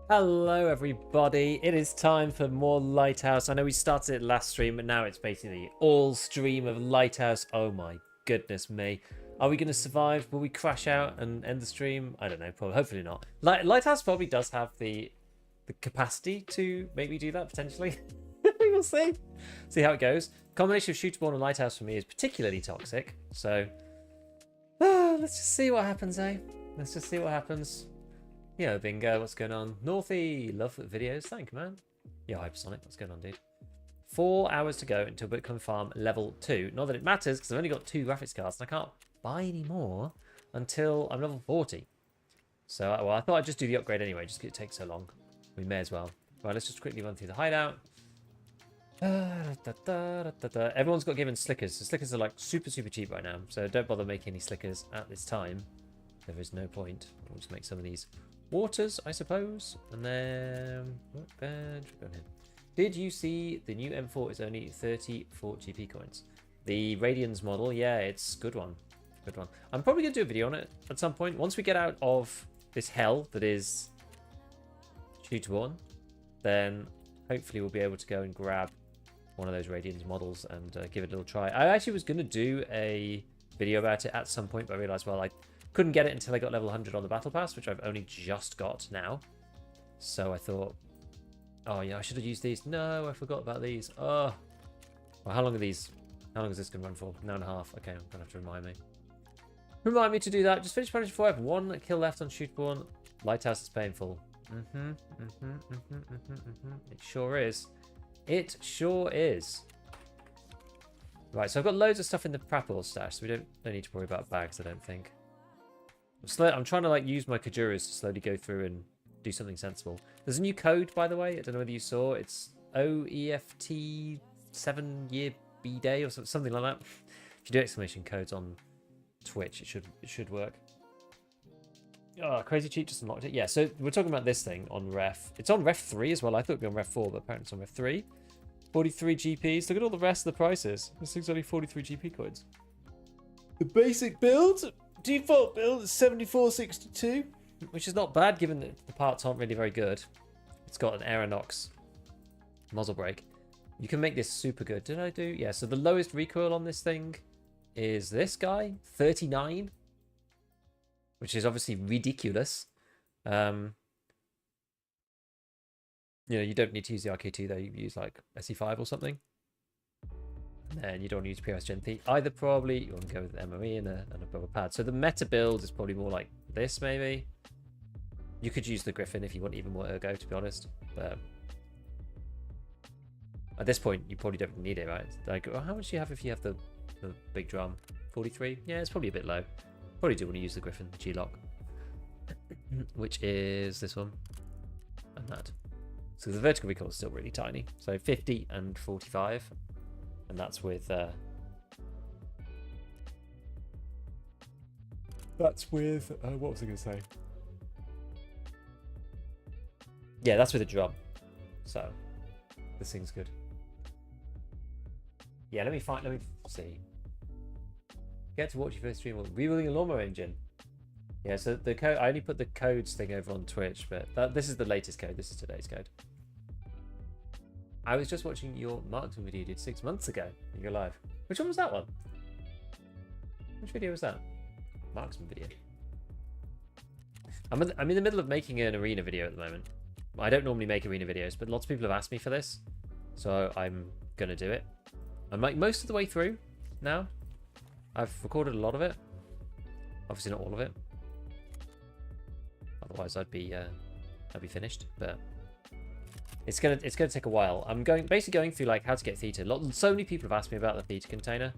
Hello everybody, it is time for more Lighthouse. I know we started it last stream, but now it's basically all stream of Lighthouse. Oh my goodness me. Are we going to survive? Will we crash out and end the stream? I don't know, probably, hopefully not. Lighthouse probably does have the capacity to maybe do that, potentially. We will see. See how it goes. Combination of Shooterborn and Lighthouse for me is particularly toxic, so let's just see what happens, eh? Let's just see what happens. Yo, Bingo, what's going on? Northy, love the videos. Thank you, man. Yo, Hypersonic, what's going on, dude? 4 hours to go until Bitcoin Farm level 2. Not that it matters, because I've only got 2 graphics cards, and I can't buy any more until I'm level 40. So, well, I thought I'd just do the upgrade anyway, just because it takes so long. We may as well. Right, let's just quickly run through the hideout. Everyone's got given slickers. The slickers are, like, super, super cheap right now, so don't bother making any slickers at this time. There is no point. We'll just make some of these waters, I suppose. And then did you see the new M4 is only 34 GP coins? The Radians model, yeah, it's good one. Good one. I'm probably gonna do a video on it at some point. Once we get out of this hell that is Shooterborn, then hopefully we'll be able to go and grab one of those Radians models and give it a little try. I actually was gonna do a video about it at some point, but I realized, well, I couldn't get it until I got level 100 on the battle pass, which I've only just got now. So I thought, oh yeah, I should have used these. No, I forgot about these. Oh, well, how long are these? How long is this going to run for? An hour and a half. Okay, I'm going to have to remind me. Remind me to do that. Just finish Punisher 4. I have 1 kill left on Shooterborn. Lighthouse is painful. It sure is. It sure is. Right, so I've got loads of stuff in the Prapor stash, so we don't need to worry about bags, I don't think. I'm trying to like use my Kajuras to slowly go through and do something sensible. There's a new code, by the way. I don't know whether you saw. It's OEFT 7-year B day or something like that. If you do exclamation codes on Twitch, it should work. Oh, Crazy Cheat just unlocked it. Yeah, so we're talking about this thing on Ref. It's on Ref 3 as well. I thought it'd be on Ref 4, but apparently it's on Ref 3. 43 GPs. Look at all the rest of the prices. This thing's only 43 GP coins. The basic build. Default build is 7462, which is not bad given that the parts aren't really very good. It's got an Aeronox muzzle brake. You can make this super good. Did I do? Yeah, so the lowest recoil on this thing is this guy, 39, which is obviously ridiculous. You know, you don't need to use the RK2 though. You use like SE5 or something. And you don't want to use POS Gen 3 either, probably. You want to go with MOE and a rubber pad. So the meta build is probably more like this, maybe. You could use the Griffin if you want even more ergo, to be honest. But at this point, you probably don't need it, right? Like, well, how much do you have if you have the big drum? 43? Yeah, it's probably a bit low. Probably do want to use the Griffin, the G-Lock. Which is this one. And that. So the vertical recoil is still really tiny. So 50 and 45. And that's with what was I gonna say? Yeah, that's with a drum. So this thing's good. Yeah, let me see. Get to watch your first stream on rebuilding a lawnmower engine. Yeah, so the code, I only put the codes thing over on Twitch, but this is the latest code. This is today's code. I was just watching your marksman video you did 6 months ago in your live. Which one was that one? Which video was that? Marksman video. I'm in the middle of making an arena video at the moment. I don't normally make arena videos, but lots of people have asked me for this. So I'm going to do it. I'm like most of the way through now. I've recorded a lot of it. Obviously not all of it. Otherwise I'd be finished, but it's gonna take a while. I'm basically going through like how to get theta. So many people have asked me about the theta container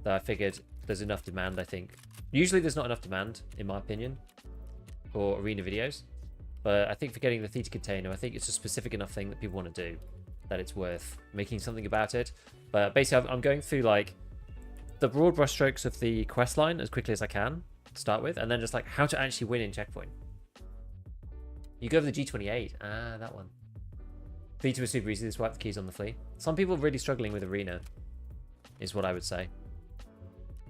that I figured there's enough demand. I think usually there's not enough demand, in my opinion, for arena videos. But I think for getting the theta container, I think it's a specific enough thing that people want to do that it's worth making something about it. But basically, I'm going through like the broad brushstrokes of the quest line as quickly as I can to start with, and then just like how to actually win in checkpoint. You go for the G28. Ah, that one. Theta was super easy. Just wipe the keys on the flea. Some people are really struggling with arena, is what I would say.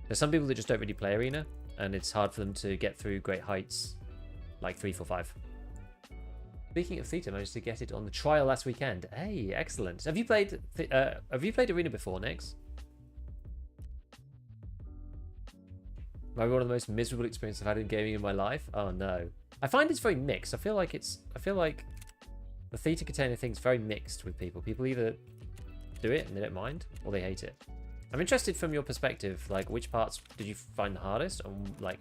There's some people that just don't really play arena, and it's hard for them to get through great heights like 3, 4, 5. Speaking of theatre, I managed to get it on the trial last weekend. Hey, excellent. Have you played Arena before, Nix? Maybe one of the most miserable experiences I've had in gaming in my life. Oh no. I find it's very mixed. I feel like the theatre container thing's very mixed with people. People either do it and they don't mind, or they hate it. I'm interested from your perspective, like which parts did you find the hardest, and like,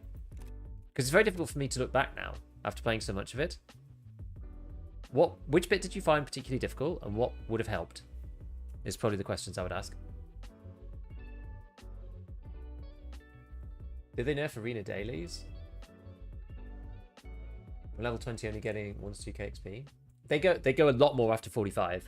because it's very difficult for me to look back now after playing so much of it. Which bit did you find particularly difficult, and what would have helped? Is probably the questions I would ask. Did they nerf arena dailies? Level 20 only getting 1 to 2k XP. They go a lot more after 45.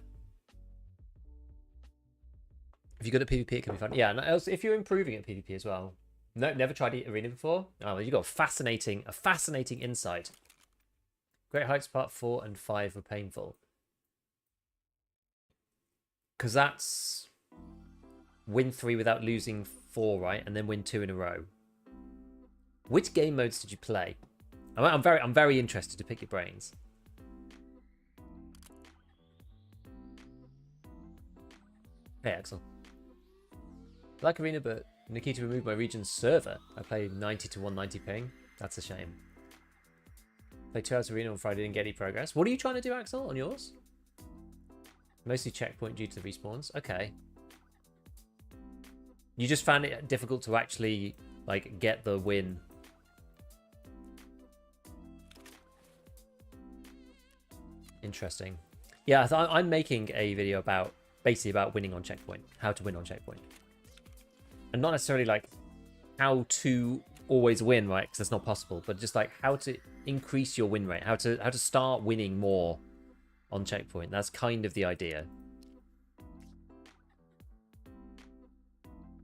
If you're good at PvP, it can be fun. Yeah, and also if you're improving at PvP as well. No, never tried arena before. Oh, well, you got a fascinating insight. Great Heights Part 4 and 5 were painful. Because that's win 3 without losing 4, right? And then win 2 in a row. Which game modes did you play? I'm very interested to pick your brains. Hey, Axel. I like Arena, but Nikita removed my region's server. I played 90 to 190 ping. That's a shame. Played 2 hours of Arena on Friday, didn't get any progress. What are you trying to do, Axel, on yours? Mostly checkpoint due to the respawns. Okay. You just found it difficult to actually, like, get the win. Interesting. Yeah, I'm making a video about, basically about winning on checkpoint. How to win on checkpoint. And not necessarily, like, how to always win, right? Because that's not possible. But just, like, how to increase your win rate. How to start winning more on checkpoint. That's kind of the idea.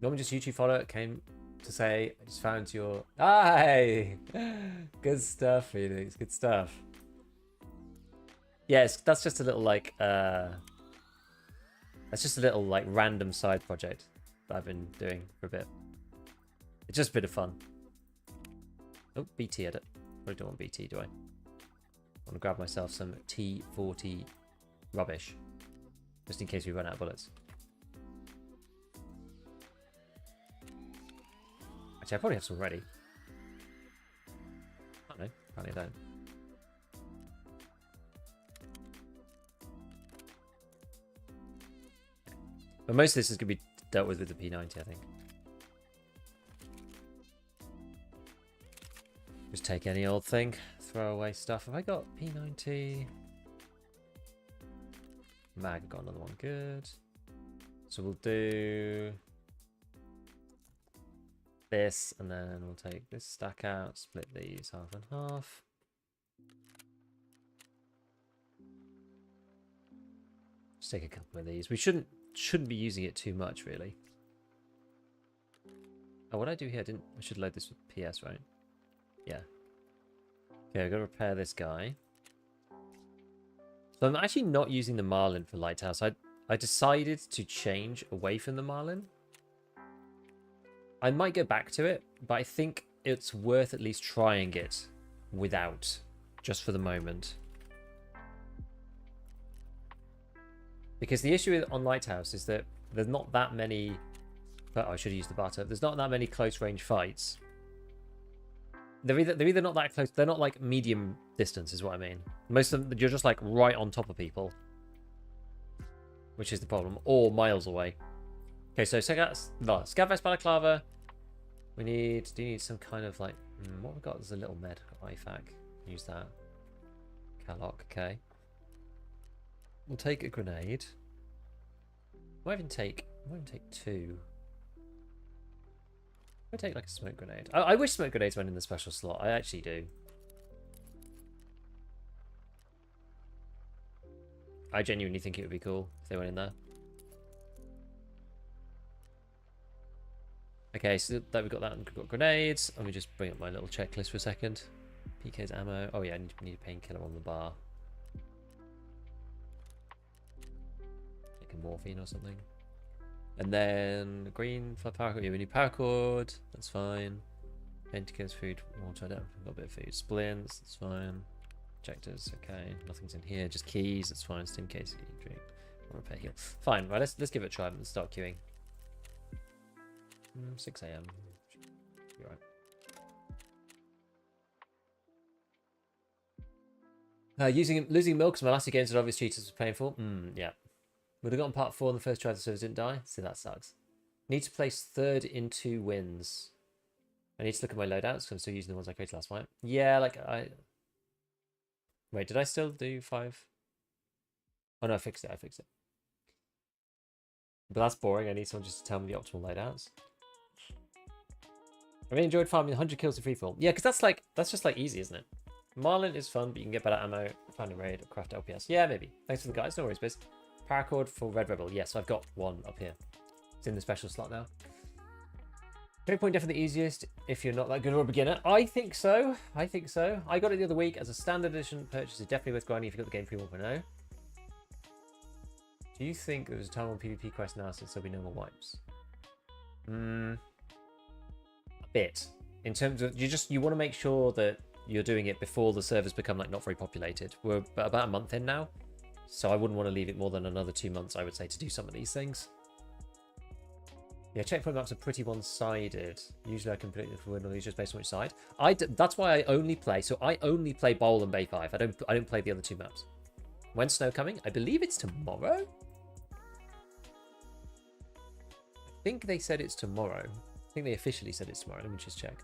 Normally just YouTube follower came to say, I just found your... Hi! Good stuff, Felix. Good stuff. Yes, that's just a little, like, that's just a little, like, random side project that I've been doing for a bit. It's just a bit of fun. Oh, BT edit. Probably don't want BT, do I? I want to grab myself some T40 rubbish. Just in case we run out of bullets. Actually, I probably have some ready. I don't know. Apparently I don't. But most of this is going to be dealt with the P90, I think. Just take any old thing. Throw away stuff. Have I got P90? Mag, got another one. Good. So we'll do this, and then we'll take this stack out, split these half and half. Just take a couple of these. We shouldn't be using it too much, really. Oh, what did I do here? I should load this with PS, right? Yeah. Okay, I've got to repair this guy. So I'm actually not using the Marlin for Lighthouse. I decided to change away from the Marlin. I might go back to it, but I think it's worth at least trying it without, just for the moment. Because the issue on Lighthouse is that there's not that many... Oh, I should have used the butter. There's not that many close range fights. They're either not that close. They're not like medium distance, is what I mean. Most of them, you're just like right on top of people, which is the problem, or miles away. Okay, so Scavvest Balaclava. Do you need some kind of like what we got? There's a little med. IFAC. Use that. Calloc. Okay. We'll take a grenade. Might even take 2. I'll take like a smoke grenade. I wish smoke grenades went in the special slot. I actually do. I genuinely think it would be cool if they went in there. Okay, so that we've got that and we've got grenades. Let me just bring up my little checklist for a second. PK's ammo. Oh yeah, I need a painkiller on the bar. Like a morphine or something. And then green for paracord. Yeah, we need paracord. That's fine. Penticles, food, water. I don't. I've got a bit of food. Splints. That's fine. Projectors, okay. Nothing's in here, just keys. That's fine. Stim case, drink, repair, heal. Fine. Right, let's give it a try and start queuing. 6 a.m. You're right. Losing milk because my last games at obvious cheaters was painful. Yeah. Would have gotten part 4 on the first try. The servers didn't die. See, that sucks. Need to place 3rd in 2 wins. I need to look at my loadouts because I'm still using the ones I created last night. Yeah, like I. Wait, did I still do 5? Oh no, I fixed it. I fixed it. But that's boring. I need someone just to tell me the optimal loadouts. I really enjoyed farming 100 kills in freefall. Yeah, because that's just like easy, isn't it? Marlin is fun, but you can get better ammo, find a raid, or craft LPS. Yeah, maybe. Thanks for the guys. No worries, biz. Paracord for Red Rebel. Yes, I've got one up here. It's in the special slot now. Trade point definitely easiest if you're not that good or a beginner. I think so. I think so. I got it the other week as a standard edition purchase. It's definitely worth grinding if you got the game free 1.0. Do you think there was a time on PvP quest now since there'll be no more wipes? A bit. In terms of you want to make sure that you're doing it before the servers become like not very populated. We're about a month in now, so I wouldn't want to leave it more than another 2 months, I would say, to do some of these things. Yeah, checkpoint maps are pretty one-sided. Usually I can predict if we're just based on which side. That's why I only play. So I only play Bowl and Bay 5. I don't play the other 2 maps. When's snow coming? I believe it's tomorrow. I think they said it's tomorrow. I think they officially said it's tomorrow. Let me just check.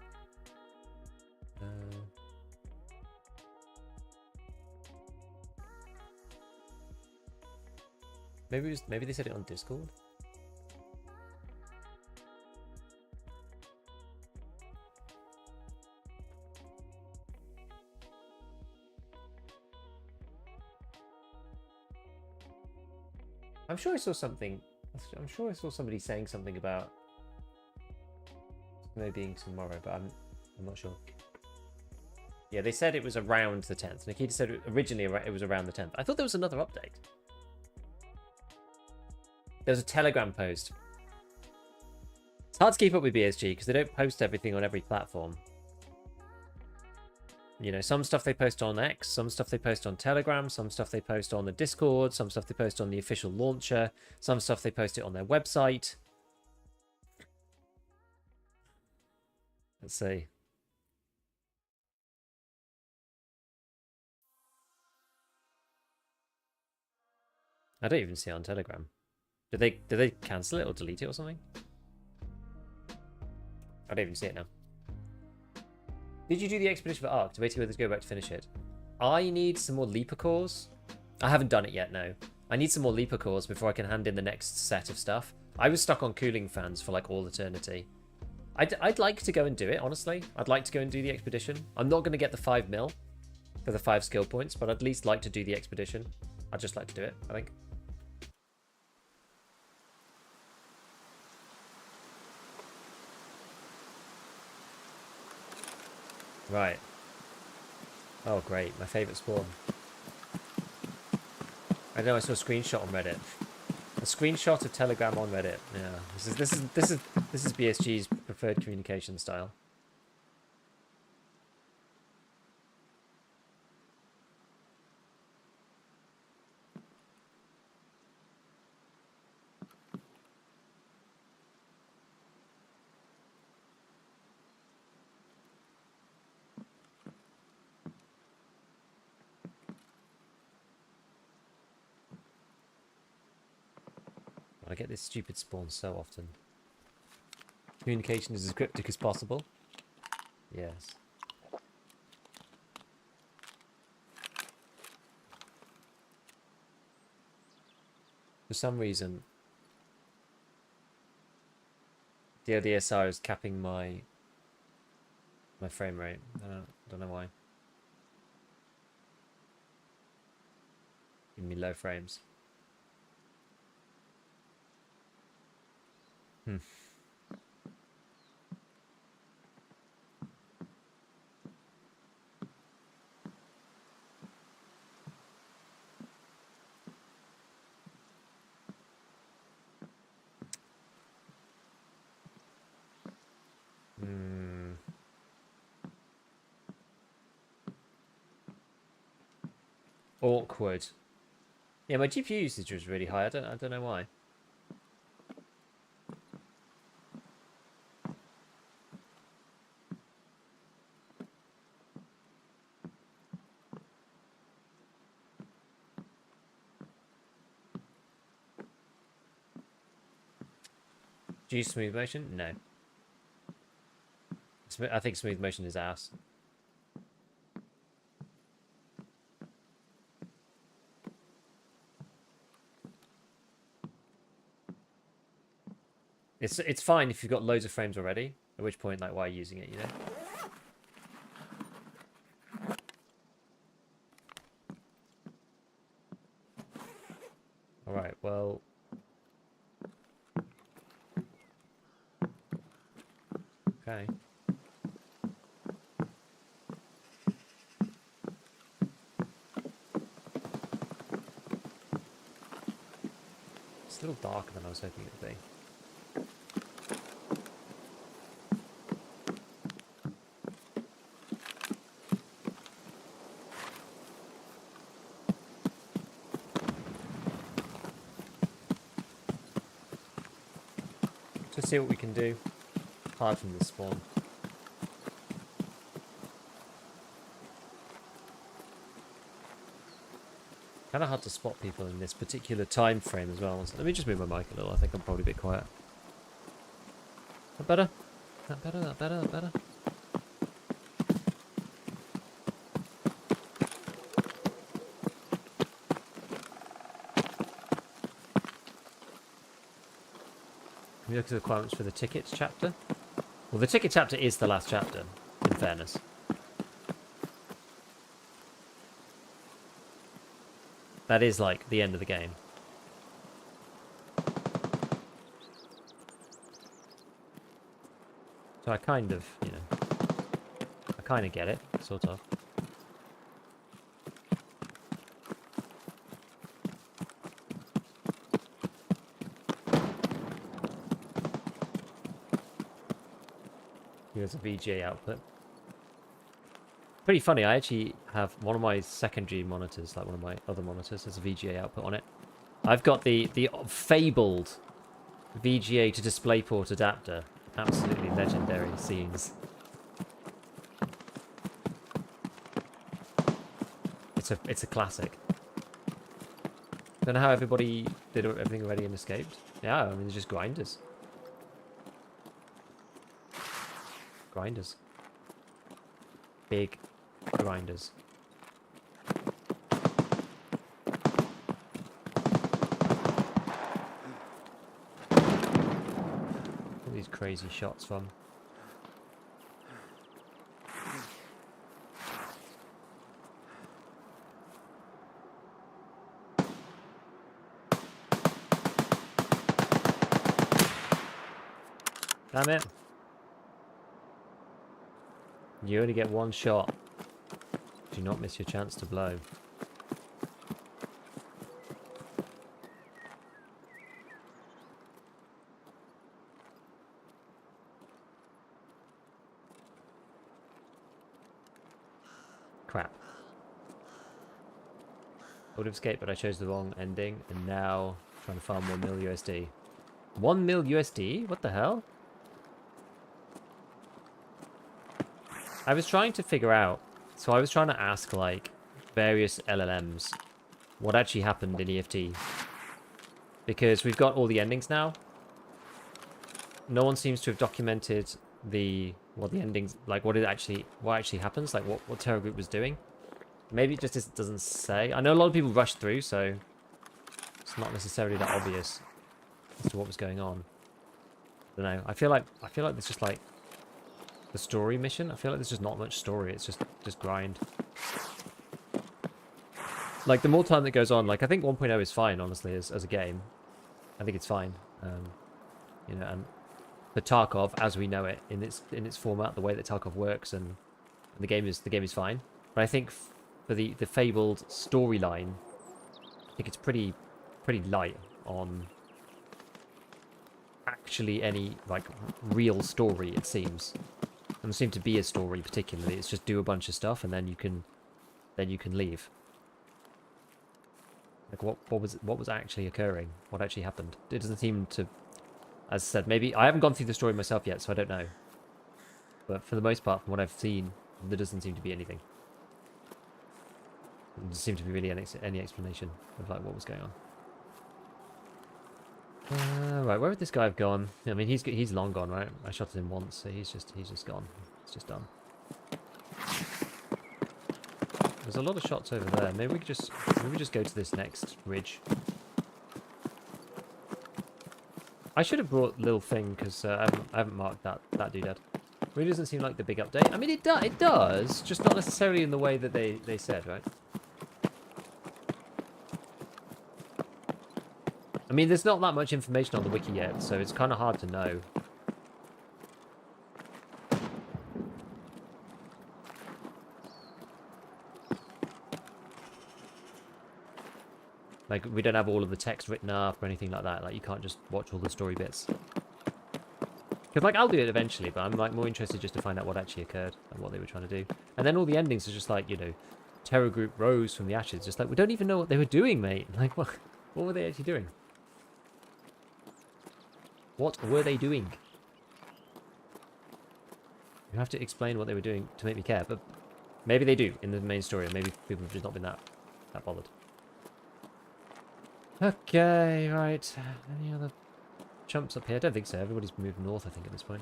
Maybe they said it on Discord. I'm sure I saw something. I'm sure I saw somebody saying something about snow being tomorrow, but I'm not sure. Yeah, they said it was around the 10th. Nikita said originally it was around the 10th. I thought there was another update. There's a Telegram post. It's hard to keep up with BSG because they don't post everything on every platform. You know, some stuff they post on X, some stuff they post on Telegram, some stuff they post on the Discord, some stuff they post on the official launcher, some stuff they post it on their website. Let's see. I don't even see it on Telegram. Did they cancel it or delete it or something? I don't even see it now. Did you do the expedition for Ark? Debating whether to go back to finish it. I need some more Leaper cores. I haven't done it yet, no. I need some more Leaper cores before I can hand in the next set of stuff. I was stuck on cooling fans for like all eternity. I'd like to go and do it, honestly. I'd like to go and do the expedition. I'm not going to get the 5 mil for the 5 skill points, but I'd at least like to do the expedition. I'd just like to do it, I think. Right. Oh, great. My favourite spawn. I know I saw a screenshot on Reddit. A screenshot of Telegram on Reddit. Yeah. This is BSG's preferred communication style. I get this stupid spawn so often. Communication is as cryptic as possible. Yes. For some reason, the ODSR is capping my frame rate. I don't know why. Giving me low frames. Awkward. Yeah, my GPU usage was really high. I don't know why. Do you use smooth motion? No. I think smooth motion is ass. It's fine if you've got loads of frames already. At which point, like, why are you using it? You know. All right. Well. Okay. It's a little darker than I was hoping it would be. Let's see what we can do. Hard from the spawn. Kind of hard to spot people in this particular time frame as well. So let me just move my mic a little. I think I'm probably a bit quiet. That better? That better? That better? That better? Can we look at the requirements for the tickets chapter? Well, the ticket chapter is the last chapter, in fairness. That is like the end of the game. So I kind of, you know, I kind of get it, sort of. Here's a VGA output. Pretty funny, I actually have one of my secondary monitors, like one of my other monitors, has a VGA output on it. I've got the fabled VGA to DisplayPort adapter. Absolutely legendary scenes. It's a classic. Don't know how everybody did everything already and escaped. Yeah, I mean, they're just grinders. Grinders. Big grinders. All these crazy shots from. Damn it. You only get one shot. Do not miss your chance to blow. Crap. I would have escaped, but I chose the wrong ending, and now I'm trying to farm 1 mil USD. 1 mil USD? What the hell? I was trying to figure out, so I was trying to ask, like, various LLMs what actually happened in EFT. Because we've got all the endings now. No one seems to have documented what the endings, like, what actually happens, like, what Terror Group was doing. Maybe it just doesn't say. I know a lot of people rushed through, so it's not necessarily that obvious as to what was going on. I don't know. I feel like there's just, like, the story mission. I feel like there's just not much story. It's just grind. Like, the more time that goes on, like, I think 1.0 is fine, honestly, as a game. I think it's fine. You know, and the Tarkov, as we know it, in its format, the way that Tarkov works, and the game is fine. But I think for the fabled storyline, I think it's pretty light on actually any, like, real story, it seems. Doesn't seem to be a story particularly. It's just do a bunch of stuff and then you can leave. Like what was actually occurring? What actually happened? It doesn't seem to, as I said, maybe I haven't gone through the story myself yet, so I don't know. But for the most part, from what I've seen, there doesn't seem to be anything. There doesn't seem to be really any explanation of like what was going on. Right, where would this guy have gone? I mean, he's long gone, right? I shot at him once, so he's just gone. It's just done. There's a lot of shots over there. Maybe we just go to this next ridge. I should have brought Lil Thing because I haven't marked that dude dead. Really doesn't seem like the big update. I mean, it does, just not necessarily in the way that they said, right? I mean, there's not that much information on the wiki yet, so it's kind of hard to know. Like, we don't have all of the text written up or anything like that. Like, you can't just watch all the story bits. Because, like, I'll do it eventually, but I'm, like, more interested just to find out what actually occurred and what they were trying to do. And then all the endings are just like, you know, Terror Group rose from the ashes. Just like, we don't even know what they were doing, mate. Like, what were they actually doing? What were they doing? You have to explain what they were doing to make me care, but maybe they do in the main story, or maybe people have just not been that bothered. Okay, right. Any other chumps up here? I don't think so. Everybody's moved north, I think, at this point.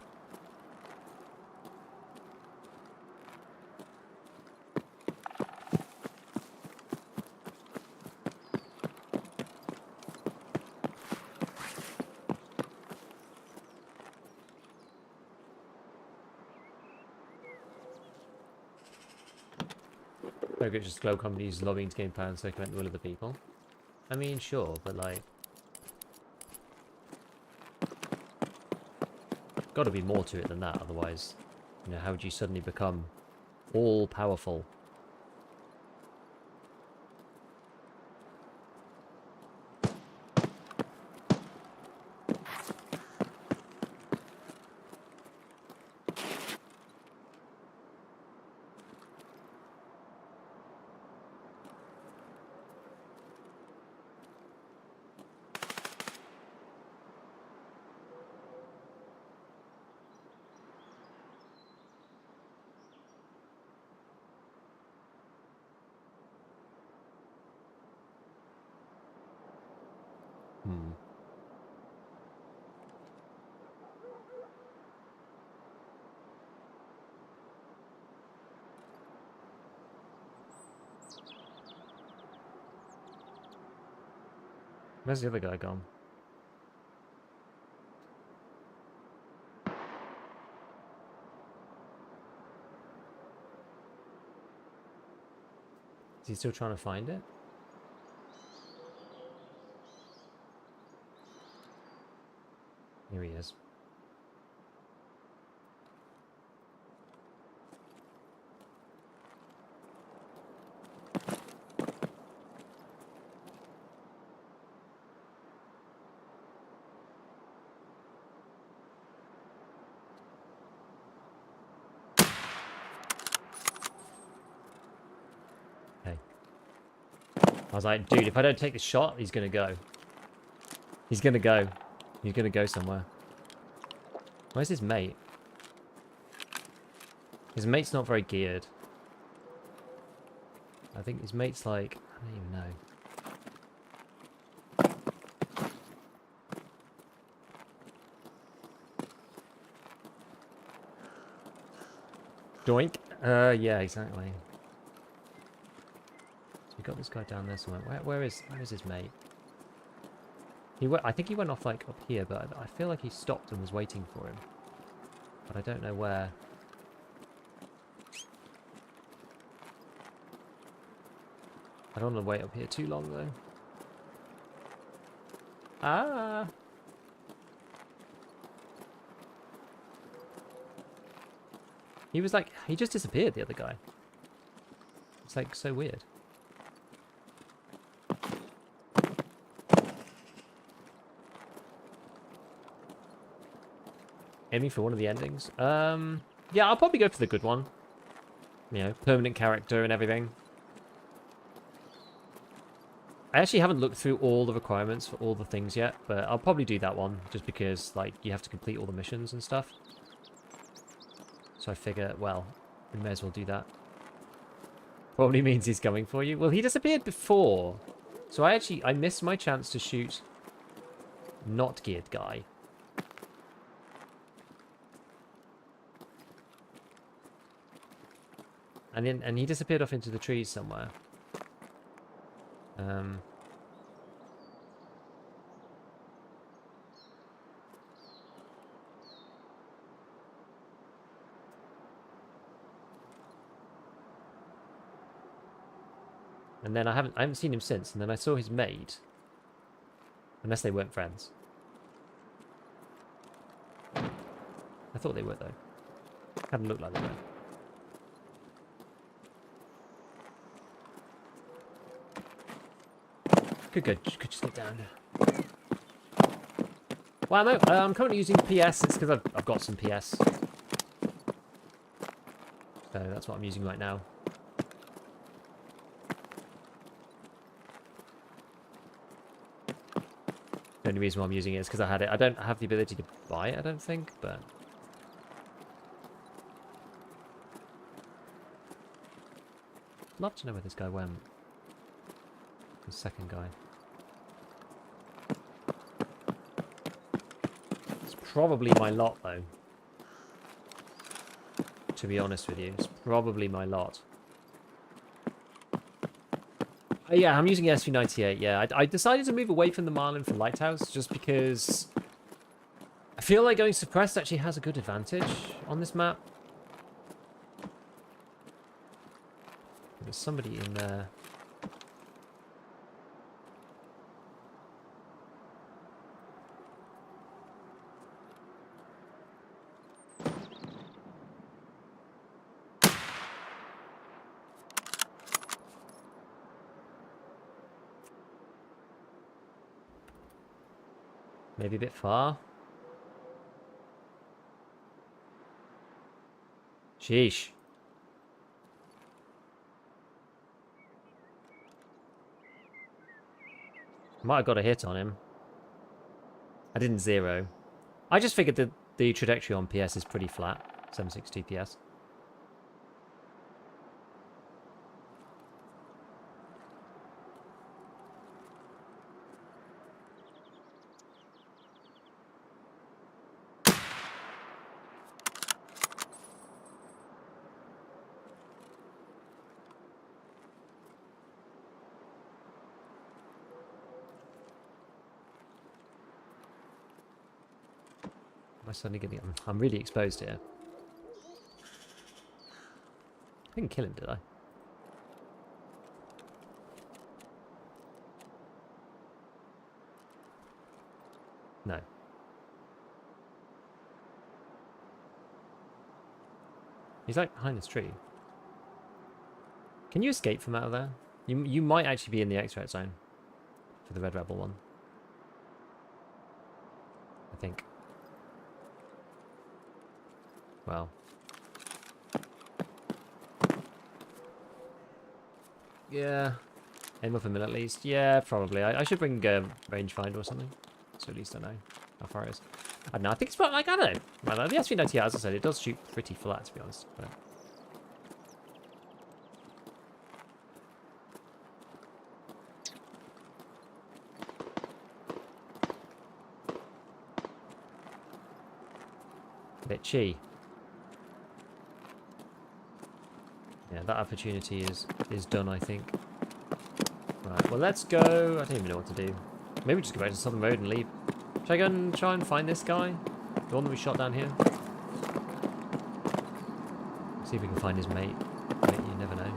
Focus just glow companies lobbying to gain power and circumvent the will of the people. I mean, sure, but like, got to be more to it than that. Otherwise, you know, how would you suddenly become all powerful? Where's the other guy gone? Is he still trying to find it? Here he is. I was like, dude, if I don't take the shot, he's going to go. He's going to go. He's going to go somewhere. Where's his mate? His mate's not very geared. I think his mate's like, I don't even know. Doink. Yeah, exactly. We got this guy down there somewhere. Where is his mate? I think he went off like up here, but I feel like he stopped and was waiting for him. But I don't know where. I don't want to wait up here too long though. Ah! He was like, he just disappeared, the other guy. It's like so weird. Aiming for one of the endings. Yeah, I'll probably go for the good one. You know, permanent character and everything. I actually haven't looked through all the requirements for all the things yet, but I'll probably do that one, just because, like, you have to complete all the missions and stuff. So I figure, well, we may as well do that. Probably means he's coming for you. Well, he disappeared before. So I missed my chance to shoot not geared guy. And he disappeared off into the trees somewhere. And then I haven't seen him since. And then I saw his mate. Unless they weren't friends. I thought they were though. Hadn't looked like they were. Good. Just get down. Well, no, I'm currently using PS. It's because I've got some PS. So that's what I'm using right now. The only reason why I'm using it is because I had it. I don't have the ability to buy it, I don't think, but... I'd love to know where this guy went. The second guy. It's probably my lot, though. To be honest with you. It's probably my lot. Yeah, I'm using SV98, yeah. I decided to move away from the Marlin for Lighthouse just because I feel like going suppressed actually has a good advantage on this map. There's somebody in there. Maybe a bit far. Sheesh. Might have got a hit on him. I didn't zero. I just figured that the trajectory on PS is pretty flat. 762 PS. I suddenly getting... I'm really exposed here. I didn't kill him, did I? No. He's like behind this tree. Can you escape from out of there? You might actually be in the extract zone for the Red Rebel one. I think. Well. Yeah. Aim up a minute at least. Yeah, probably. I should bring a rangefinder or something. So at least I know how far it is. I don't know. I think it's about, like, I don't know. Well, the SV90, as I said, it does shoot pretty flat, to be honest. But... bit cheap. Yeah, that opportunity is done, I think. Right, well, let's go. I don't even know what to do. Maybe just go back to Southern Road and leave. Should I go and try and find this guy? The one that we shot down here? See if we can find his mate. You never know.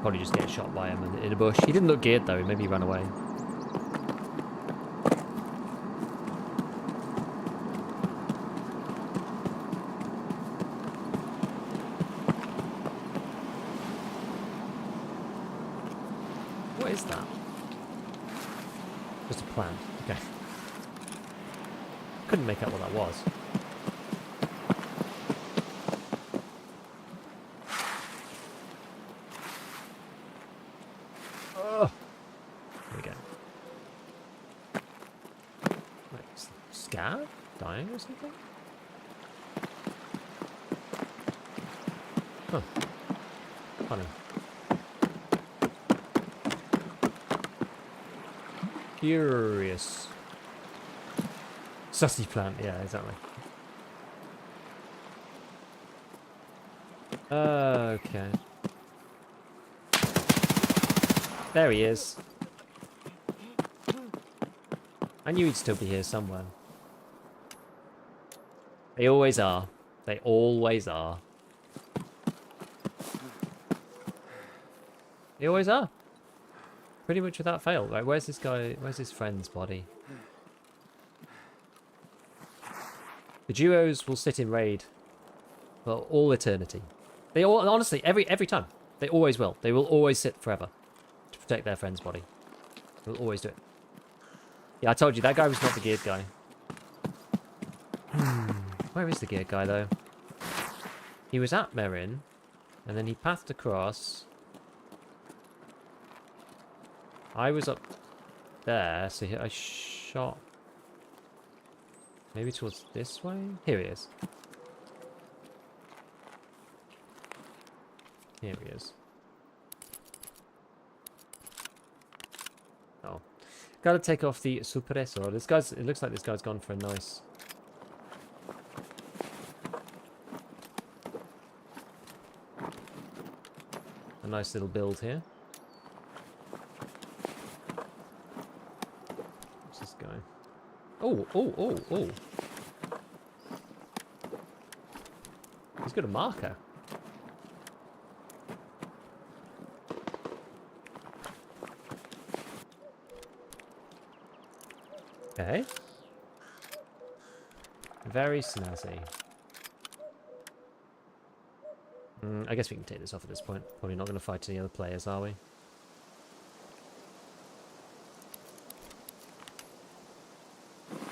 Probably just get shot by him in a bush. He didn't look geared, though. Maybe he ran away. What is that? Just a plant. Okay. Couldn't make out what that was. Scav dying or something? Huh. Funny. Curious. Sussy plant, yeah, exactly. Okay. There he is. I knew he'd still be here somewhere. They always are. They always are. They always are. Pretty much without fail. Right, where's this guy? Where's his friend's body? The duos will sit in raid for all eternity. They all, honestly, every time. They always will. They will always sit forever to protect their friend's body. They'll always do it. Yeah, I told you, that guy was not the geared guy. Where is the geared guy, though? He was at Merin, and then he pathed across. I was up there, so I shot... Maybe towards this way? Here he is. Here he is. Oh. Gotta take off the suppressor. This guy's... It looks like this guy's gone for a nice... A nice little build here. What's this guy? Oh, oh, oh, oh. He's got a marker. Okay. Very snazzy. I guess we can take this off at this point. Probably not going to fight any other players, are we?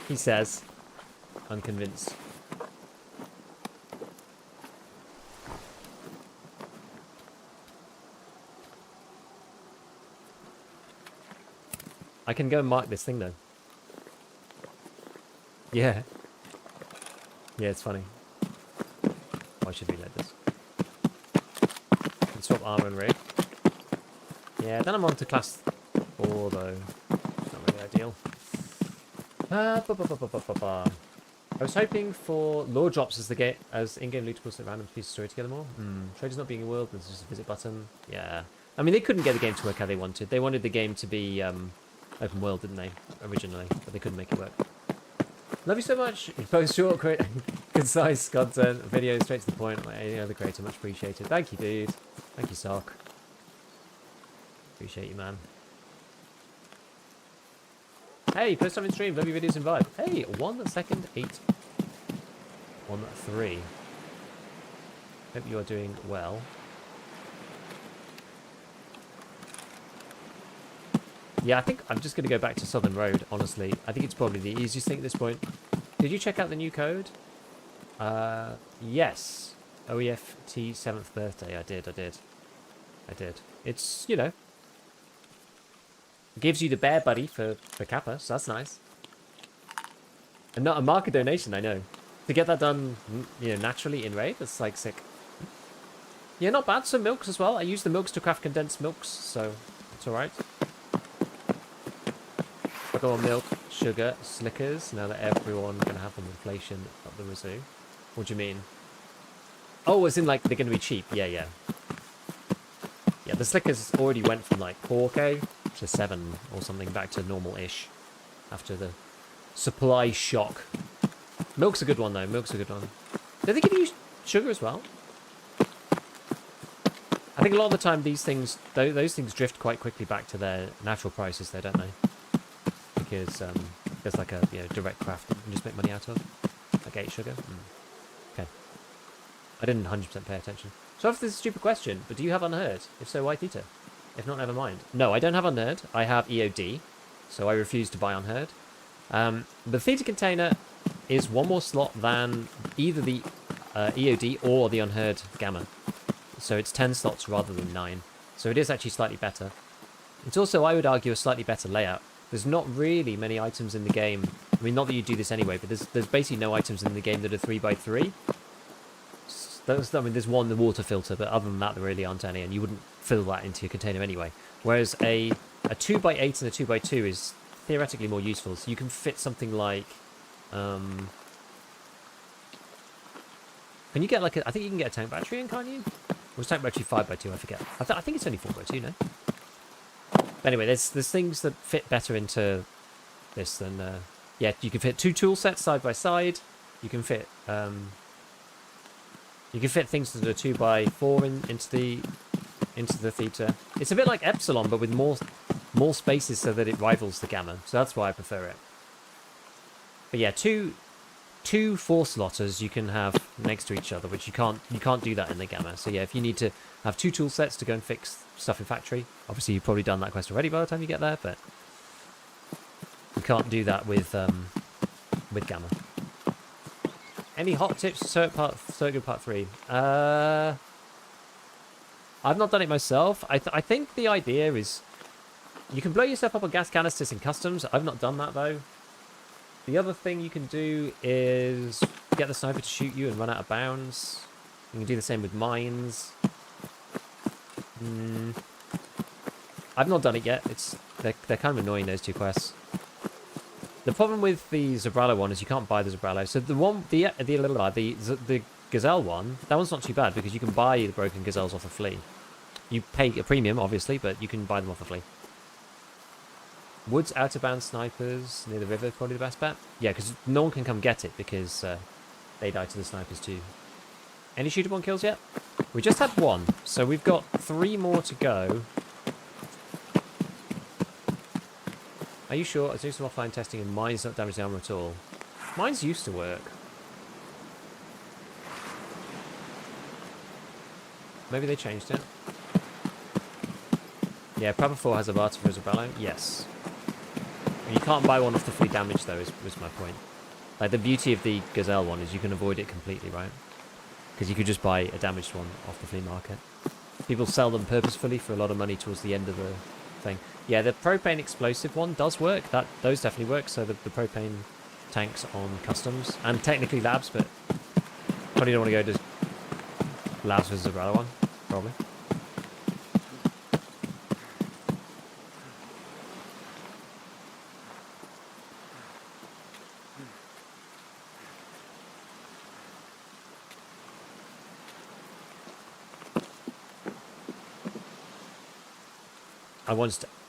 He says. Unconvinced. I can go and mark this thing, though. Yeah. Yeah, it's funny. Why should we let this? Can swap armor and rig. Yeah, then I'm on to class 4, though. It's not really ideal. I was hoping for lore drops as in-game lootables that random pieces of story together more. Traders not being a world, there's just a visit button. Yeah. I mean, they couldn't get the game to work how they wanted. They wanted the game to be open world, didn't they, originally? But they couldn't make it work. Love you so much. You post short, concise content, videos straight to the point, like any other creator. Much appreciated. Thank you, dude. Thank you, Sock. Appreciate you, man. Hey, first time in stream. Love your videos and vibe. Hey, 1 second 8 1 3. Hope you are doing well. Yeah, I think I'm just going to go back to Southern Road, honestly. I think it's probably the easiest thing at this point. Did you check out the new code? Yes. OEFT 7th birthday. I did. It's, you know, gives you the bear buddy for Kappa, so that's nice. And not a market donation, I know. To get that done, you know, naturally in raid, that's like sick. Yeah, not bad. Some milks as well. I use the milks to craft condensed milks, so it's alright. Go on, milk, sugar, Snickers. Now that everyone's going to have an inflation up the wazoo. What do you mean? Oh, as in like they're going to be cheap. Yeah. Yeah, the Snickers already went from like 4k to 7 or something back to normal-ish after the supply shock. Milk's a good one, though. Milk's a good one. Do they give you sugar as well? I think a lot of the time these things, those things drift quite quickly back to their natural prices, though, don't they? Because there's like a direct craft that you can just make money out of, like 8 sugar. Okay, I didn't 100% pay attention. So if this is a stupid question, but do you have Unheard? If so, why Theta? If not, never mind. No, I don't have Unheard. I have EOD, so I refuse to buy Unheard. The Theta container is 1 more slot than either the EOD or the Unheard Gamma, so it's 10 slots rather than 9. So it is actually slightly better. It's also, I would argue, a slightly better layout. There's not really many items in the game I mean, not that you do this anyway, but there's basically no items in the game that are 3x3. I mean, there's one, the water filter, but other than that, there really aren't any, and you wouldn't fill that into your container anyway. Whereas a 2x8 and a 2x2 is theoretically more useful, so you can fit something like... Can you get like I think you can get a tank battery in, can't you? Or is tank battery 5x2? I forget. I think it's only 4x2, no? But anyway, there's things that fit better into this than... yeah, you can fit 2 tool sets side by side. You can fit... you can fit things that are 2x4 into the theta. It's a bit like Epsilon, but with more spaces so that it rivals the Gamma. So that's why I prefer it. But yeah, two 4-slotters you can have next to each other, which you can't do that in the Gamma. So yeah, if you need to have 2 tool sets to go and fix stuff in factory, obviously you've probably done that quest already by the time you get there, but you can't do that with Gamma. Any hot tips for Circuit Part 3? I've not done it myself. I think the idea is you can blow yourself up on gas canisters in customs. I've not done that though. The other thing you can do is get the sniper to shoot you and run out of bounds. You can do the same with mines. I've not done it yet. They're kind of annoying, those 2 quests. The problem with the Zabralo one is you can't buy the Zabralo. So the Gazelle one, that one's not too bad because you can buy the broken Gazelles off the flea. You pay a premium, obviously, but you can buy them off the flea. Woods out-of-bounds snipers near the river is probably the best bet. Yeah, because no one can come get it because they die to the snipers too. Any shootable kills yet? We just had 1, so we've got 3 more to go. Are you sure? I was doing some offline testing and mines don't damage the armor at all. Mines used to work. Maybe they changed it. Yeah, Prapor 4 has a barter for Zabralo. Yes. You can't buy one off the free damage though, was my point. Like the beauty of the Gazelle one is you can avoid it completely, right? Because you could just buy a damaged one off the flea market. People sell them purposefully for a lot of money towards the end of the thing. Yeah, the propane explosive one does work. Those definitely work. So the propane tanks on customs and technically labs, but probably don't want to go to labs with the Zabralo one, probably.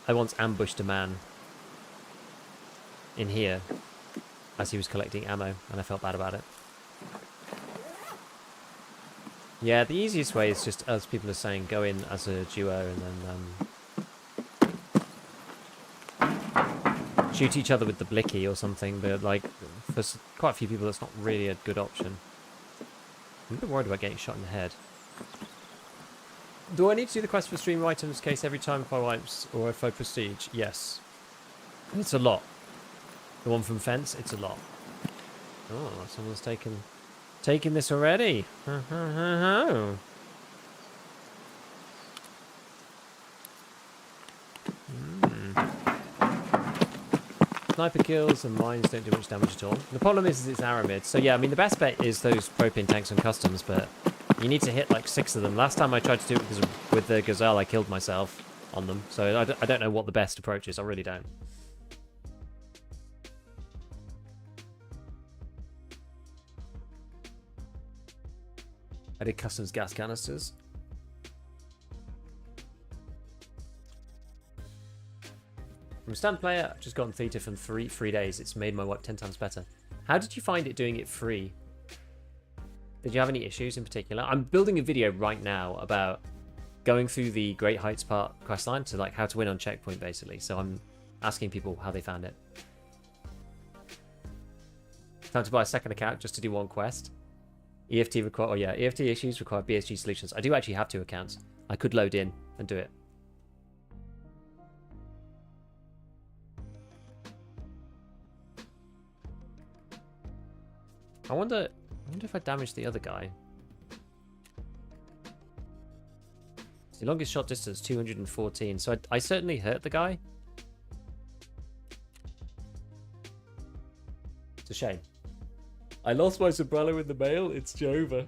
I once ambushed a man in here as he was collecting ammo, and I felt bad about it. Yeah, the easiest way is just, as people are saying, go in as a duo and then shoot each other with the blicky or something, but like, for quite a few people that's not really a good option. I'm a bit worried about getting shot in the head. Do I need to do the quest for streamer items case every time if I wipes or if I prestige? Yes. It's a lot. The one from Fence, it's a lot. Oh, someone's taken this already. Sniper kills and mines don't do much damage at all. The problem is it's Aramid. So yeah, I mean the best bet is those propane tanks on customs, but you need to hit like 6 of them. Last time I tried to do it with the Gazelle, I killed myself on them. So I don't know what the best approach is. I really don't. I did customs gas canisters. From a stand player, I've just gotten theta from 3 days. It's made my wipe 10 times better. How did you find it doing it free? Did you have any issues in particular? I'm building a video right now about going through the Great Heights part questline to like how to win on checkpoint basically. So I'm asking people how they found it. Time to buy a second account just to do one quest. EFT require, oh yeah, EFT issues require BSG solutions. I do actually have 2 accounts. I could load in and do it. I wonder if I damaged the other guy. The longest shot distance, 214. So I certainly hurt the guy. It's a shame. I lost my sombrero in the mail. It's Jova.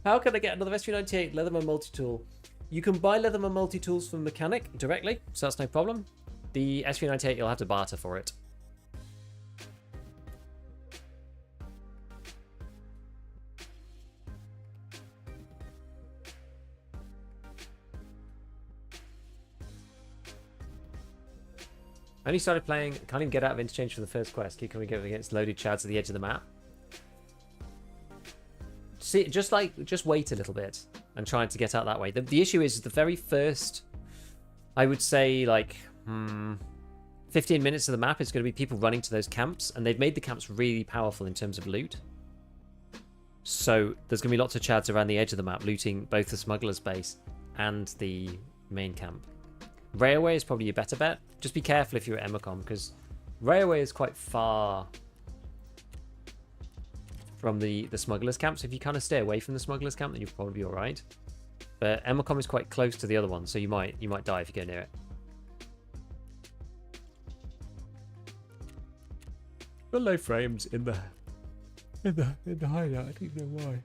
How can I get another SV98 Leatherman multi-tool? You can buy Leatherman multi-tools from Mechanic directly, so that's no problem. The SV98, you'll have to barter for it. I only started playing, can't even get out of interchange for the first quest. Keep coming against loaded chads at the edge of the map. See, just wait a little bit and try to get out that way. The issue is the very first, I would say, like 15 minutes of the map is going to be people running to those camps, and they've made the camps really powerful in terms of loot. So there's going to be lots of chads around the edge of the map looting both the smuggler's base and the main camp. Railway is probably your better bet. Just be careful if you're at Emacom, because Railway is quite far from the smuggler's camp. So if you kind of stay away from the smuggler's camp, then you'll probably be all right. But Emacom is quite close to the other one, so you might die if you go near it. Got low frames in the hideout. I don't know why.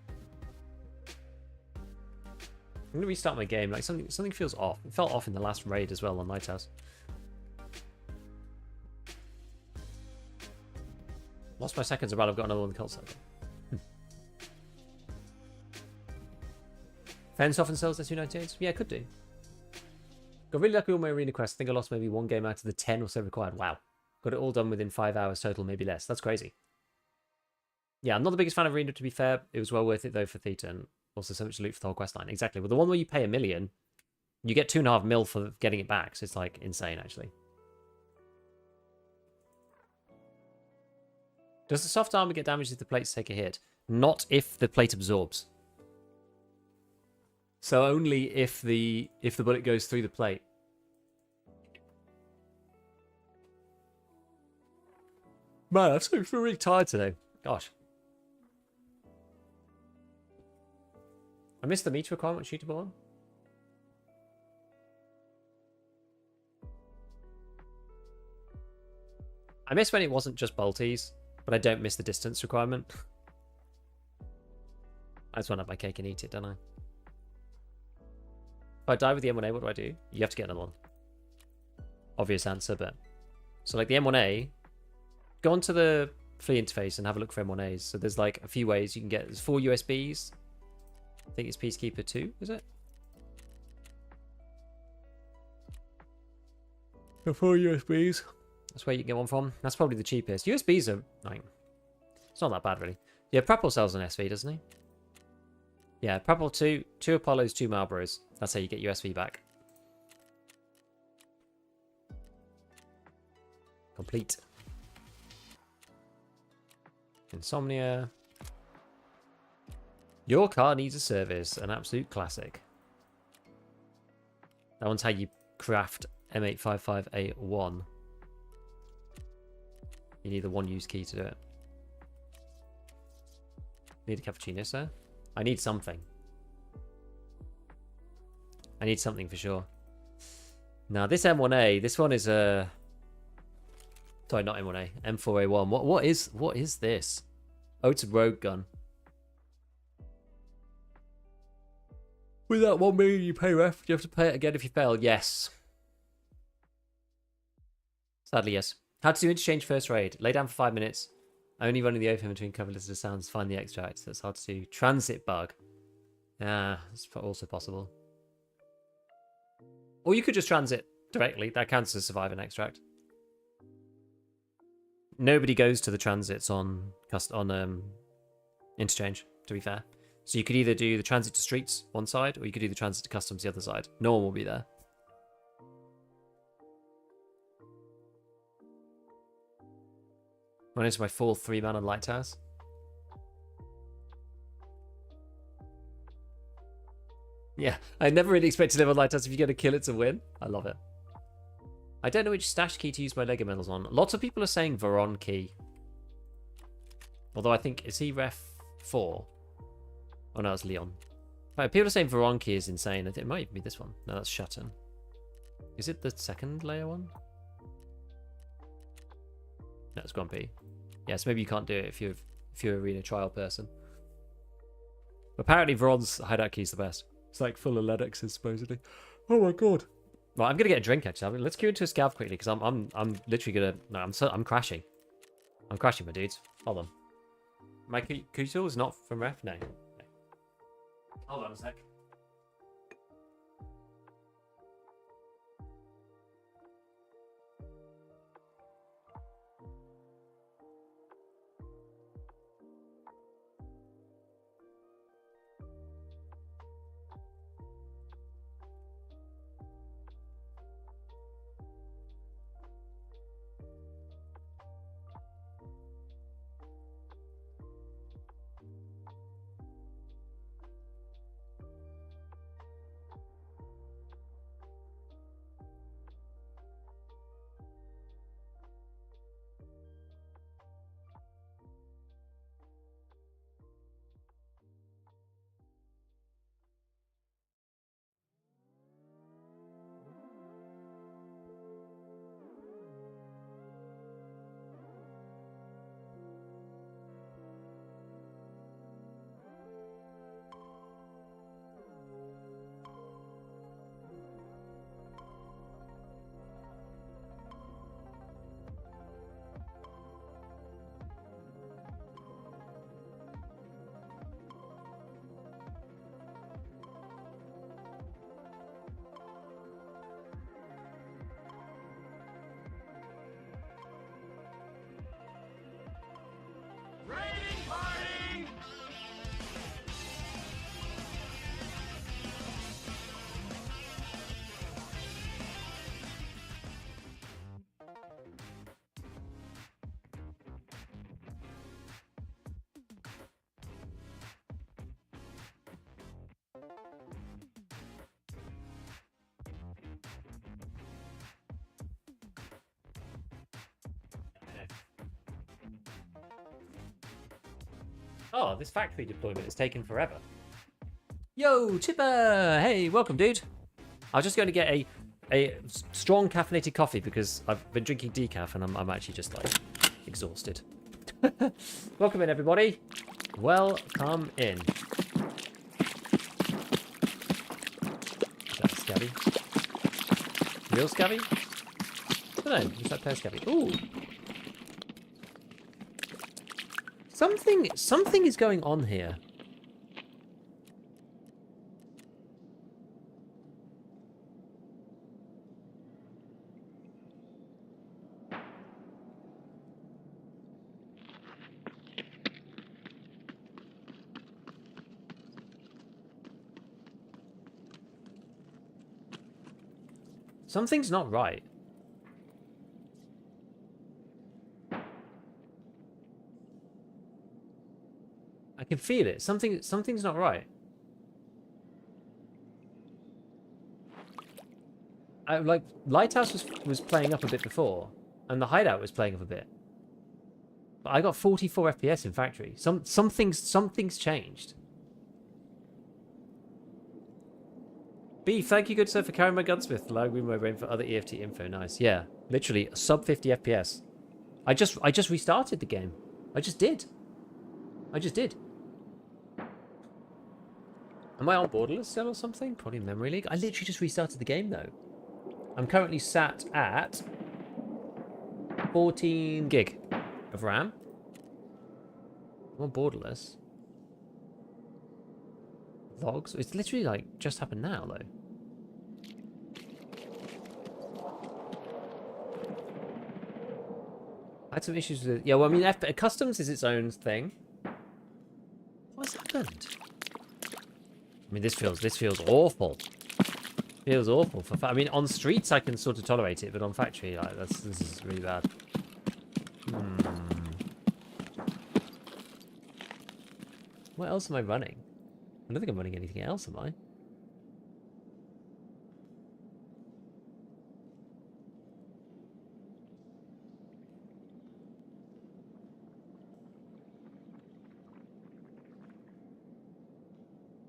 I'm gonna restart my game. Like something feels off. It felt off in the last raid as well on Lighthouse. Lost my seconds about. I've got another one in the cult circle. Fence off and sells S298s? Yeah, could do. Got really lucky with my arena quest. I think I lost maybe one game out of the 10 or so required. Wow. Got it all done within 5 hours total, maybe less. That's crazy. Yeah, I'm not the biggest fan of arena, to be fair. It was well worth it though for Theta, and also so much loot for the whole quest line. Exactly. Well, the one where you pay $1 million, you get 2.5 mil for getting it back. So it's like insane, actually. Does the soft armor get damaged if the plates take a hit? Not if the plate absorbs. So only if the bullet goes through the plate. Man, I feel really tired today. Gosh. I missed the meter requirement shootable on. I miss when it wasn't just bolties, but I don't miss the distance requirement. I just want to have my cake and eat it, don't I? If I die with the M1A, what do? You have to get another one. Obvious answer, but... So like the M1A, go onto the Flea interface and have a look for M1As. So there's like a few ways you can get... There's 4 USBs. I think it's Peacekeeper 2, is it? The 4 USBs. That's where you can get one from. That's probably the cheapest. USBs are like... It's not that bad, really. Yeah, Prapor sells an SV, doesn't he? Yeah, Prapor 2 Apollos, 2 Marlboros. That's how you get USV back. Complete. Insomnia. Your car needs a service. An absolute classic. That one's how you craft M855A1. You need the one use key to do it. Need a cappuccino, sir? I need something. I need something for sure. Now, this M1A, this one is a... Sorry, not M1A. M4A1. What is this? Oh, it's a rogue gun. With that 1 million you pay, ref, do you have to pay it again if you fail? Yes. Sadly, yes. How to do interchange first raid. Lay down for 5 minutes. Only running the open between cover lists of sounds. Find the extract. That's hard to do. Transit bug. Yeah, it's also possible. Or you could just transit directly. That counts as survive and extract. Nobody goes to the transits on interchange, to be fair. So you could either do the transit to streets one side, or you could do the transit to customs the other side. No one will be there. Run into my full 3-man on Lighthouse. Yeah, I never really expect to live on Lighthouse. If you're going to kill it to win, I love it. I don't know which stash key to use my Lego medals on. Lots of people are saying Veron key. Although I think, is he ref 4? Oh no, it's Leon. Right, people are saying Veron key is insane. I think it might even be this one. No, that's Shutton. Is it the second layer one? No, it's Grumpy. Yes, maybe you can't do it if you're a arena trial person. Apparently, Veron's hideout key is the best. It's like full of Lennoxes, supposedly. Oh my god. Right, I'm gonna get a drink actually. I mean, let's queue into a scav quickly because I'm literally gonna. No, I'm crashing. I'm crashing, my dudes. Hold on. My Q is not from ref. No. Hold on a sec. Oh, this factory deployment is taking forever. Yo, Chipper! Hey, welcome, dude. I was just going to get a strong caffeinated coffee because I've been drinking decaf and I'm actually just like exhausted. Welcome in, everybody. Welcome in. Is that Scabby? Real Scabby? I don't know. Is that Pear Scabby? Ooh. Something is going on here. Something's not right. I can feel it. Something's not right. Like Lighthouse was playing up a bit before, and the Hideout was playing up a bit. But I got 44 FPS in factory. Something's changed. Beef, thank you, good sir, for carrying my gunsmith, allowing me my brain for other EFT info. Nice, yeah, literally sub 50 FPS. I just restarted the game. I just did. Am I on borderless still or something? Probably memory leak. I literally just restarted the game though. I'm currently sat at 14 gig of RAM. I'm on borderless. Logs. It's literally like just happened now though. I had some issues with. Yeah, well, I mean, customs is its own thing. What's happened? I mean, this feels awful. Feels awful. I mean, on streets I can sort of tolerate it, but on factory, like this is really bad. What else am I running? I don't think I'm running anything else, am I?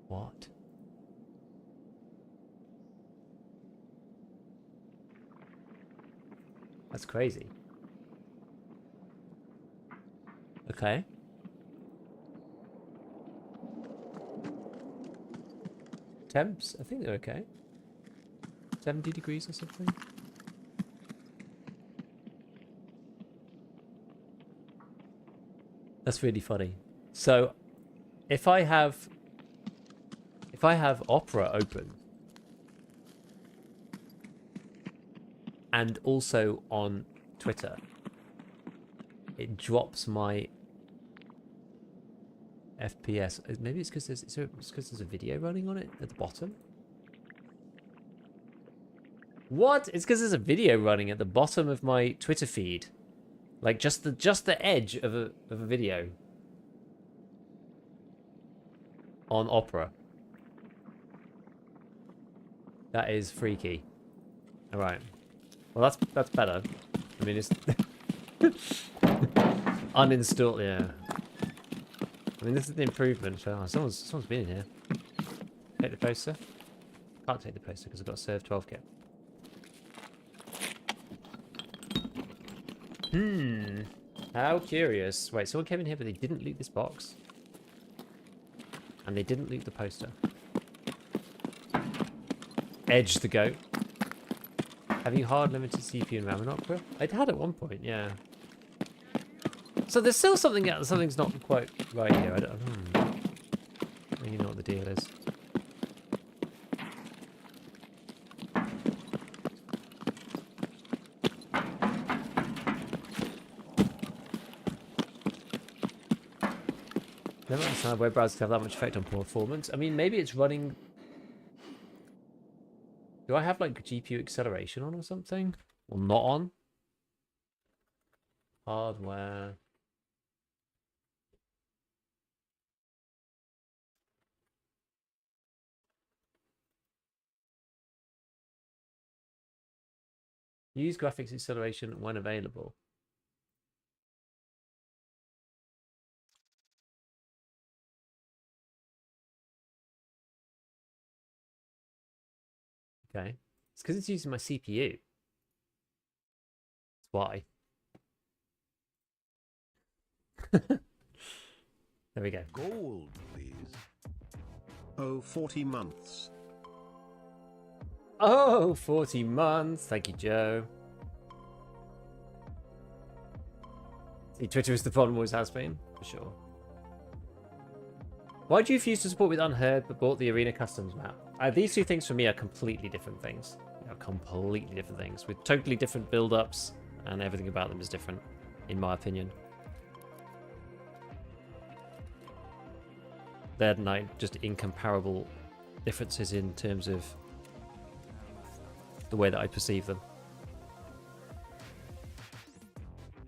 What? That's crazy. Okay. Temps, I think they're okay. 70 degrees or something. That's really funny. So, if I have Opera open and also on Twitter, it drops my FPS. Maybe it's because there's a video running on it at the bottom. What? It's because there's a video running at the bottom of my Twitter feed, like just the edge of a video on Opera. That is freaky. All right. Well, that's better. I mean, it's uninstall. Yeah. I mean, this is the improvement. Oh, someone's been in here. Take the poster. Can't take the poster because I've got to serve 12 kit. How curious. Wait, someone came in here, but they didn't loot this box, and they didn't loot the poster. Edge the goat. Have you hard limited CPU and RAM in Opera? I'd had at one point, yeah. So there's still something's not quite right here. I don't really know what the deal is. Never understand web browsers have that much effect on performance. I mean, maybe it's running. Do I have like GPU acceleration on or something? Or not on? Hardware. Use graphics acceleration when available. Okay. It's because it's using my CPU. That's why. There we go. Gold, please. Oh, 40 months. Oh, 40 months. Thank you, Joe. See, Twitter is the problem, always has been, for sure. Why do you refuse to support with Unheard but bought the Arena Customs map? These two things for me are completely different things. They are completely different things with totally different build-ups, and everything about them is different, in my opinion. They're like just incomparable differences in terms of the way that I perceive them.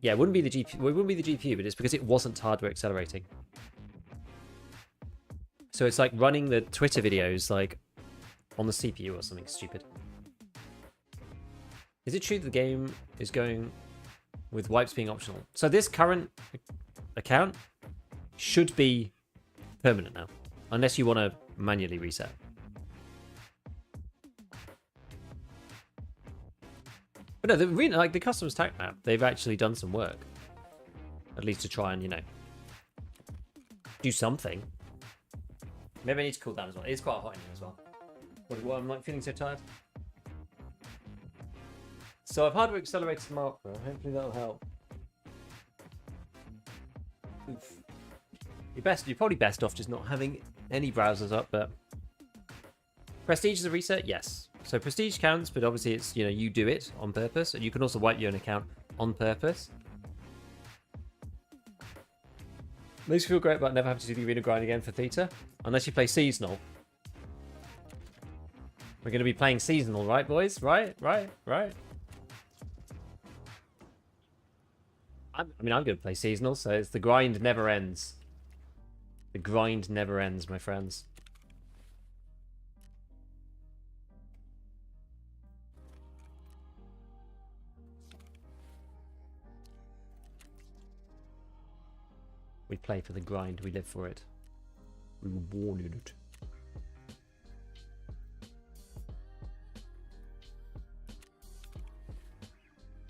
Yeah, it wouldn't be the GPU. Well, it wouldn't be the GPU, but it's because it wasn't hardware accelerating. So it's like running the Twitter videos like on the CPU or something stupid. Is it true that the game is going with wipes being optional? So this current account should be permanent now, unless you want to manually reset. But no, the customs tag map, they've actually done some work, at least to try and, you know, do something. Maybe I need to cool down as well. It's quite hot in here as well. What I'm like feeling so tired. So I've hardware accelerated my Opera. Hopefully that'll help. Oof. You're probably best off just not having any browsers up, but Prestige is a reset, yes. So Prestige counts, but obviously it's, you know, you do it on purpose, and you can also wipe your own account on purpose. Makes me feel great about never having to do the arena grind again for Theta, unless you play seasonal. We're going to be playing seasonal, right, boys? Right. I'm going to play seasonal, so it's the grind never ends. The grind never ends, my friends. We play for the grind, we live for it. We were born in it.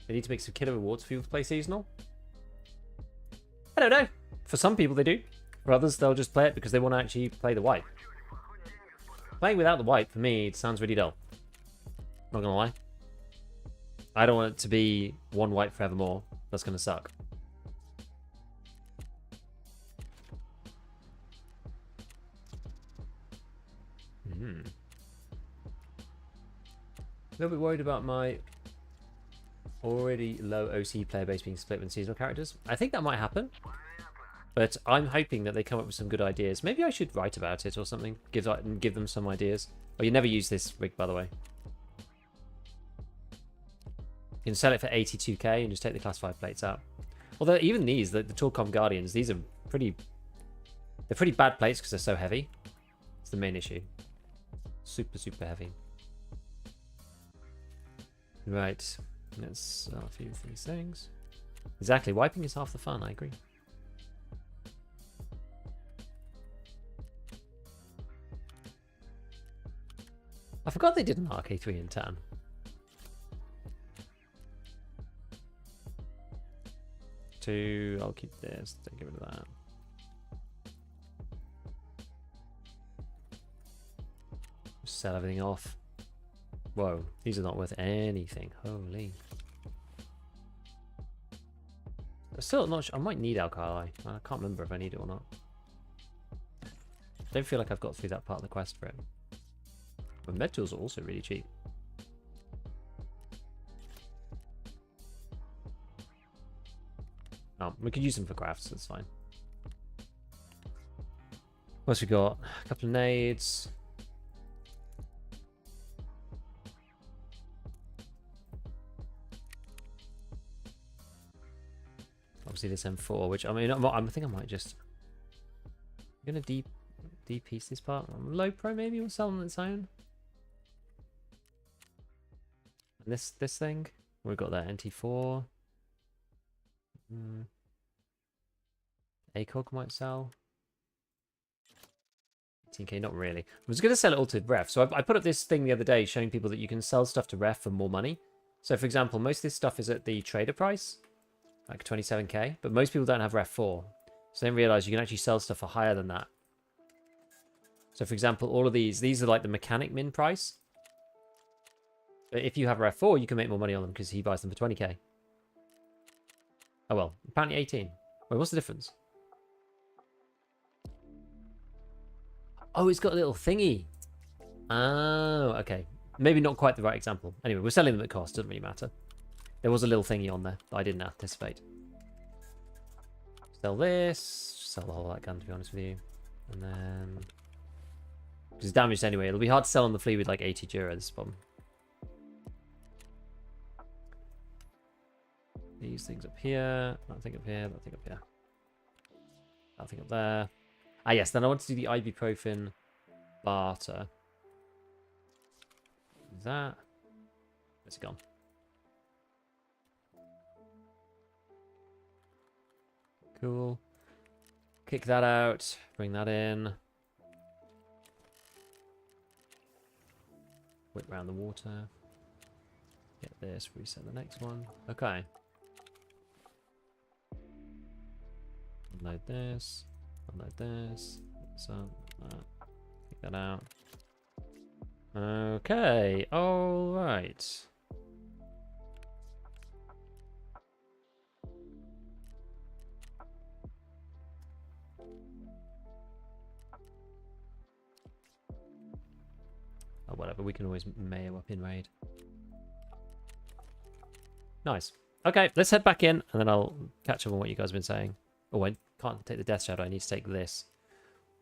They need to make some killer rewards for people to play seasonal? I don't know. For some people, they do. For others, they'll just play it because they want to actually play the wipe. Playing without the wipe, for me, it sounds really dull. Not gonna lie. I don't want it to be one wipe forevermore. That's gonna suck. A little bit worried about my already low OC player base being split with seasonal characters. I think that might happen. But I'm hoping that they come up with some good ideas. Maybe I should write about it or something. Give them some ideas. Oh, you never use this rig, by the way. You can sell it for 82k and just take the classified plates out. Although even these, the Tarkov Guardians, these are pretty bad plates because they're so heavy. It's the main issue. Super, super heavy. Right. Let's sell a few of these things. Exactly. Wiping is half the fun, I agree. I forgot they did an RK3 in tan. I'll keep this, don't get rid of that. Sell everything off. Whoa, these are not worth anything. Holy. I'm still not sure. I might need alkali. I can't remember if I need it or not. I don't feel like I've got through that part of the quest for it. But med tools are also really cheap. Oh, we could use them for crafts, that's fine. What else we got? A couple of nades. Obviously this M4, which I mean, I think I might just... I'm gonna de-piece this part. Low pro maybe will sell on its own. And this thing, we've got that NT4. ACOG might sell. 18k, not really. I was going to sell it all to ref. So I put up this thing the other day showing people that you can sell stuff to ref for more money. So for example, most of this stuff is at the trader price, like 27k, but most people don't have ref 4. So they don't realize you can actually sell stuff for higher than that. So for example, all of these are like the mechanic min price. But if you have ref 4, you can make more money on them because he buys them for 20k. Oh well, apparently 18. Wait, what's the difference? Oh, it's got a little thingy. Oh, okay. Maybe not quite the right example. Anyway, we're selling them at cost. Doesn't really matter. There was a little thingy on there that I didn't anticipate. Sell this. Sell the whole light gun, to be honest with you. And then... because it's damaged anyway. It'll be hard to sell on the flea with like 80 Dura, this bomb. These things up here. That thing up here. That thing up here. That thing up there. Ah, yes. Then I want to do the ibuprofen barter. That. Where's it gone? Cool. Kick that out. Bring that in. Whip around the water. Get this. Reset the next one. Okay. Unload this. Unload this. So, take that out. Okay. All right. Oh, whatever. We can always mayo up in raid. Nice. Okay, let's head back in, and then I'll catch up on what you guys have been saying. Oh, I can't take the Death Shadow. I need to take this.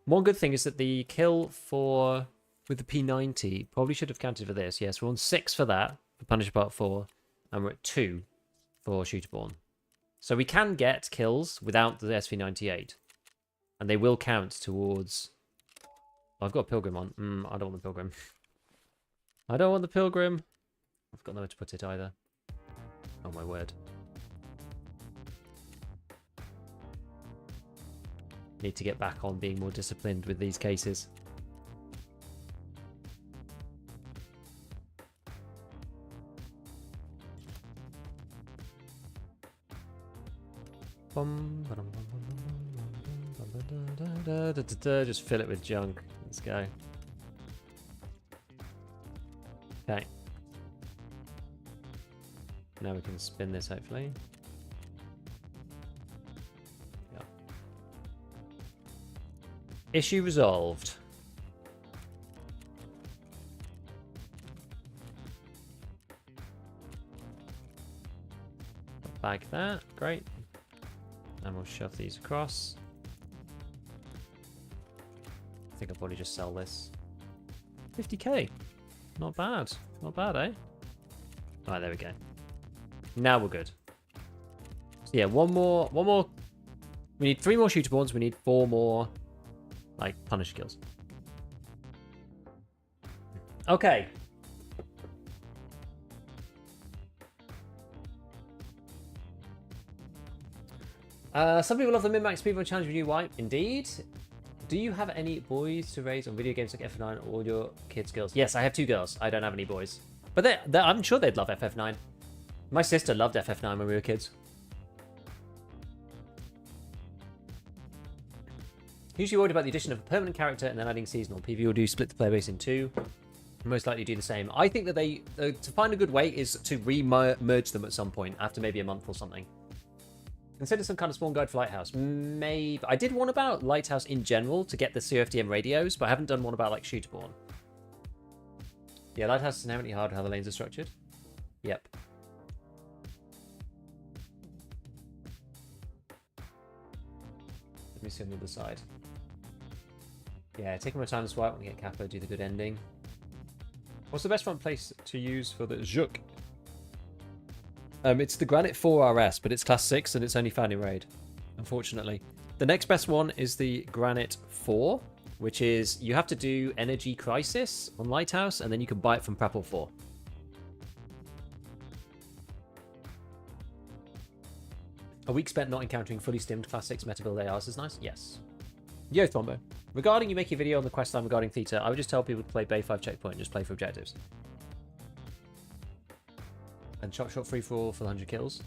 One good thing is that the kill for... with the P90 probably should have counted for this. Yes, we're on 6 for that, for Punisher Part 4, and we're at 2 for Shooterborn. So we can get kills without the SV98, and they will count towards... oh, I've got a Pilgrim on. I don't want the Pilgrim. I don't want the Pilgrim. I've got nowhere to put it either. Oh my word. Need to get back on being more disciplined with these cases. Bum, ba-dum, bum, bum, bum, bum. Just fill it with junk. Let's go. Okay. Now we can spin this, hopefully. Yeah. Issue resolved. Bag that. Great. And we'll shove these across. I think I'll probably just sell this. 50k. Not bad. Not bad, eh? Alright, there we go. Now we're good. So yeah, one more. We need 3 more shooter boards. We need 4 more, like, Punisher kills. Okay. Some people love the min-max speedrun challenge with you. Why? Indeed. Do you have any boys to raise on video games like FF9 or all your kids' girls? Yes, I have 2 girls. I don't have any boys. But I'm sure they'd love FF9. My sister loved FF9 when we were kids. Usually worried about the addition of a permanent character and then adding seasonal. PvE will do split the player base in 2. Most likely do the same. I think that to find a good way is to re-merge them at some point after maybe a month or something. Consider some kind of spawn guide for Lighthouse. Maybe. I did one about Lighthouse in general to get the CFDM radios, but I haven't done one about like Shooterborn. Yeah, Lighthouse is inherently hard how the lanes are structured. Yep. Let me see on the other side. Yeah, taking my time to swipe when you get Kappa, do the good ending. What's the best front place to use for the Juk? It's the Granite 4 RS, but it's class 6 and it's only found in raid, unfortunately. The next best one is the Granite 4, which is you have to do Energy Crisis on Lighthouse and then you can buy it from Prapor 4. A week spent not encountering fully stimmed class 6 meta build ARs is nice? Yes. Yo, Thombo. Regarding you making a video on the quest line regarding Theta, I would just tell people to play Bay 5 checkpoint and just play for objectives. And Chop Shot free for all for 100 kills.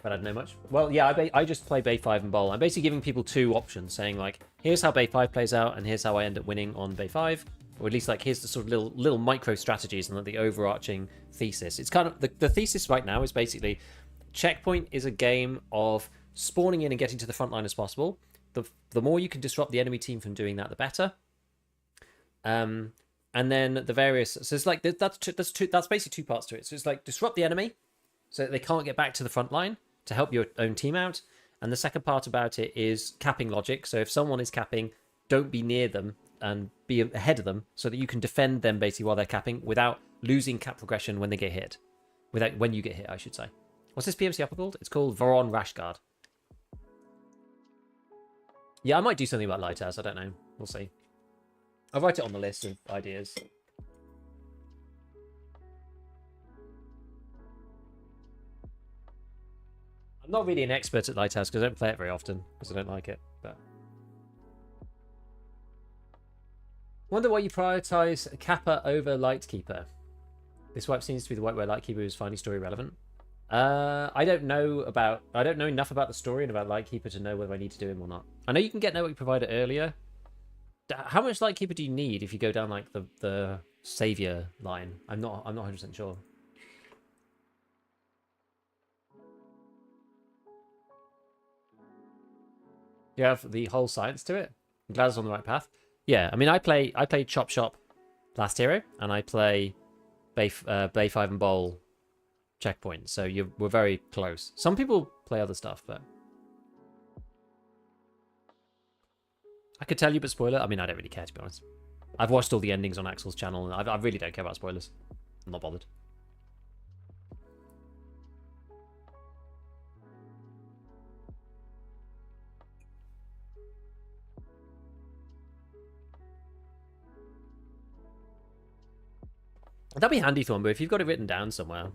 But I don't know much. Well, yeah, I just play Bay 5 and Bowl. I'm basically giving people 2 options, saying like, here's how Bay 5 plays out, and here's how I end up winning on Bay 5. Or at least like, here's the sort of little micro strategies and the overarching thesis. It's kind of, the thesis right now is basically, Checkpoint is a game of spawning in and getting to the front line as possible. The more you can disrupt the enemy team from doing that, the better. And then the various, so it's like that's basically 2 parts to it. So it's like disrupt the enemy, so that they can't get back to the front line to help your own team out. And the second part about it is capping logic. So if someone is capping, don't be near them and be ahead of them, so that you can defend them basically while they're capping without losing cap progression when they get hit, when you get hit, I should say. What's this PMC upper called? It's called Voron Rashguard. Yeah, I might do something about Lighthouse. I don't know. We'll see. I'll write it on the list of ideas. I'm not really an expert at Lighthouse because I don't play it very often because I don't like it. But wonder why you prioritize Kappa over Lightkeeper. This wipe seems to be the wipe where Lightkeeper is finding story relevant. I don't know enough about the story and about Lightkeeper to know whether I need to do him or not. I know you can get network provider earlier. How much Lightkeeper do you need if you go down like the savior line? I'm not 100% sure. You have the whole science to it. I'm glad it's on the right path. Yeah, I mean I played Chop Shop last hero and I play Bay 5 and Bowl checkpoint, so we're very close. Some people play other stuff, but I could tell you, but spoiler, I mean, I don't really care, to be honest. I've watched all the endings on Axel's channel, and I really don't care about spoilers. I'm not bothered. That'd be handy, Thornbo, if you've got it written down somewhere.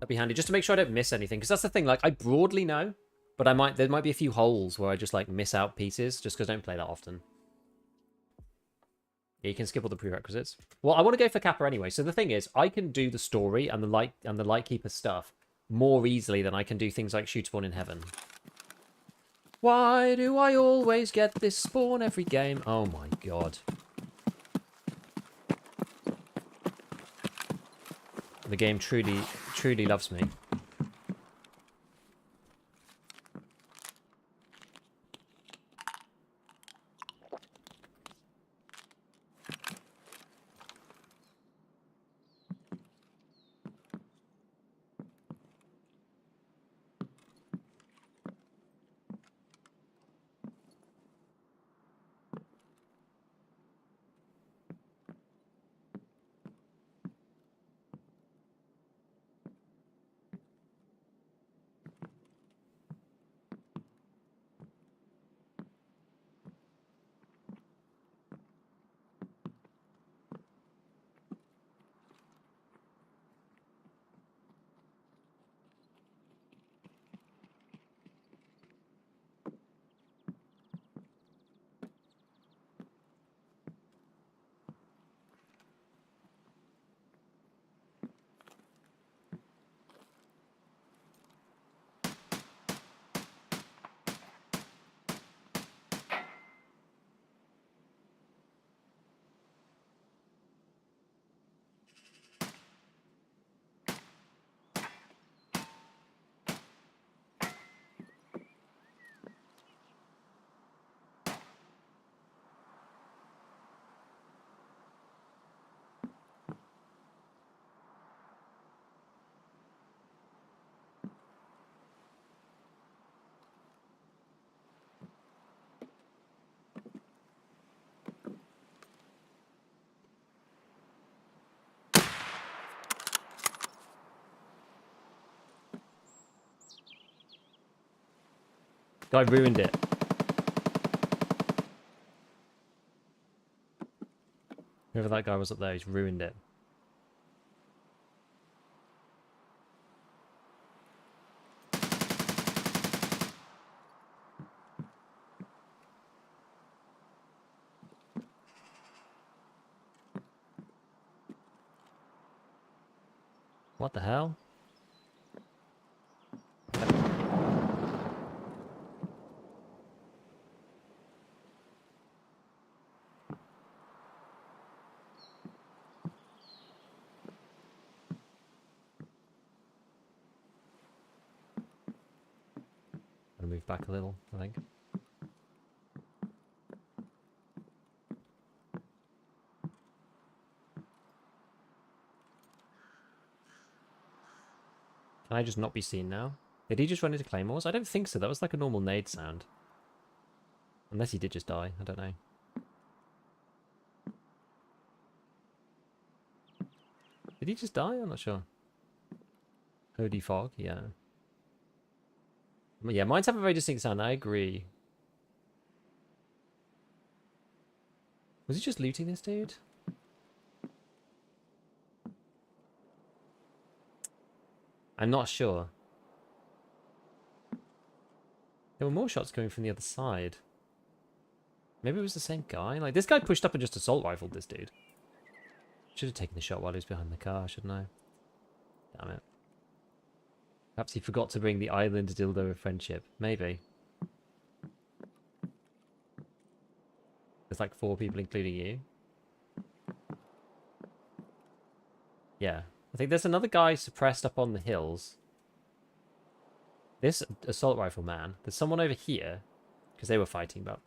That'd be handy, just to make sure I don't miss anything. Because that's the thing, like, I broadly know, but there might be a few holes where I just, like, miss out pieces, just because I don't play that often. Yeah, you can skip all the prerequisites. Well, I want to go for Kappa anyway. So the thing is, I can do the story and the Lightkeeper stuff more easily than I can do things like shoot spawn in heaven. Why do I always get this spawn every game? Oh my god. The game truly, truly loves me. Guy ruined it. Whoever that guy was up there, he's ruined it. What the hell? I'll move back a little, I think. Can I just not be seen now? Did he just run into claymores? I don't think so. That was like a normal nade sound. Unless he did just die. I don't know. Did he just die? I'm not sure. Holy fog, yeah. Yeah, mines have a very distinct sound. I agree. Was he just looting this dude? I'm not sure. There were more shots coming from the other side. Maybe it was the same guy. Like, this guy pushed up and just assault rifled this dude. Should have taken the shot while he was behind the car, shouldn't I? Damn it. Perhaps he forgot to bring the island dildo of friendship. Maybe. There's like 4 people, including you. Yeah. I think there's another guy suppressed up on the hills. This assault rifle man. There's someone over here. Because they were fighting, but...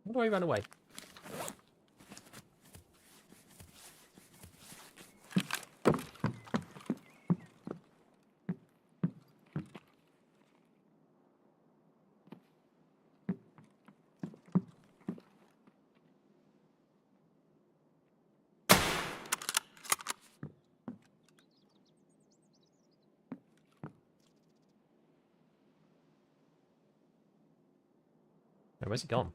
Why do I run away? Where's he gone?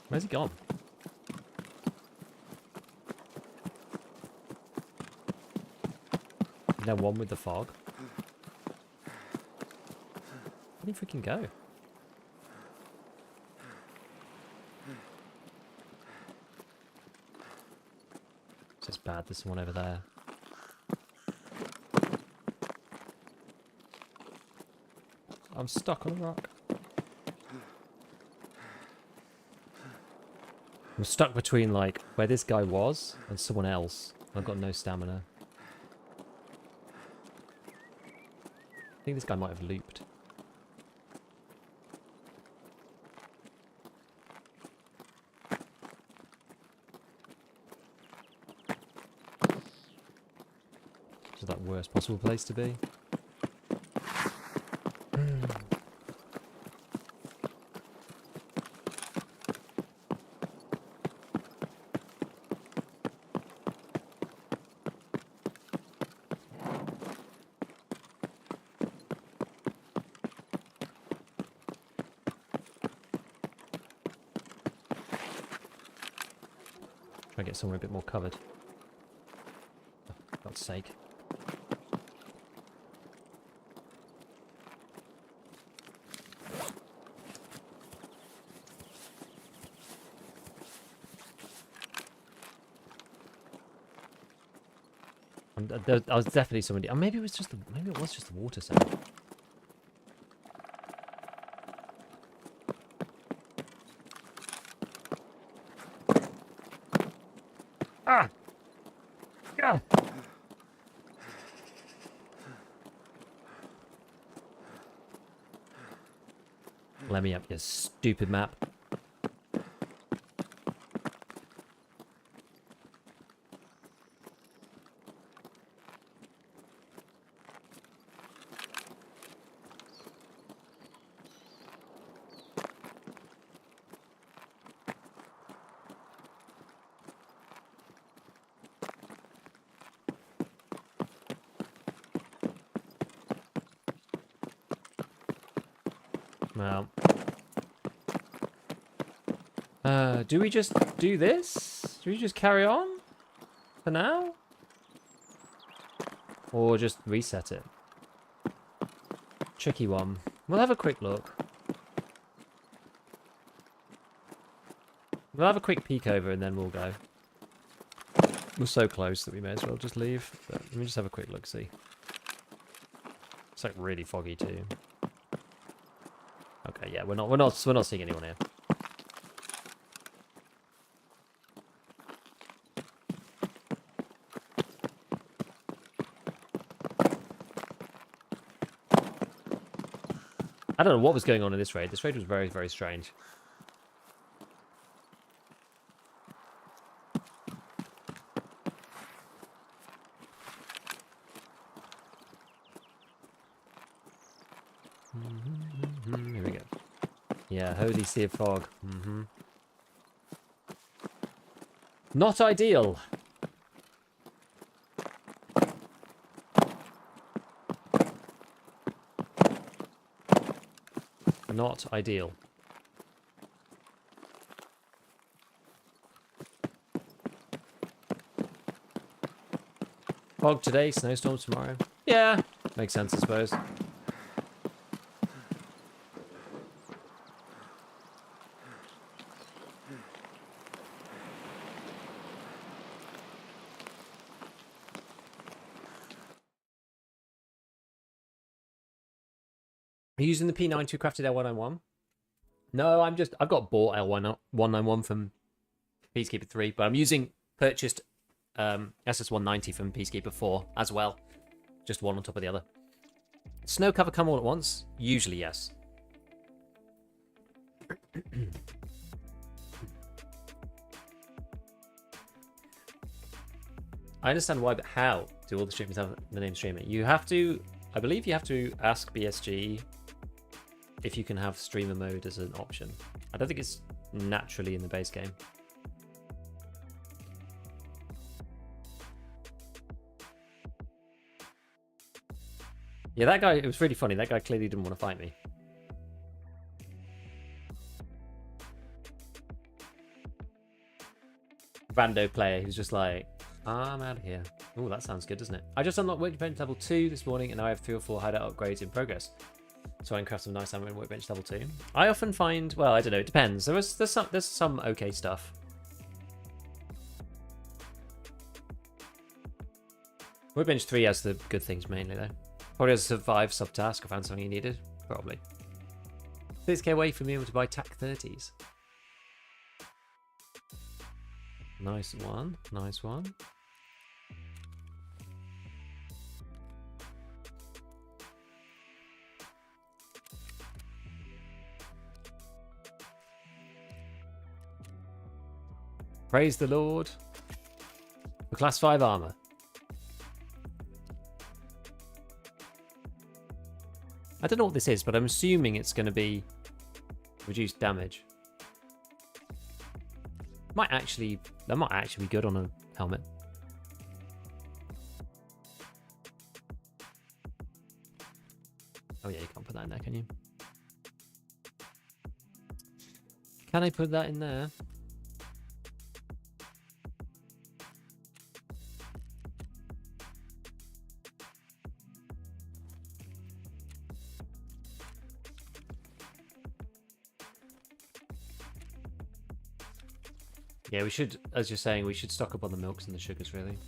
Where's he gone? Is there one with the fog? Where'd he freaking go? This is bad. There's someone over there. I'm stuck on a rock. I'm stuck between, like, where this guy was and someone else. I've got no stamina. I think this guy might have looped. This is that worst possible place to be. Try and get somewhere a bit more covered. For God's sake. I was definitely somebody. Oh, maybe it was just the water sound. Ah! Yeah. Let me up, you stupid map. Well, do we just do this? Do we just carry on for now? Or just reset it? Tricky one. We'll have a quick look. We'll have a quick peek over and then we'll go. We're so close that we may as well just leave. But let me just have a quick look, see. It's like really foggy too. Okay, yeah, we're not seeing anyone here. I don't know what was going on in this raid. This raid was very, very strange. Here we go. Yeah, holy sea of fog. Not ideal. Not ideal. Fog today, snowstorm tomorrow. Yeah, makes sense, I suppose. Are you using the P9 to crafted L191? No, I've got bought L191 from Peacekeeper 3, but I'm using purchased SS190 from Peacekeeper 4 as well. Just one on top of the other. Snow cover come all at once? Usually, yes. I understand why, but how do all the streamers have the name streamer? You have to, I believe you have to ask BSG if you can have streamer mode as an option. I don't think it's naturally in the base game. Yeah, that guy, it was really funny. That guy clearly didn't want to fight me. Rando player who's just like, I'm out of here. Oh, that sounds good, doesn't it? I just unlocked Workbench level 2 this morning, and now I have 3 or 4 hideout upgrades in progress. So I can craft some nice ammo in Workbench level 2. I often find, well, I don't know, it depends. There's some okay stuff. Workbench 3 has the good things mainly, though. Probably has a survive subtask. I found something you needed. Probably. 6k away from being able to buy TAC 30s. Nice one. Nice one. Praise the Lord. For class 5 armor. I don't know what this is, but I'm assuming it's going to be reduced damage. That might actually be good on a helmet. Oh yeah, you can't put that in there, can you? Can I put that in there? Yeah, we should, as you're saying, we should stock up on the milks and the sugars, really.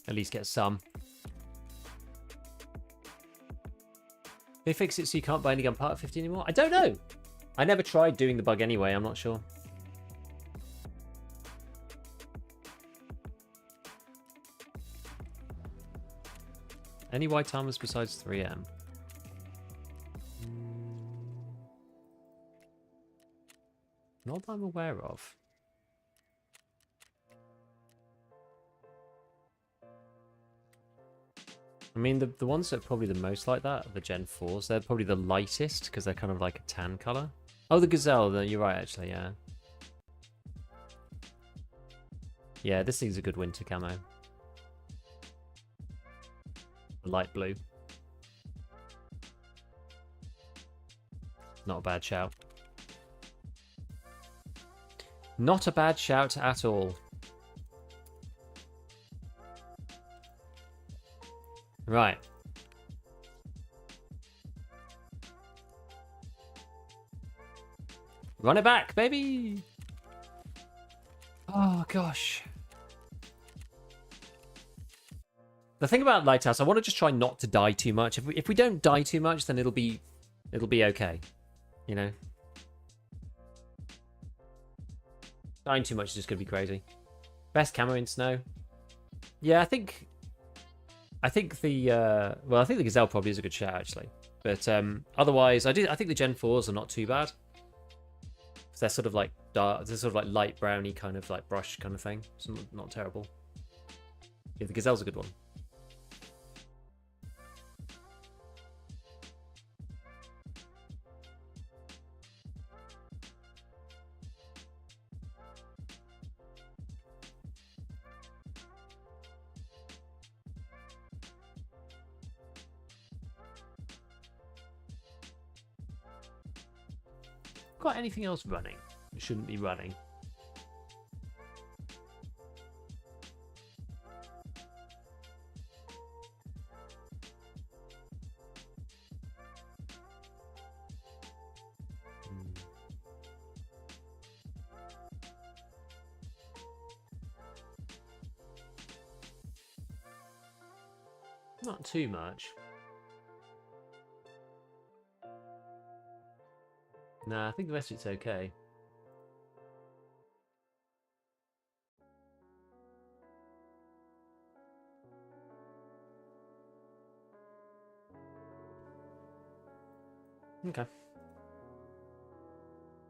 At least get some. They fix it so you can't buy any gun part of 50 anymore? I don't know. I never tried doing the bug anyway, I'm not sure. Any white armors besides 3M? Not that I'm aware of. I mean, the ones that are probably the most like that are the Gen 4s. They're probably the lightest because they're kind of like a tan color. Oh, the Gazelle. You're right, actually, yeah. Yeah, this thing's a good winter camo. Light blue. Not a bad shout. Not a bad shout at all. Right. Run it back, baby! Oh, gosh. The thing about Lighthouse, I want to just try not to die too much. If we don't die too much, then it'll be okay. You know? Dying too much is just going to be crazy. Best camo in snow? Yeah, I think the Gazelle probably is a good shout, actually. But otherwise, I think the Gen 4s are not too bad. They're sort of like dark, they're sort of like light browny kind of like brush kind of thing. So not terrible. Yeah, the Gazelle's a good one. Got anything else running? It shouldn't be running. Not too much. Nah, I think the rest of it's okay. Okay.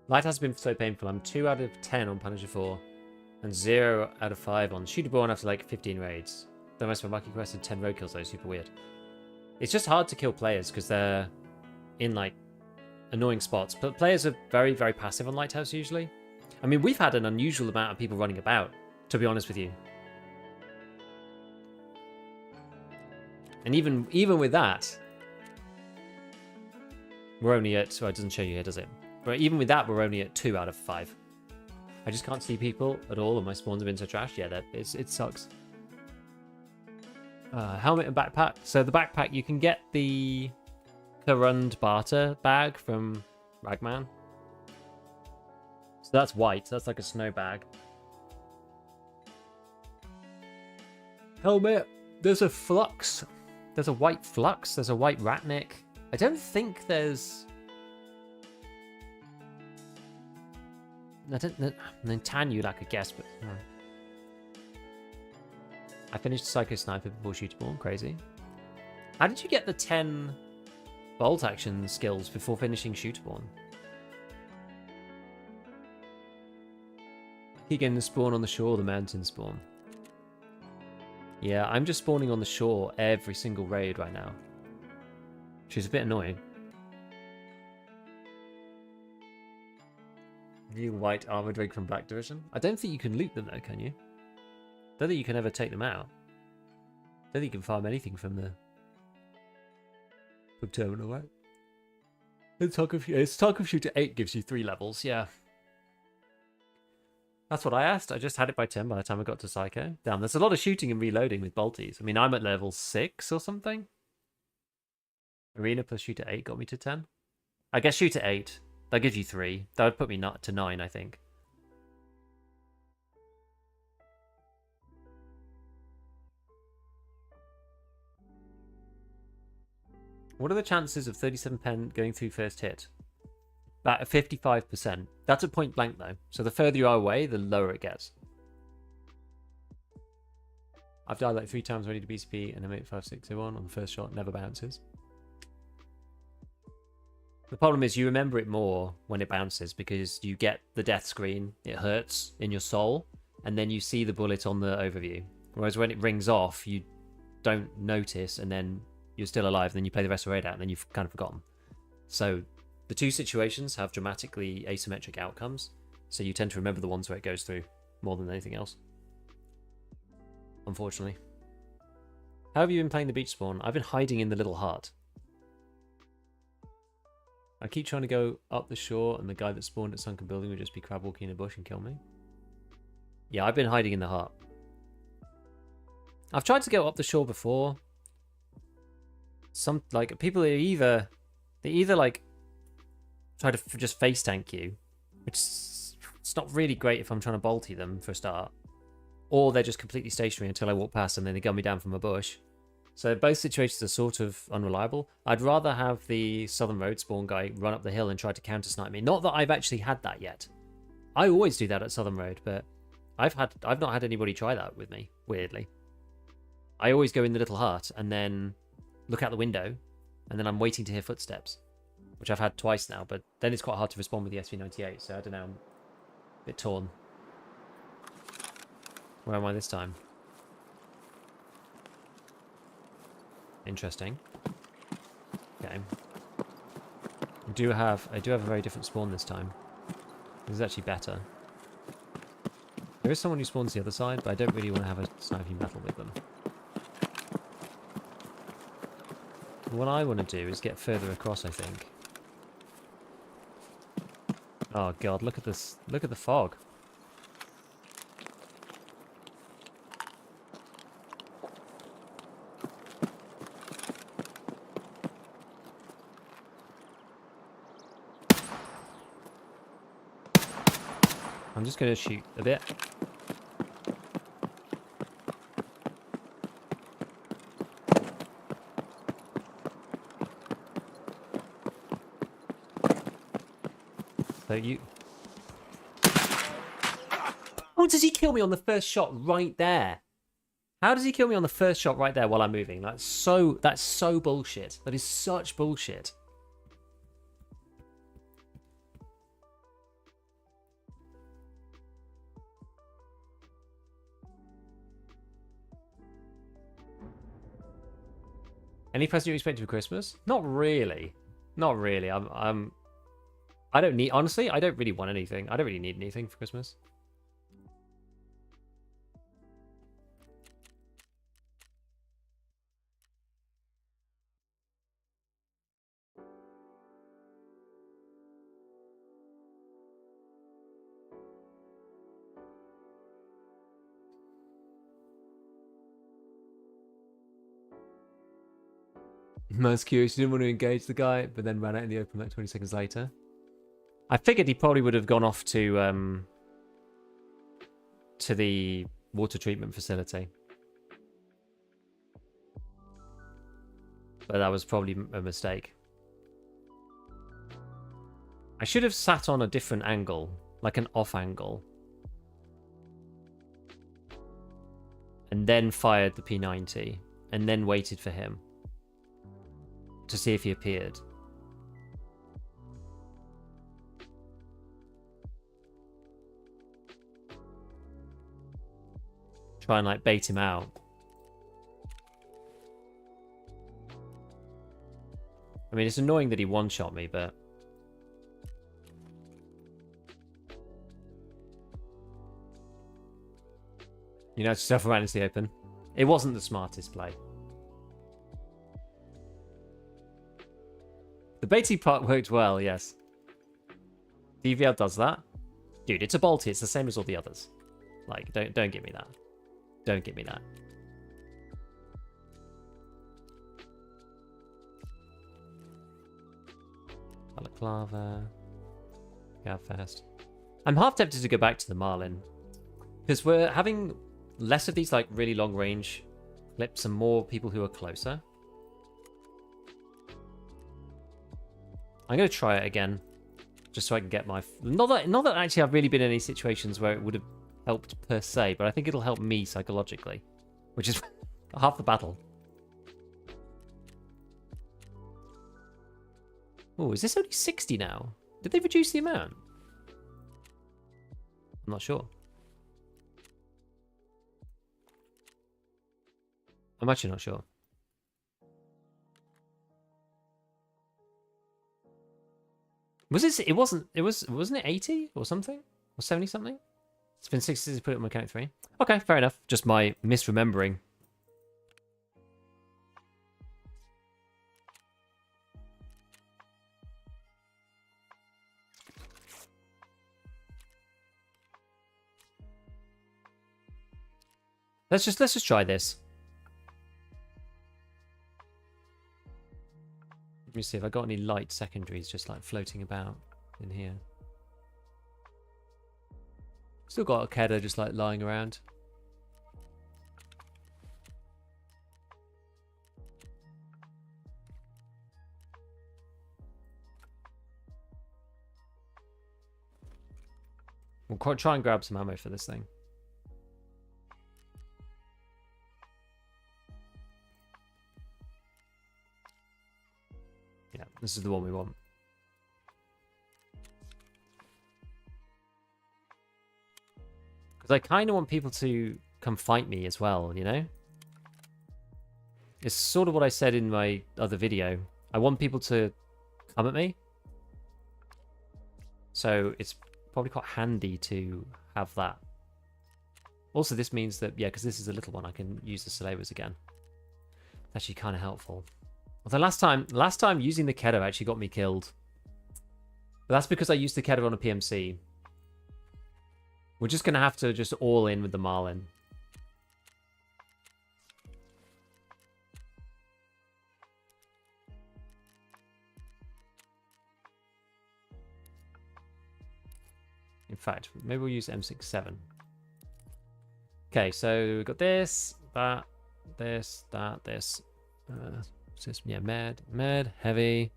Lighthouse has been so painful. I'm 2 out of 10 on Punisher 4 and 0 out of 5 on Shooterborn after like 15 raids. The most of my Monkey Quest and 10 road kills though, super weird. It's just hard to kill players because they're in like annoying spots. But players are very, very passive on Lighthouse usually. I mean, we've had an unusual amount of people running about, to be honest with you. And even with that, we're only at... So it doesn't show you here, does it? But even with that, we're only at 2 out of 5. I just can't see people at all, and my spawns have been so trashed. Yeah, it sucks. Helmet and backpack. So the backpack, you can get the Karund barter bag from Ragman. So that's white. So that's like a snow bag. Helmet. There's a flux. There's a white flux. There's a white ratnik. I don't think there's... I don't know. Tanulak, I guess, but... I finished Psycho Sniper before Shooterborn. Crazy. How did you get the 10 bolt action skills before finishing Shooterborn? Keep getting the spawn on the shore or the mountain spawn. Yeah, I'm just spawning on the shore every single raid right now. Which is a bit annoying. New white armored rig from Black Division. I don't think you can loot them though, can you? Don't think you can ever take them out. Don't think you can farm anything from the terminal, right? It's Tarkov Shooter 8 gives you 3 levels, yeah. That's what I asked. I just had it by 10 by the time I got to Psycho. Damn, there's a lot of shooting and reloading with bolties. I mean, I'm at level 6 or something. Arena plus Shooter 8 got me to 10. I guess Shooter 8, that gives you 3. That would put me to 9, I think. What are the chances of 37 pen going through first hit? About 55%. That's at point blank though. So the further you are away, the lower it gets. I've died like 3 times ready to BCP and M85601 on the first shot. Never bounces. The problem is you remember it more when it bounces because you get the death screen. It hurts in your soul. And then you see the bullet on the overview. Whereas when it rings off, you don't notice and then you're still alive. Then you play the rest of the raid out and then you've kind of forgotten. So the two situations have dramatically asymmetric outcomes, so you tend to remember the ones where it goes through more than anything else. Unfortunately. How have you been playing the beach spawn? I've been hiding in the little hut. I keep trying to go up the shore and the guy that spawned at Sunken Building would just be crab walking in a bush and kill me. Yeah, I've been hiding in the hut. I've tried to go up the shore before. Some, like, people are either like try to just face tank you, which it's not really great if I'm trying to bolty them for a start, or they're just completely stationary until I walk past and then they gun me down from a bush. So both situations are sort of unreliable. I'd rather have the Southern Road spawn guy run up the hill and try to counter snipe me. Not that I've actually had that yet. I always do that at Southern Road, but I've not had anybody try that with me, weirdly. I always go in the little hut and then look out the window and then I'm waiting to hear footsteps, which I've had twice now, but then it's quite hard to respond with the SV98, so I don't know, I'm a bit torn. Where am I this time? Interesting. Okay. I do have a very different spawn this time. This is actually better. There is someone who spawns the other side, but I don't really want to have a sniping battle with them. What I want to do is get further across, I think. Oh god, look at this. Look at the fog. I'm just going to shoot a bit. So you... How does he kill me on the first shot right there? How does he kill me on the first shot right there while I'm moving? That's so bullshit. That is such bullshit. Any present you expect for Christmas? Not really. Not really. I don't need, honestly, I don't really want anything. I don't really need anything for Christmas. Most curious, you didn't want to engage the guy, but then ran out in the open like 20 seconds later. I figured he probably would have gone off to the water treatment facility. But that was probably a mistake. I should have sat on a different angle, like an off angle. And then fired the P90, and then waited for him to see if he appeared. Try and like bait him out. I mean, it's annoying that he one-shot me, but... You know, stuff around into the open. It wasn't the smartest play. The baiting part worked well, yes. DVL does that. Dude, it's a bolty. It's the same as all the others. Like, don't give me that. Don't give me that. Balaclava. Gabfest. I'm half tempted to go back to the Marlin. Because we're having less of these, like, really long range clips and more people who are closer. I'm going to try it again. Just so I can get my... Not that actually I've really been in any situations where it would have helped per se, but I think it'll help me psychologically. Which is half the battle. Oh, is this only 60 now? Did they reduce the amount? I'm not sure. I'm actually not sure. Was it? Wasn't it 80 or something? Or 70 something? It's been 60 since I put it on mechanic 3. Okay, fair enough. Just my misremembering. Let's just try this. Let me see if I got any light secondaries just like floating about in here. Still got a Kedda just like lying around. We'll try and grab some ammo for this thing. Yeah, this is the one we want. Because I kind of want people to come fight me as well, you know? It's sort of what I said in my other video. I want people to come at me. So it's probably quite handy to have that. Also, this means that, yeah, because this is a little one, I can use the Salevas again. It's actually kind of helpful. Although last time using the Kedda actually got me killed. But that's because I used the Kedda on a PMC. We're just going to have to just all in with the Marlin. In fact, maybe we'll use M67. Okay, so we've got this, that, this, that, this. Yeah, med, heavy.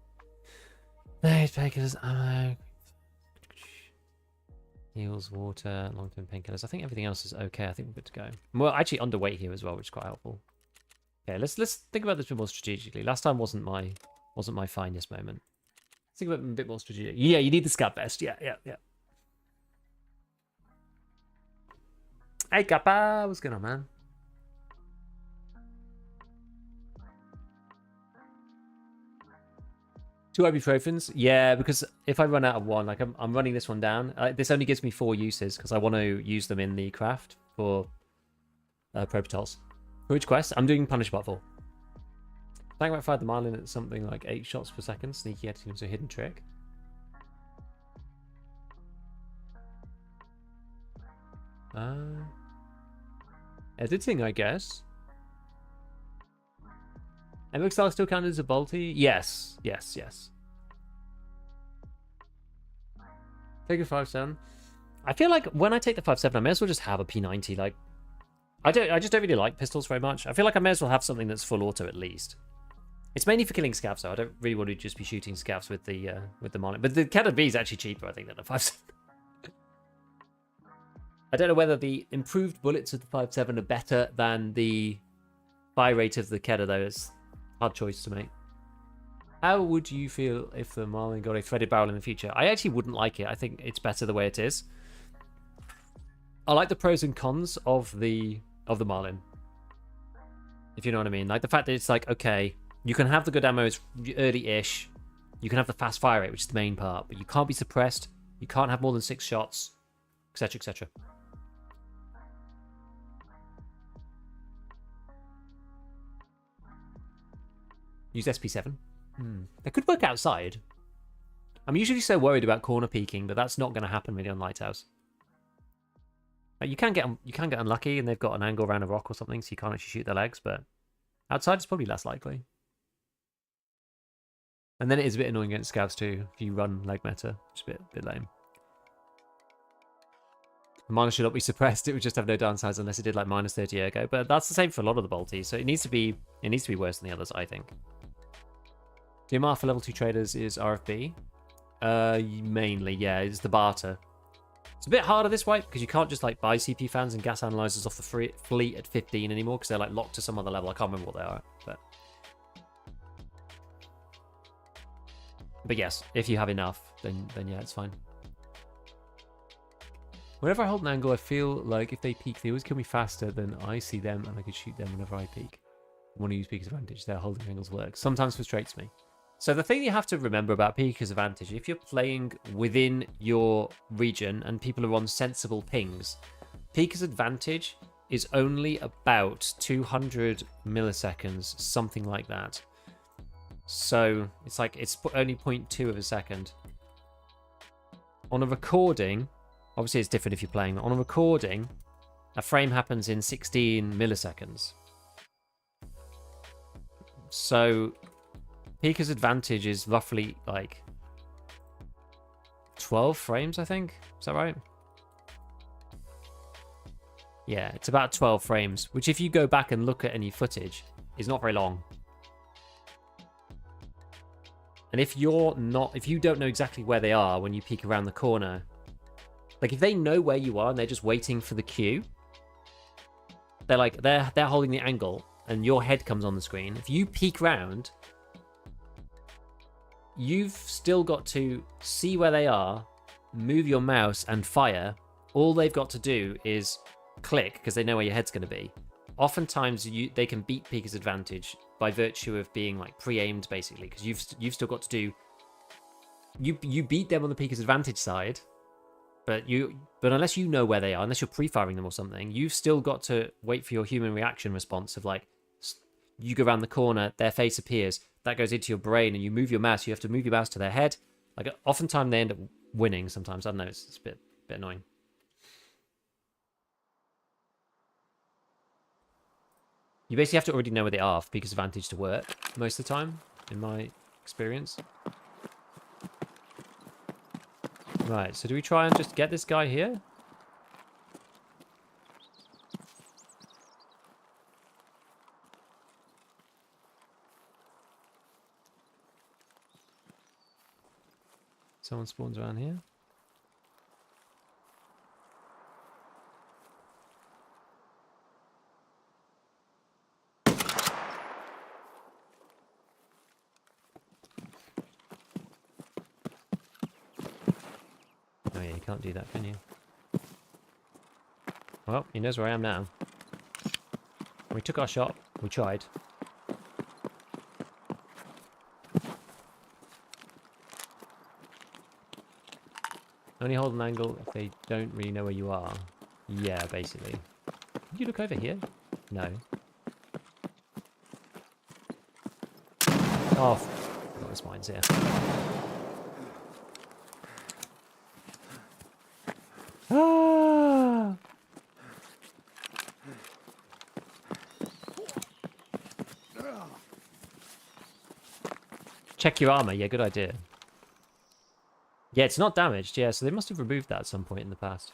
Painkillers, ammo. Heals, water, long-term painkillers. I think everything else is okay. I think we're good to go. We're actually underweight here as well, which is quite helpful. Okay, let's think about this a bit more strategically. Last time wasn't my finest moment. Let's think about it a bit more strategic. Yeah, you need the scout vest. Yeah. Hey, Kappa, what's going on, man? 2 ibuprofens? Yeah, because if I run out of one, like I'm running this one down. This only gives me 4 uses because I want to use them in the craft for Prototols. For which quest? I'm doing Punish Botful. Tank fired the Marlin at something like 8 shots per second. Sneaky editing was a hidden trick. Editing, I guess. MX style still counted as a bolty? Yes, yes, yes. Take a 5.7. I feel like when I take the 5.7, I may as well just have a P90. Like, I just don't really like pistols very much. I feel like I may as well have something that's full auto at least. It's mainly for killing scavs, though. I don't really want to just be shooting scavs with the Marlin. But the Cannon B is actually cheaper, I think, than the 5.7. I don't know whether the improved bullets of the 5.7 are better than the fire rate of the Kedda, though. It's a hard choice to make. How would you feel if the Marlin got a threaded barrel in the future? I actually wouldn't like it. I think it's better the way it is. I like the pros and cons of the Marlin, if you know what I mean. Like the fact that it's like, okay, you can have the good ammo, it's early-ish. You can have the fast fire rate, which is the main part, but you can't be suppressed. You can't have more than 6 shots, etc., etc. Use SP7. That could work outside. I'm usually so worried about corner peeking, but that's not going to happen really on Lighthouse. Like you can get unlucky, and they've got an angle around a rock or something, so you can't actually shoot their legs. But outside, it's probably less likely. And then it is a bit annoying against scavs too if you run leg meta. It's a bit lame. The Marlin should not be suppressed. It would just have no downsides unless it did like minus 30 ergo. But that's the same for a lot of the bolties, so it needs to be worse than the others, I think. DMR for level 2 traders is RFB. Mainly, yeah, it's the barter. It's a bit harder this way because you can't just like buy CP fans and gas analyzers off the fleet at 15 anymore because they're like locked to some other level. I can't remember what they are, but yes, if you have enough, then yeah, it's fine. Whenever I hold an angle, I feel like if they peek, they always kill me faster than I see them, and I can shoot them whenever I peek. I want to use Peeker's Advantage. Their holding angles work. Sometimes frustrates me. So the thing you have to remember about Peeker's Advantage, if you're playing within your region and people are on sensible pings, Peeker's Advantage is only about 200 milliseconds, something like that. So it's like it's only 0.2 of a second. On a recording, obviously it's different if you're playing, but on a recording, a frame happens in 16 milliseconds. So Peeker's Advantage is roughly like 12 frames, I think. Is that right? Yeah, it's about 12 frames, which if you go back and look at any footage, is not very long. And if you don't know exactly where they are when you peek around the corner, like if they know where you are and they're just waiting for the cue, they're holding the angle and your head comes on the screen. If you peek round, you've still got to see where they are, move your mouse and fire. All they've got to do is click because they know where your head's going to be. Oftentimes they can beat Peeker's Advantage by virtue of being like pre-aimed basically, because you've still got to do you beat them on the Peeker's Advantage side, but unless you know where they are, unless you're pre-firing them or something, you've still got to wait for your human reaction response of like you go around the corner, their face appears, that goes into your brain, and you move your mouse. You have to move your mouse to their head. Like oftentimes they end up winning. Sometimes I don't know. It's a bit annoying. You basically have to already know where they are for Peeker's Advantage to work most of the time, in my experience. Right, so do we try and just get this guy here? Someone spawns around here. Oh yeah, you can't do that, can you? Well, he knows where I am now. We took our shot. We tried. Only hold an angle if they don't really know where you are. Yeah, basically. Can you look over here? No. Oh, got this mine's here. Ah! Check your armor. Yeah, good idea. Yeah, it's not damaged. Yeah, so they must have removed that at some point in the past.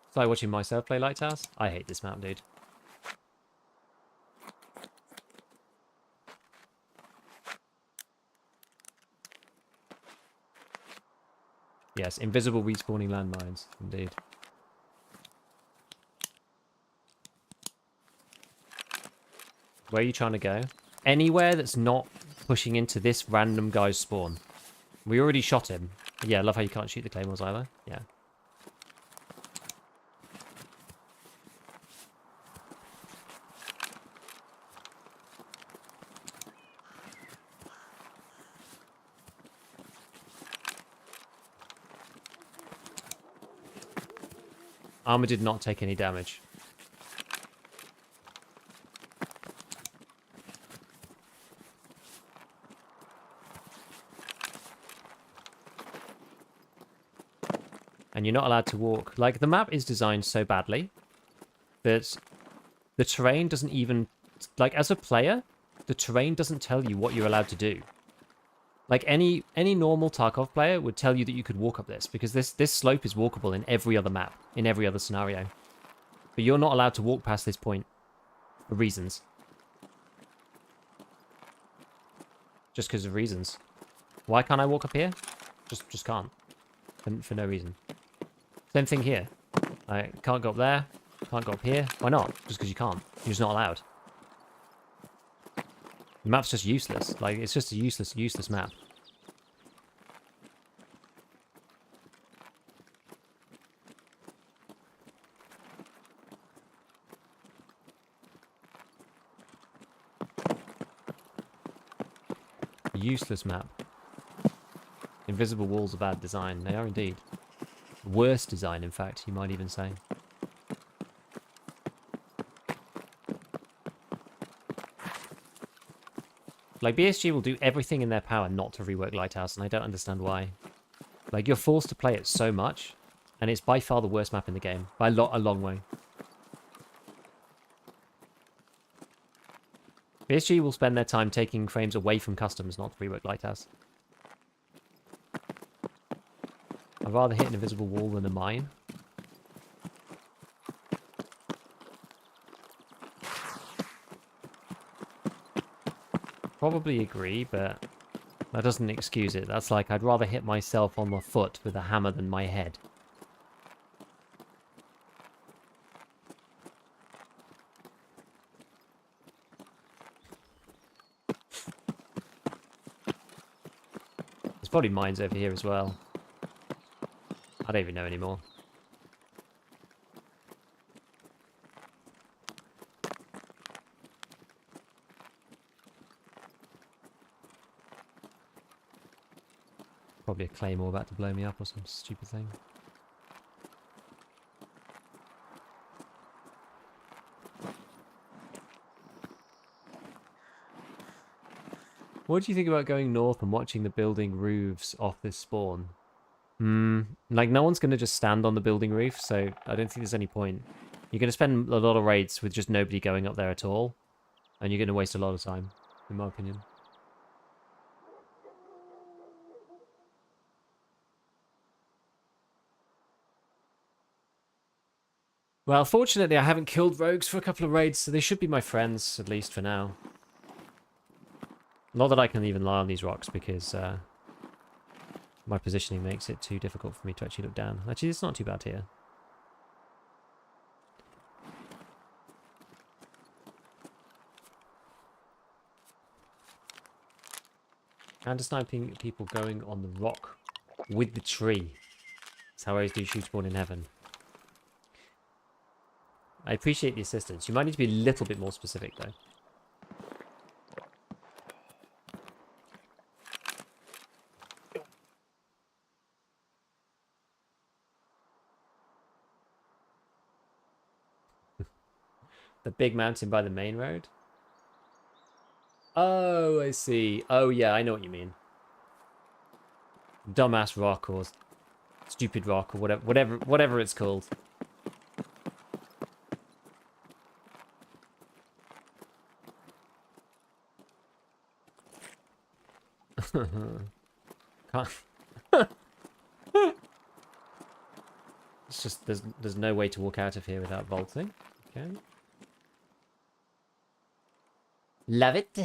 It's like watching myself play Lighthouse. I hate this map, dude. Yes, invisible respawning landmines, indeed. Where are you trying to go? Anywhere that's not pushing into this random guy's spawn. We already shot him. Yeah, I love how you can't shoot the claymores either. Yeah. Armor did not take any damage. And you're not allowed to walk. Like, the map is designed so badly that the terrain doesn't even... Like, as a player, the terrain doesn't tell you what you're allowed to do. Like, any normal Tarkov player would tell you that you could walk up this, because this slope is walkable in every other map, in every other scenario. But you're not allowed to walk past this point for reasons. Just because of reasons. Why can't I walk up here? Just can't. For no reason. Same thing here. I can't go up there. Can't go up here. Why not? Just because you can't. You're just not allowed. The map's just useless. Like, it's just a useless map. Useless map. Invisible walls are bad design. They are indeed. Worst design, in fact, you might even say. Like, BSG will do everything in their power not to rework Lighthouse, and I don't understand why. Like, you're forced to play it so much, and it's by far the worst map in the game. By a long way. BSG will spend their time taking frames away from customs not to rework Lighthouse. I'd rather hit an invisible wall than a mine. Probably agree, but that doesn't excuse it. That's like, I'd rather hit myself on the foot with a hammer than my head. There's probably mines over here as well. I don't even know anymore. Probably a claymore about to blow me up or some stupid thing. What do you think about going north and watching the building roofs off this spawn? Like, no one's going to just stand on the building roof, so I don't think there's any point. You're going to spend a lot of raids with just nobody going up there at all, and you're going to waste a lot of time, in my opinion. Well, fortunately, I haven't killed rogues for a couple of raids, so they should be my friends, at least for now. Not that I can even lie on these rocks, because my positioning makes it too difficult for me to actually look down. Actually, it's not too bad here. And sniping people going on the rock with the tree. That's how I always do shoot spawn in heaven. I appreciate the assistance. You might need to be a little bit more specific, though. The big mountain by the main road? Oh, I see. Oh, yeah, I know what you mean. Dumbass rock or stupid rock or whatever it's called. Can't. It's just there's no way to walk out of here without vaulting. Okay. Love it.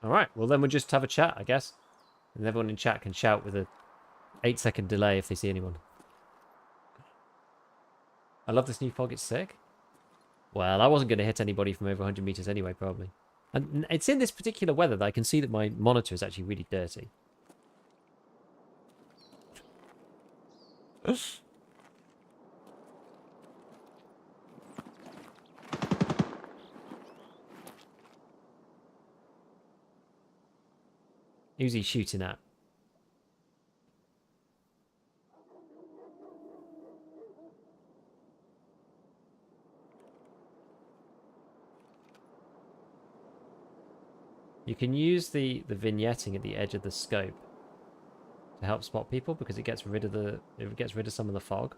All right. Well, then we'll just have a chat, I guess, and everyone in chat can shout with a 8-second delay if they see anyone. I love this new fog. It's sick. Well, I wasn't going to hit anybody from over 100 meters anyway, probably. And it's in this particular weather that I can see that my monitor is actually really dirty. Who's he shooting at? You can use the vignetting at the edge of the scope to help spot people because it gets rid of some of the fog.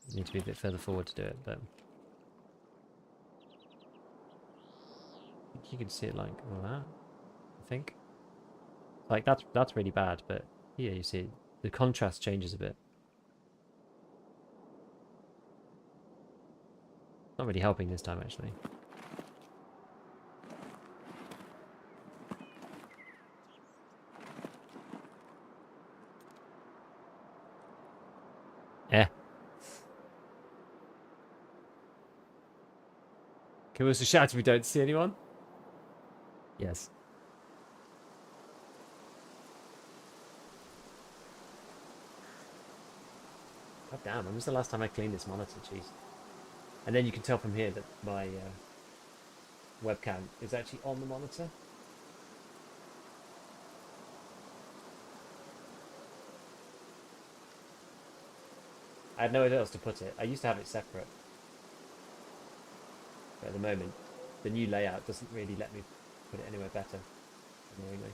You need to be a bit further forward to do it, but you can see it like that. I think like that's really bad, but here you see the contrast changes a bit. Not really helping this time, actually. Eh. Can we also shout if we don't see anyone? Yes. God damn, when was the last time I cleaned this monitor? Jeez. And then you can tell from here that my webcam is actually on the monitor. I had nowhere else to put it. I used to have it separate. But at the moment, the new layout doesn't really let me put it anywhere better, annoyingly.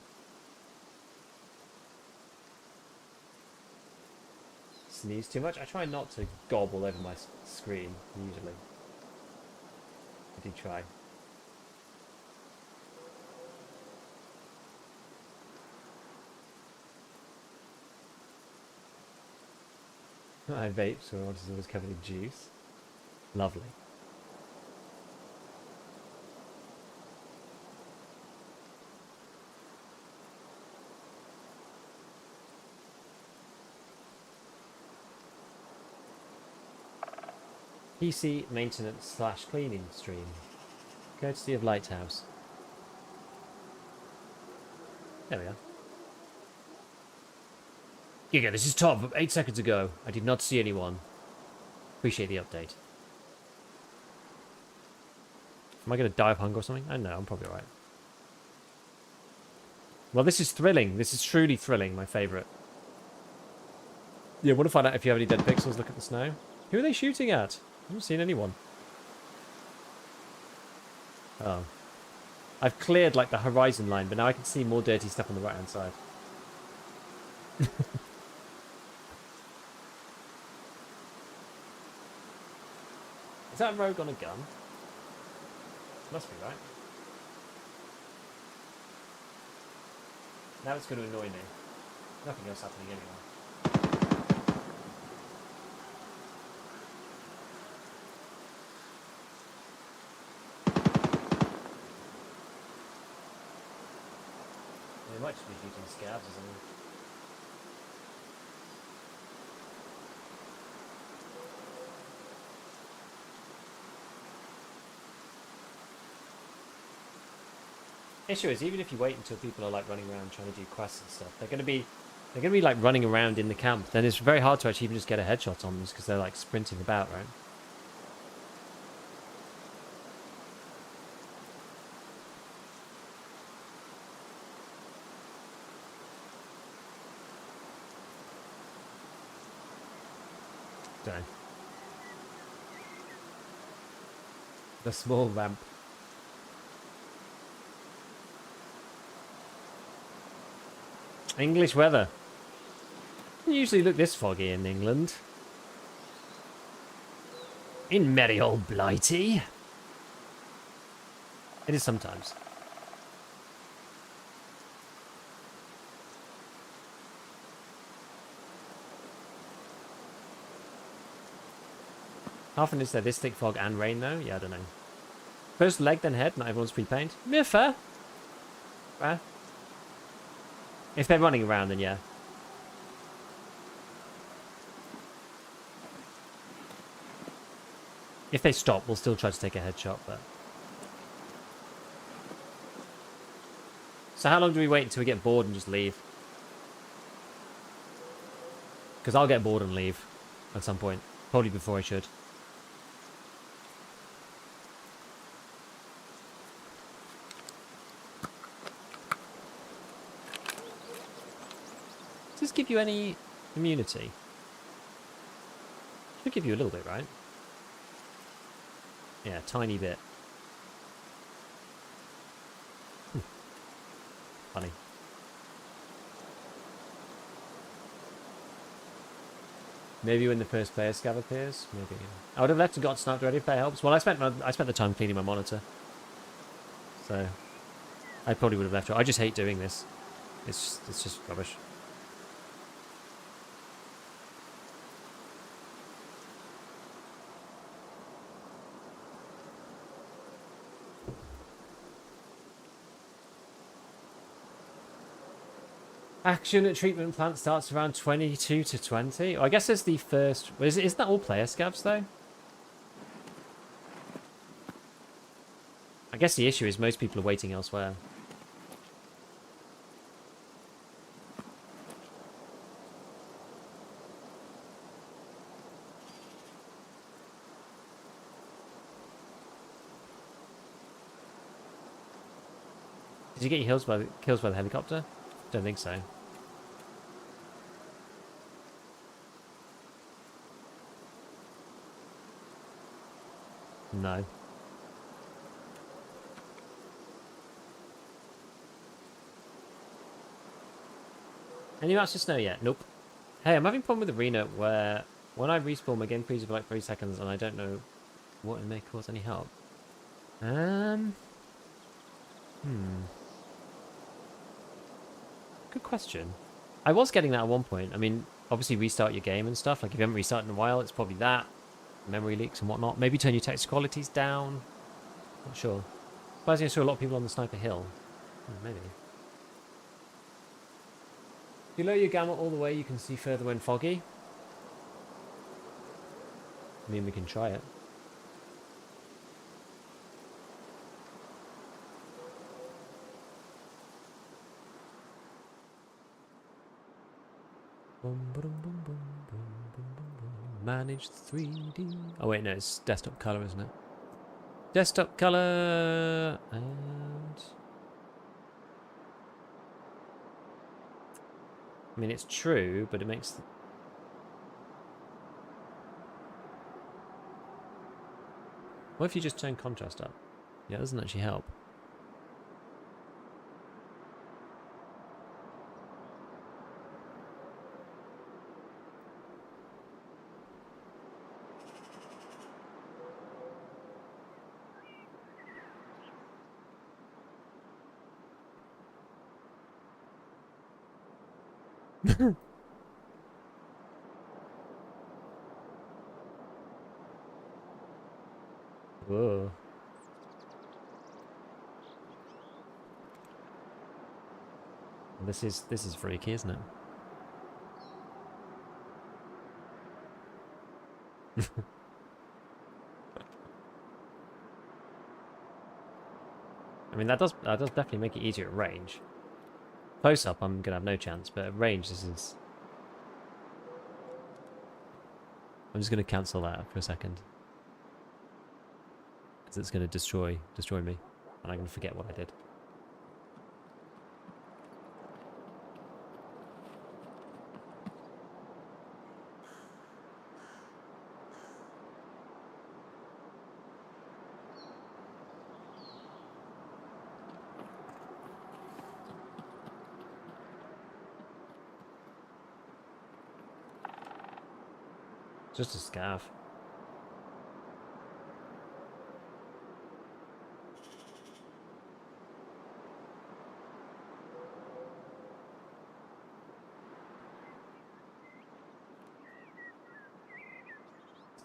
Sneeze too much? I try not to gobble over my screen, usually. I do try. I vape, so my water's always covered in juice. Lovely. PC maintenance / cleaning stream. Courtesy of Lighthouse. There we are. Giga, this is Tom. 8 seconds ago. I did not see anyone. Appreciate the update. Am I going to die of hunger or something? I don't know. I'm probably alright. Well, this is thrilling. This is truly thrilling. My favourite. Yeah, I want to find out if you have any dead pixels. Look at the snow. Who are they shooting at? I haven't seen anyone. Oh. I've cleared, like, the horizon line, but now I can see more dirty stuff on the right-hand side. Is that a rogue on a gun? Must be, right? Now it's going to annoy me. Nothing else happening anyway. They might just be shooting scavs or something. Issue is, even if you wait until people are like running around trying to do quests and stuff, they're gonna be like running around in the camp. Then it's very hard to actually even just get a headshot on them because they're like sprinting about, right? Dang. The small ramp. English weather. Doesn't usually look this foggy in England. In merry old Blighty. It is sometimes. How often is there this thick fog and rain though? Yeah, I don't know. First leg, then head, not everyone's pre-paint. Yeah, fair. Fair. If they're running around, then yeah. If they stop, we'll still try to take a headshot, but... So how long do we wait until we get bored and just leave? Because I'll get bored and leave at some point. Probably before I should. Does this give you any immunity? Should give you a little bit, right? Yeah, tiny bit. Funny. Maybe when the first player scav appears. Maybe. Yeah. I would have left and got sniped already if that helps. Well, I spent the time cleaning my monitor, so I probably would have left. I just hate doing this. It's just rubbish. Action at treatment plant starts around 22 to 20. Oh, I guess it's the first... Isn't that all player scavs, though? I guess the issue is most people are waiting elsewhere. Did you get your kills by the helicopter? Don't think so. No. Any maps to snow yet? Nope. Hey, I'm having a problem with Arena where when I respawn my game freezes for like 3 seconds and I don't know what it may cause any help. Good question. I was getting that at one point. I mean, obviously restart your game and stuff. Like if you haven't restarted in a while, it's probably that. Memory leaks and whatnot. Maybe turn your text qualities down. Not sure. Surprisingly, I saw a lot of people on the Sniper Hill. Maybe. If you lower your gamma all the way, you can see further when foggy. I mean, we can try it. Manage 3D. Oh wait, no, it's desktop color, isn't it? Desktop color and... I mean, it's true, but it makes... What if you just turn contrast up? Yeah, it doesn't actually help. Whoa. This is freaky, isn't it? I mean, that does definitely make it easier at range. Close up, I'm gonna have no chance, but at range, this is. I'm just gonna cancel that for a second, because it's gonna destroy me, and I'm gonna forget what I did. Just a scav.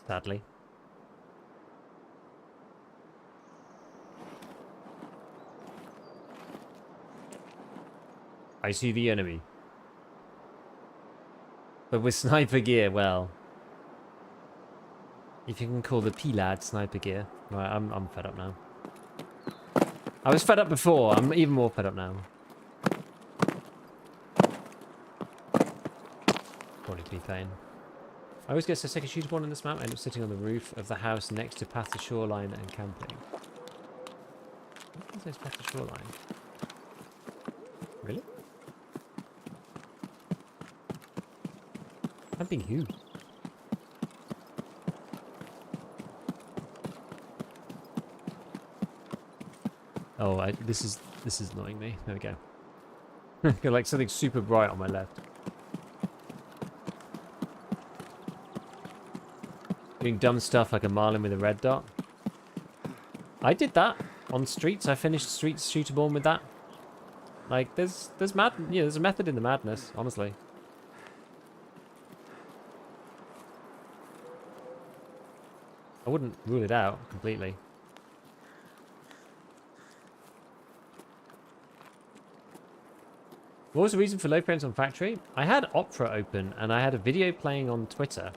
Sadly. I see the enemy. But with sniper gear, well... If you can call the P-Lad sniper gear. Right, I'm fed up now. I was fed up before, I'm even more fed up now. Probably to be pain. I always get so sick of shooter born in this map, I end up sitting on the roof of the house next to path to shoreline and camping. What is this path to shoreline? Really? Camping who? Oh, this is annoying me. There we go. Got like something super bright on my left. Doing dumb stuff like a marlin with a red dot. I did that on streets. I finished streets shooterborn with that. Like there's there's a method in the madness, honestly. I wouldn't rule it out completely. What was the reason for low frames on factory? I had Opera open and I had a video playing on Twitter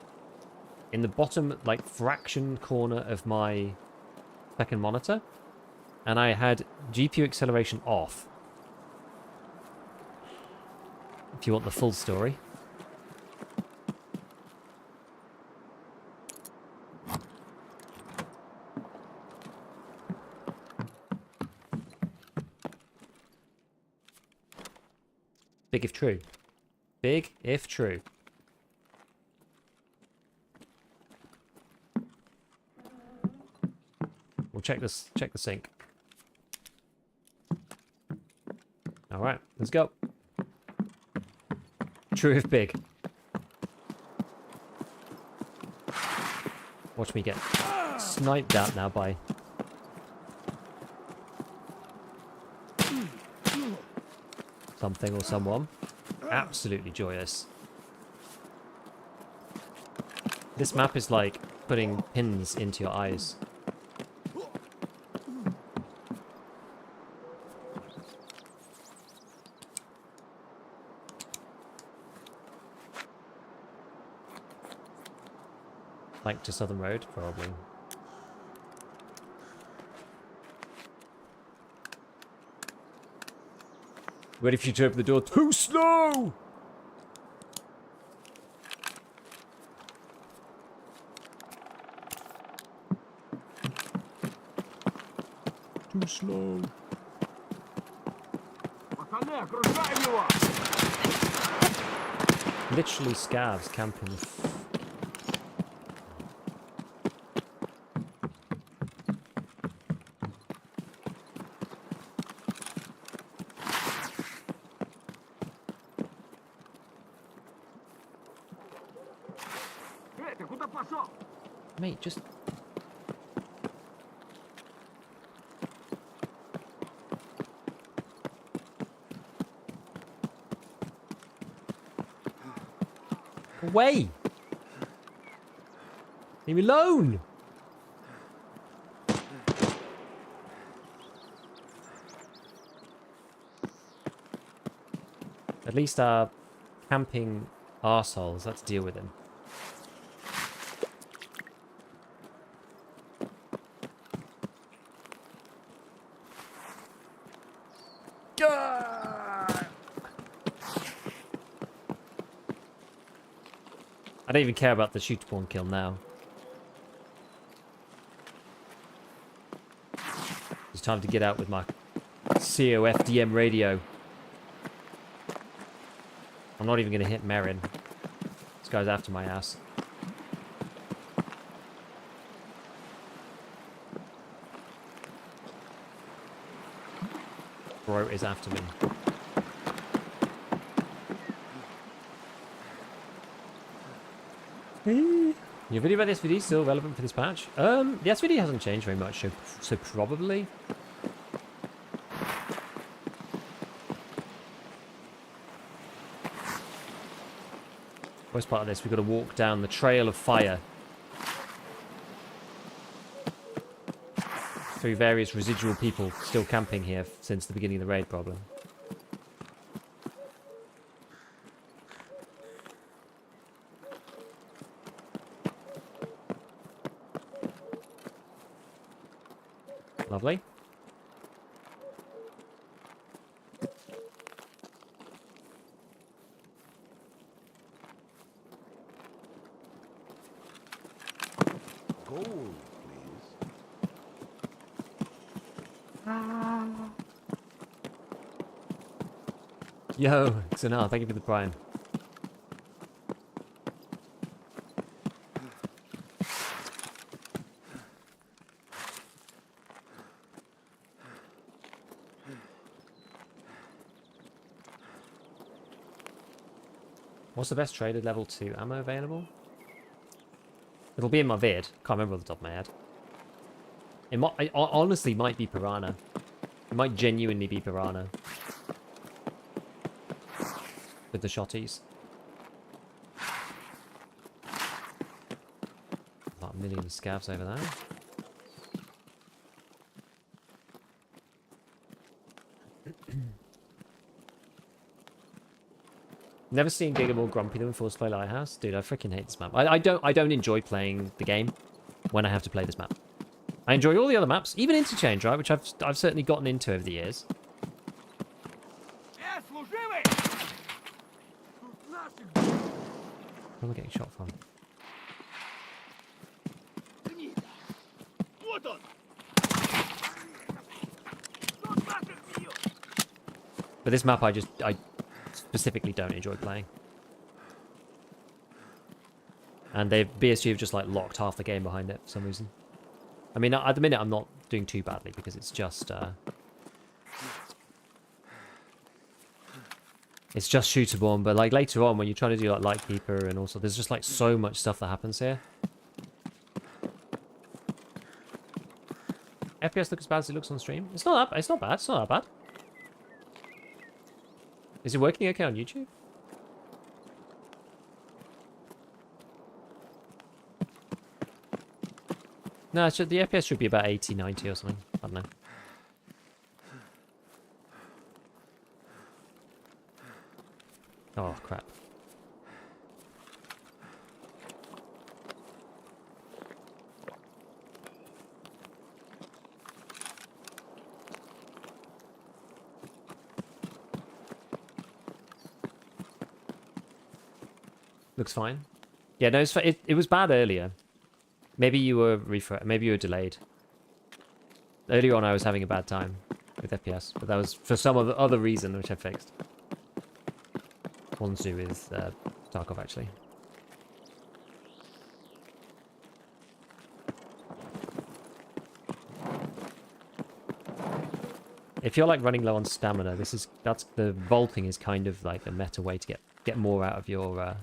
in the bottom like fraction corner of my second monitor, and I had GPU acceleration off. If you want the full story. Big if true. Big if true. We'll check the sink. Alright, let's go. True if big. Watch me get sniped out now by something or someone. Absolutely joyous. This map is like putting pins into your eyes. Like to Southern Road, probably. Ready for you to open the door. Too slow! Too slow. Literally scavs camping. Mate, just... away! Leave me alone! At least our camping arseholes, let's deal with him. I don't even care about the shoot-born kill now. It's time to get out with my COFDM radio. I'm not even going to hit Merrin. This guy's after my ass. Bro is after me. Your video about the SVD is still relevant for this patch? The SVD hasn't changed very much, so probably. Worst part of this, we've got to walk down the trail of fire through various residual people still camping here since the beginning of the raid problem. Lovely. Gold, please. Yo, Xanar, thank you for the prime. What's the best traded level 2 ammo available? It'll be in my vid. Can't remember off the top of my head. It honestly might be Piranha. It might genuinely be Piranha. With the shotties. About a million scavs over there. Never seen Giga more grumpy than forced to play Lighthouse. Dude, I freaking hate this map. I don't enjoy playing the game when I have to play this map. I enjoy all the other maps, even Interchange, right, which I've certainly gotten into over the years. Where am I getting shot from? But this map I specifically don't enjoy playing. And BSG have just like locked half the game behind it for some reason. I mean, at the minute I'm not doing too badly because it's just shooterborn, but like later on when you're trying to do like Lightkeeper and also there's just like so much stuff that happens here. FPS looks as bad as it looks on stream. It's not that. It's not bad. It's not that bad. Is it working okay on YouTube? No, the FPS should be about 80, 90 or something. I don't know. Oh, crap. Looks fine. Yeah, no, it was bad earlier. Maybe you were maybe you were delayed. Earlier on I was having a bad time with FPS, but that was for some other reason which I fixed. One to do with Tarkov actually. If you're like running low on stamina, that's the vaulting is kind of like a meta way to get more out of your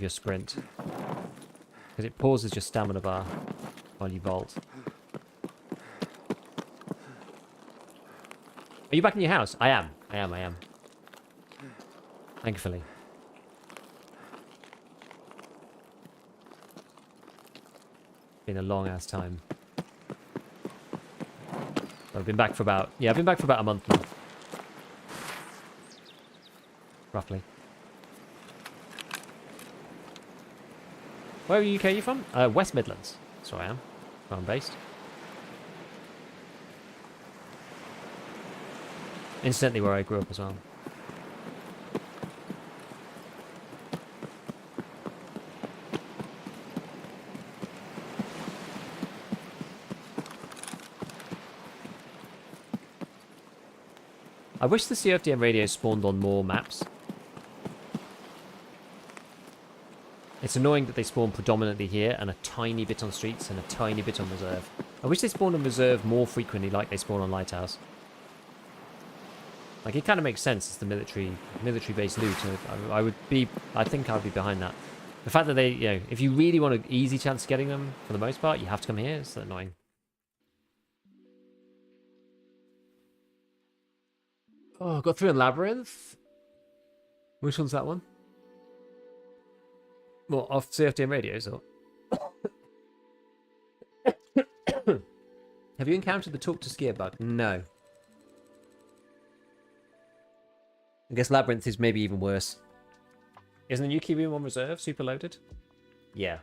sprint. Because it pauses your stamina bar while you vault. Are you back in your house? I am. Thankfully. Been a long ass time. I've been back for about a month now. Roughly. Where are you UK you from? West Midlands. That's where I am. Where I'm based. Incidentally, where I grew up as well. I wish the CFDM radio spawned on more maps. It's annoying that they spawn predominantly here and a tiny bit on streets and a tiny bit on reserve. I wish they spawned on reserve more frequently like they spawn on Lighthouse. Like, it kind of makes sense. It's the military-based loot. I think I'd be behind that. The fact that they, you know, if you really want an easy chance of getting them, for the most part, you have to come here. It's annoying. Oh, got through in Labyrinth. Which one's that one? What, off CFDM radios or? Have you encountered the talk to skier bug? No. I guess Labyrinth is maybe even worse. Isn't the new key room on reserve super loaded? Yeah.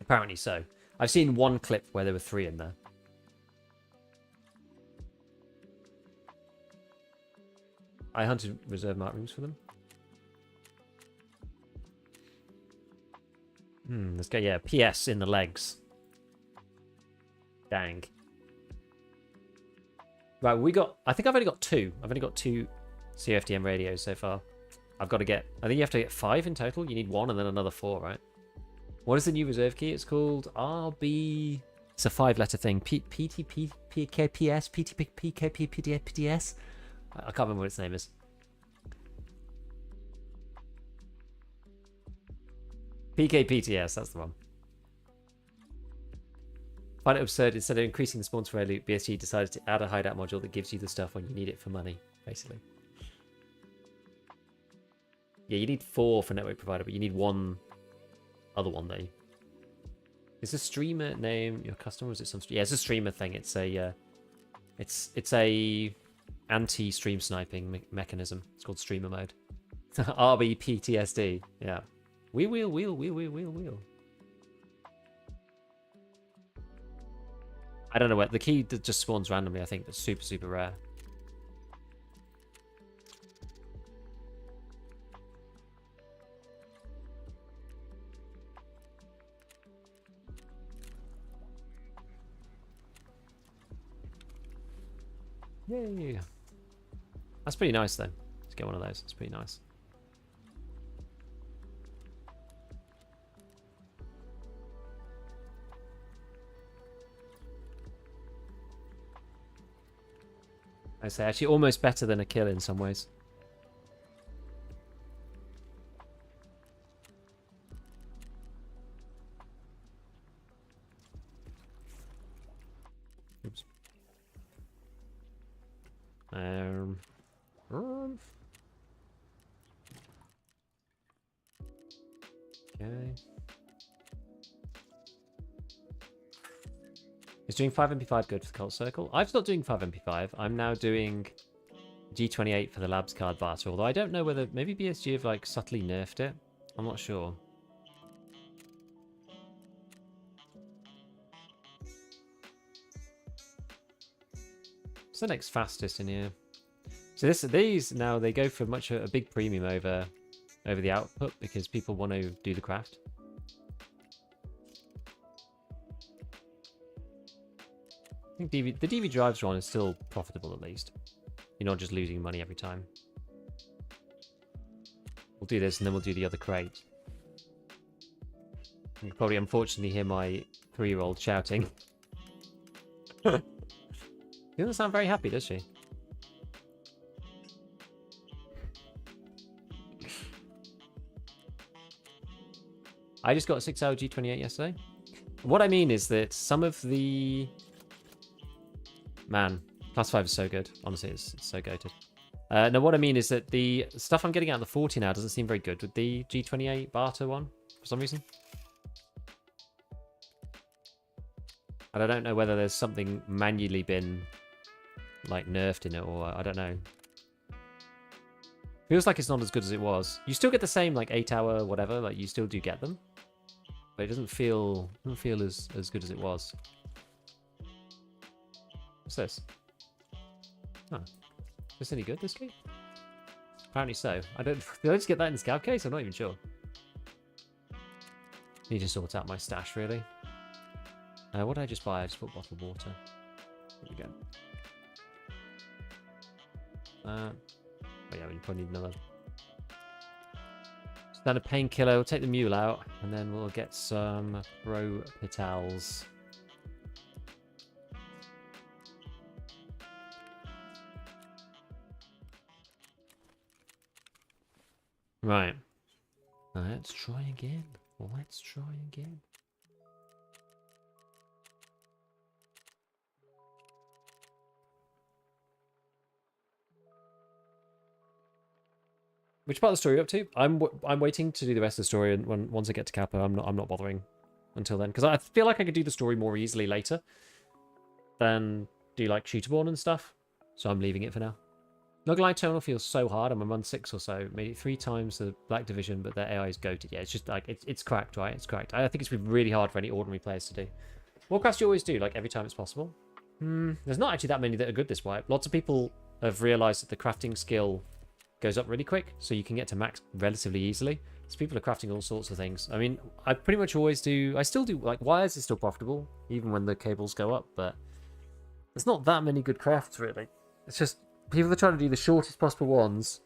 Apparently so. I've seen one clip where there were 3 in there. I hunted reserve mark rooms for them. Let's go, yeah, PS in the legs. Dang. Right, I think I've only got 2. I've only got 2 CFDM radios so far. I've got to get, I think you have to get 5 in total. You need 1 and then another 4, right? What is the new reserve key? It's called RB. It's a 5-letter thing. PTP, PKPS, PTP, PKP, PDS. I can't remember what its name is. PKPTS, that's the one. Find it absurd. Instead of increasing the spawns for loot, BSG decided to add a hideout module that gives you the stuff when you need it for money, basically. Yeah, you need 4 for network provider, but you need 1 other one though. Is the streamer name your customer? Or is it some? Yeah, it's a streamer thing. It's a it's a anti-stream sniping mechanism. It's called streamer mode. RBPTSD. Yeah. Wheel. I don't know where the key just spawns randomly. I think that's super rare. Yay! That's pretty nice though. Let's get one of those. It's pretty nice. I say actually almost better than a kill in some ways. Oops. Okay. Is doing 5MP5 good for the cult circle? I've stopped doing 5MP5. I'm now doing G28 for the labs card barter, although I don't know whether maybe BSG have like subtly nerfed it. I'm not sure. What's the next fastest in here? So these now they go for a big premium over the output because people want to do the craft. I think the DV drives one is still profitable at least. You're not just losing money every time. We'll do this and then we'll do the other crate. You can probably unfortunately hear my 3-year-old shouting. She doesn't sound very happy, does she? I just got a 6-hour G28 yesterday. What I mean is that some of the... Man, Class 5 is so good. Honestly, it's so goated. No, what I mean is that the stuff I'm getting out of the 40 now doesn't seem very good with the G28 barter one, for some reason. And I don't know whether there's something manually been, like, nerfed in it, or I don't know. Feels like it's not as good as it was. You still get the same, like, 8-hour whatever, like, you still do get them. But it doesn't feel as good as it was. What's this? Oh. this any good this week? Apparently so. Did I just get that in the scav case? I'm not even sure. Need to sort out my stash, really. What did I just buy? I just bought bottled water. There we go. Oh yeah, we probably need another standard painkiller. We'll take the mule out, and then we'll get some propitals. Right. Let's try again. Let's try again. Which part of the story are you up to? I'm waiting to do the rest of the story, and once I get to Kappa, I'm not bothering until then, because I feel like I could do the story more easily later than do like Shooterborn and stuff. So I'm leaving it for now. Logline Terminal feels so hard. I'm on run 6 or so. Made it 3 times the Black Division, but their AI is goated. Yeah, it's just like it's cracked, right? It's cracked. I think it's been really hard for any ordinary players to do. Warcraft you always do, like every time it's possible. There's not actually that many that are good this wipe. Lots of people have realized that the crafting skill goes up really quick, so you can get to max relatively easily. So people are crafting all sorts of things. I mean, I pretty much always do. I still do, like, wires is still profitable, even when the cables go up, but there's not that many good crafts, really. It's just people are trying to do the shortest possible ones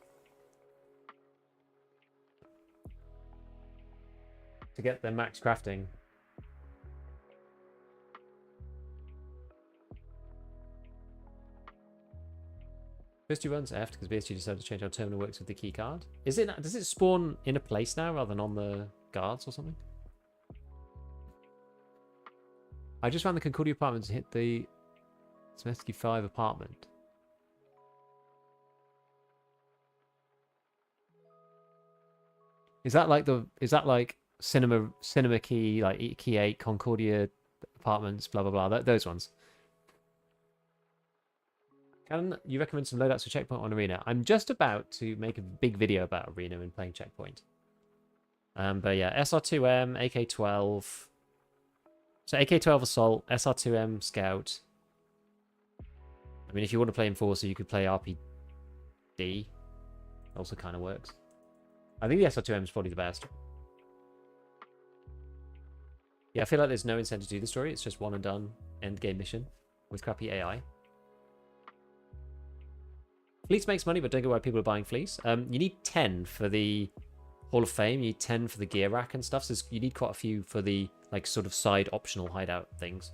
to get their max crafting. First 2 runs effed because BSG decided to change how terminal works with the key card. Does it spawn in a place now rather than on the guards or something? I just found the Concordia apartments and hit the Smetsky 5 apartment. Is that like cinema key, like key 8 Concordia apartments, blah blah blah, those ones? Can you recommend some loadouts for Checkpoint on Arena? I'm just about to make a big video about Arena and playing Checkpoint. But yeah, SR2M, AK-12. So AK-12 Assault, SR2M Scout. I mean, if you want to play Enforcer, you could play RPD. Also kind of works. I think the SR2M is probably the best. Yeah, I feel like there's no incentive to do the story. It's just one and done end game mission with crappy AI. Fleece makes money, but don't get why people are buying Fleece. You need 10 for the Hall of Fame. You need 10 for the gear rack and stuff. So you need quite a few for the like sort of side optional hideout things.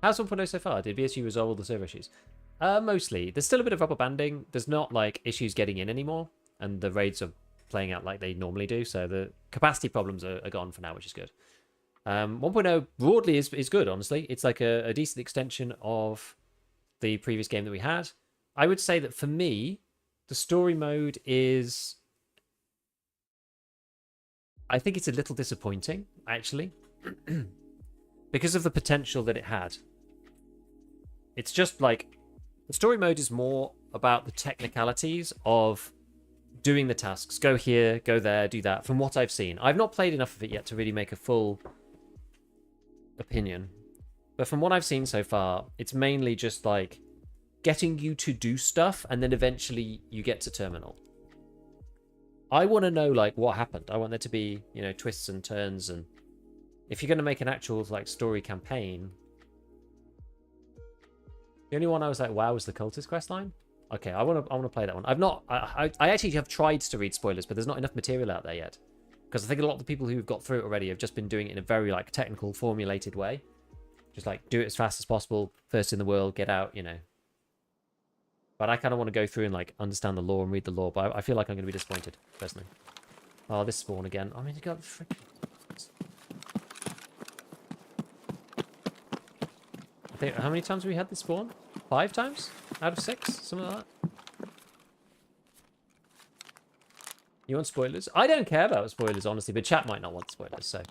How's 1.0 so far? Did BSU resolve all the server issues? Mostly. There's still a bit of rubber banding. There's not like issues getting in anymore, and the raids are playing out like they normally do. So the capacity problems are gone for now, which is good. 1.0 broadly is good, honestly. It's like a decent extension of the previous game that we had. I would say that for me, the story mode is... I think it's a little disappointing, actually. Because of the potential that it had. It's just like... The story mode is more about the technicalities of doing the tasks. Go here, go there, do that. From what I've seen. I've not played enough of it yet to really make a full opinion, but from what I've seen so far, it's mainly just like getting you to do stuff, and then eventually you get to terminal. I want to know like what happened. I want there to be, you know, twists and turns, and if you're going to make an actual like story campaign, the only one I was like, wow, was the cultist quest line. Okay, I want to play that one. I actually have tried to read spoilers, but there's not enough material out there yet. Because I think a lot of the people who've got through it already have just been doing it in a very like technical, formulated way. Just like do it as fast as possible, first in the world, get out, you know. But I kind of want to go through and like understand the lore and read the lore. But I feel like I'm going to be disappointed, personally. Oh, this spawn again. I mean, you got freaking... I think, how many times have we had this spawn? 5 times out of 6, something like that. You want spoilers? I don't care about spoilers, honestly, but chat might not want spoilers, so...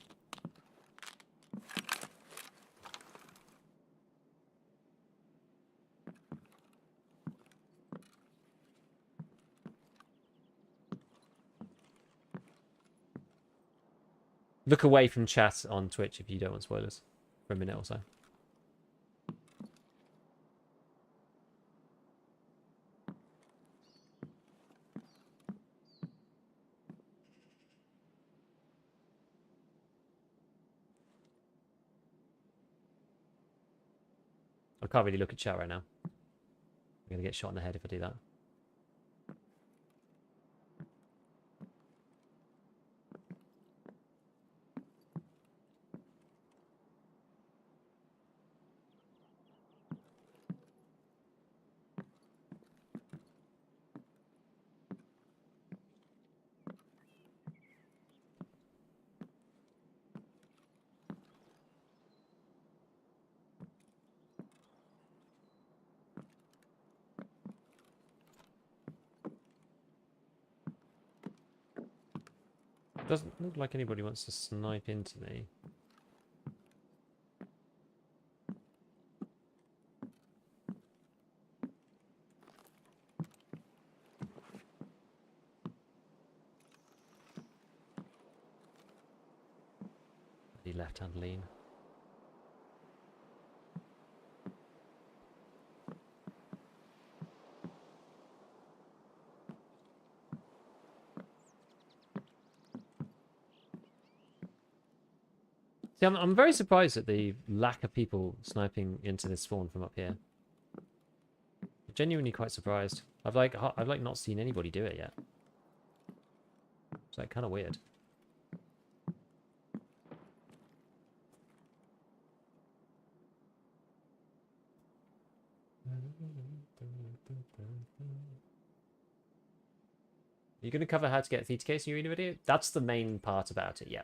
Look away from chat on Twitch if you don't want spoilers for a minute or so. I can't really look at chat right now. I'm going to get shot in the head if I do that. Doesn't look like anybody wants to snipe into me. The left hand lean. See, I'm very surprised at the lack of people sniping into this spawn from up here. Genuinely quite surprised. I've like not seen anybody do it yet. It's like kind of weird. You're going to cover how to get Theta case in your arena video? That's the main part about it, yeah.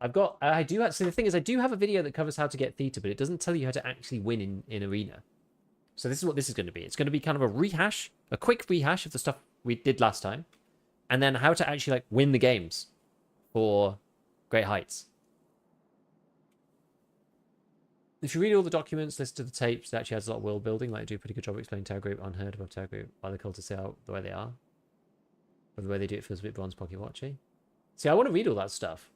So the thing is, I do have a video that covers how to get Theta, but it doesn't tell you how to actually win in arena. So this is what this is going to be. It's going to be kind of a rehash, a quick rehash of the stuff we did last time, and then how to actually like win the games for Great Heights. If you read all the documents, listen to the tapes, it actually has a lot of world building. Like, I do a pretty good job explaining Tower Group, unheard of Tower Group, why the cultists are the way they are. Or the way they do it feels a bit bronze pocket watchy. See, I want to read all that stuff.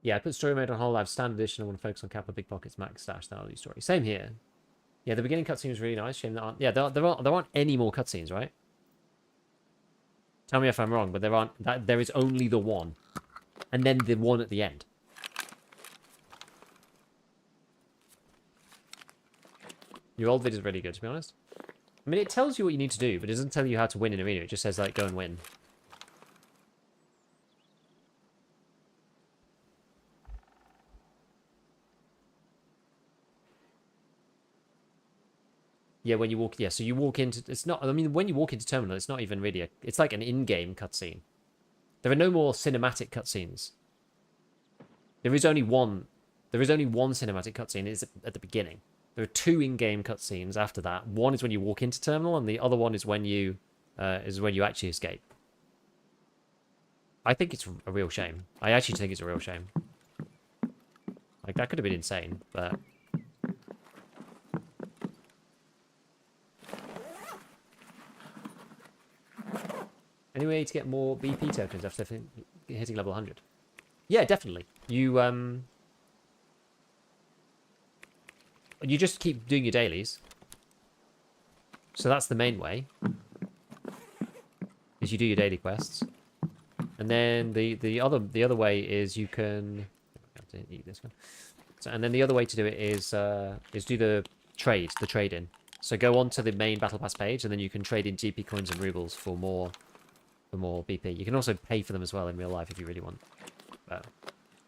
Yeah, I put story mode on whole live standard edition. I want to focus on Capital Big Pockets Max Stash. That'll do story. Same here. Yeah, the beginning cutscene was really nice. Shame that aren't. Yeah, there aren't any more cutscenes, right? Tell me if I'm wrong, but there is only the one, and then the one at the end. Your old video's really good, to be honest. I mean, it tells you what you need to do, but it doesn't tell you how to win in arena. It just says, like, go and win. Yeah, when you walk... Yeah, so you walk into... It's not... I mean, when you walk into Terminal, it's not even really... It's like an in-game cutscene. There are no more cinematic cutscenes. There is only one cinematic cutscene. It's at the beginning. There are 2 in-game cutscenes after that. One is when you walk into Terminal, and the other one is when you actually escape. I think it's a real shame. I actually think it's a real shame. Like, that could have been insane, but... Any way to get more BP tokens after hitting level 100? Yeah, definitely. You just keep doing your dailies. So that's the main way. Is you do your daily quests. And then the other way is you can... I have to eat this one. So, and then the other way to do it is do the trade-in. So go on to the main Battle Pass page, and then you can trade in GP coins and rubles for more BP. You can also pay for them as well in real life if you really want. But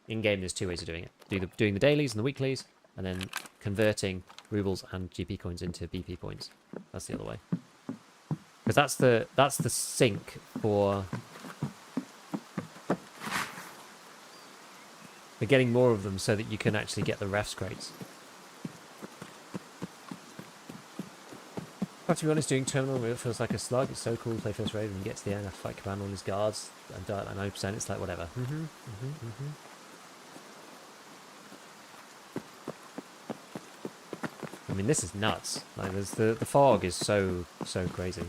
in-game, there's 2 ways of doing it. Doing the dailies and the weeklies, and then converting rubles and GP coins into BP points. That's the other way. Because that's the sink for getting more of them so that you can actually get the refs crates. But to be honest, doing Terminal it feels like a slug. It's so cool to play first raid when you get to the end, have to fight command all his guards and die at 90%. It's like whatever. I mean, this is nuts. Like, the fog is so crazy.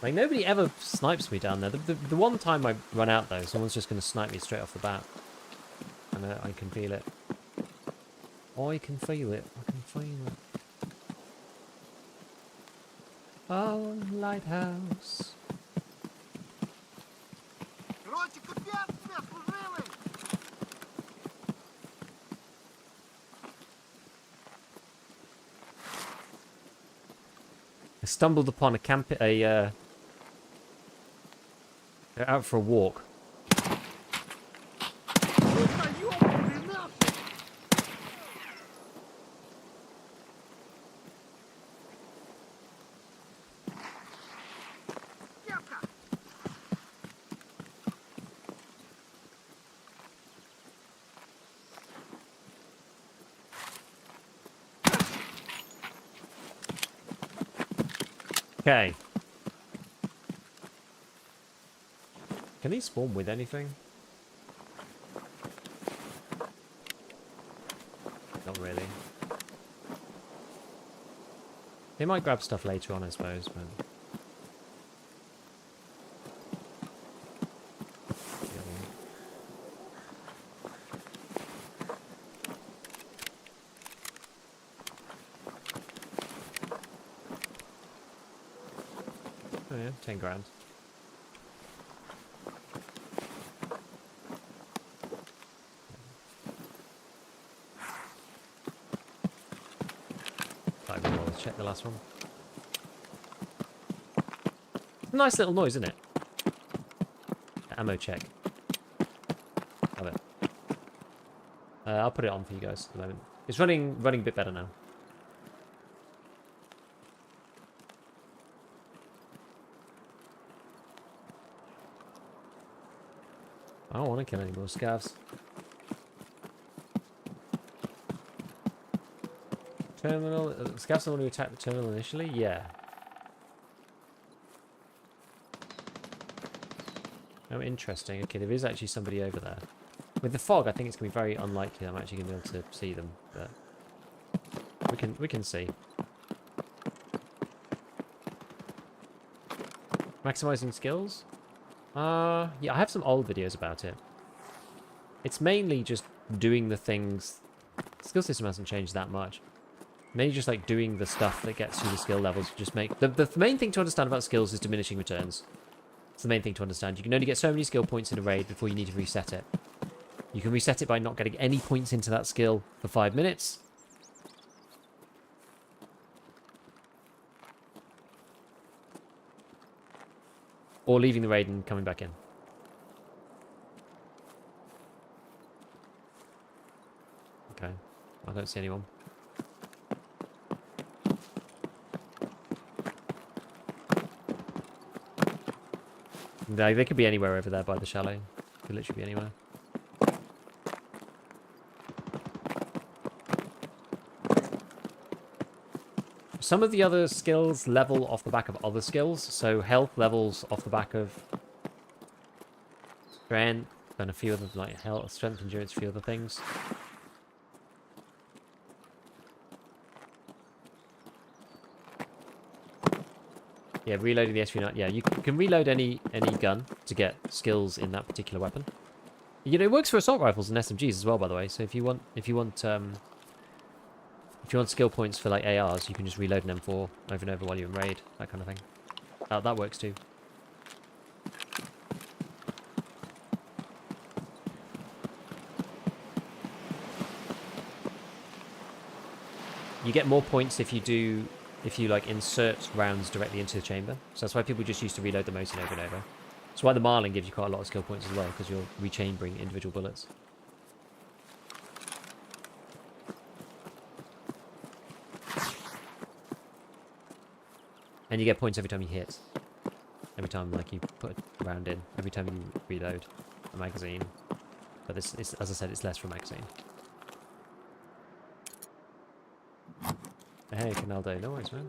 Like, nobody ever snipes me down there. The one time I run out, though, someone's just going to snipe me straight off the bat. And I can feel it. I can feel it. Oh, Lighthouse. I stumbled upon out for a walk. Okay. Can he spawn with anything? Not really. They might grab stuff later on, I suppose, but... Oh yeah, 10 grand. Let's check the last one. Nice little noise, isn't it? Ammo check. Love it. I'll put it on for you guys at the moment. It's running a bit better now. I don't want to kill any more scavs. Terminal. Scavs the one who attacked the terminal initially? Yeah. Oh, interesting. Okay, there is actually somebody over there. With the fog, I think it's going to be very unlikely I'm actually going to be able to see them, but we can see. Maximizing skills? Yeah, I have some old videos about it. It's mainly just doing the things. The skill system hasn't changed that much. Mainly just like doing the stuff that gets you the skill levels. Just make the main thing to understand about skills is diminishing returns. It's the main thing to understand. You can only get so many skill points in a raid before you need to reset it. You can reset it by not getting any points into that skill for 5 minutes. Or leaving the raid and coming back in. Okay. I don't see anyone. No, they could be anywhere over there by the chalet. Could literally be anywhere. Some of the other skills level off the back of other skills. So health levels off the back of strength and a few other like health, strength, endurance, a few other things. Yeah, reloading the SV9. Yeah, you can reload any gun to get skills in that particular weapon. You know, it works for assault rifles and SMGs as well, by the way. So if you want skill points for like ARs, you can just reload an M4 over and over while you're in raid, that kind of thing. That works too. You get more points if you like insert rounds directly into the chamber. So that's why people just used to reload the Mosin over and over. That's why the Marlin gives you quite a lot of skill points as well, because you're rechambering individual bullets. And you get points every time you hit. Every time like you put a round in. Every time you reload a magazine. But this is, as I said, it's less for a magazine. Hey, Canaldo, no worries, man.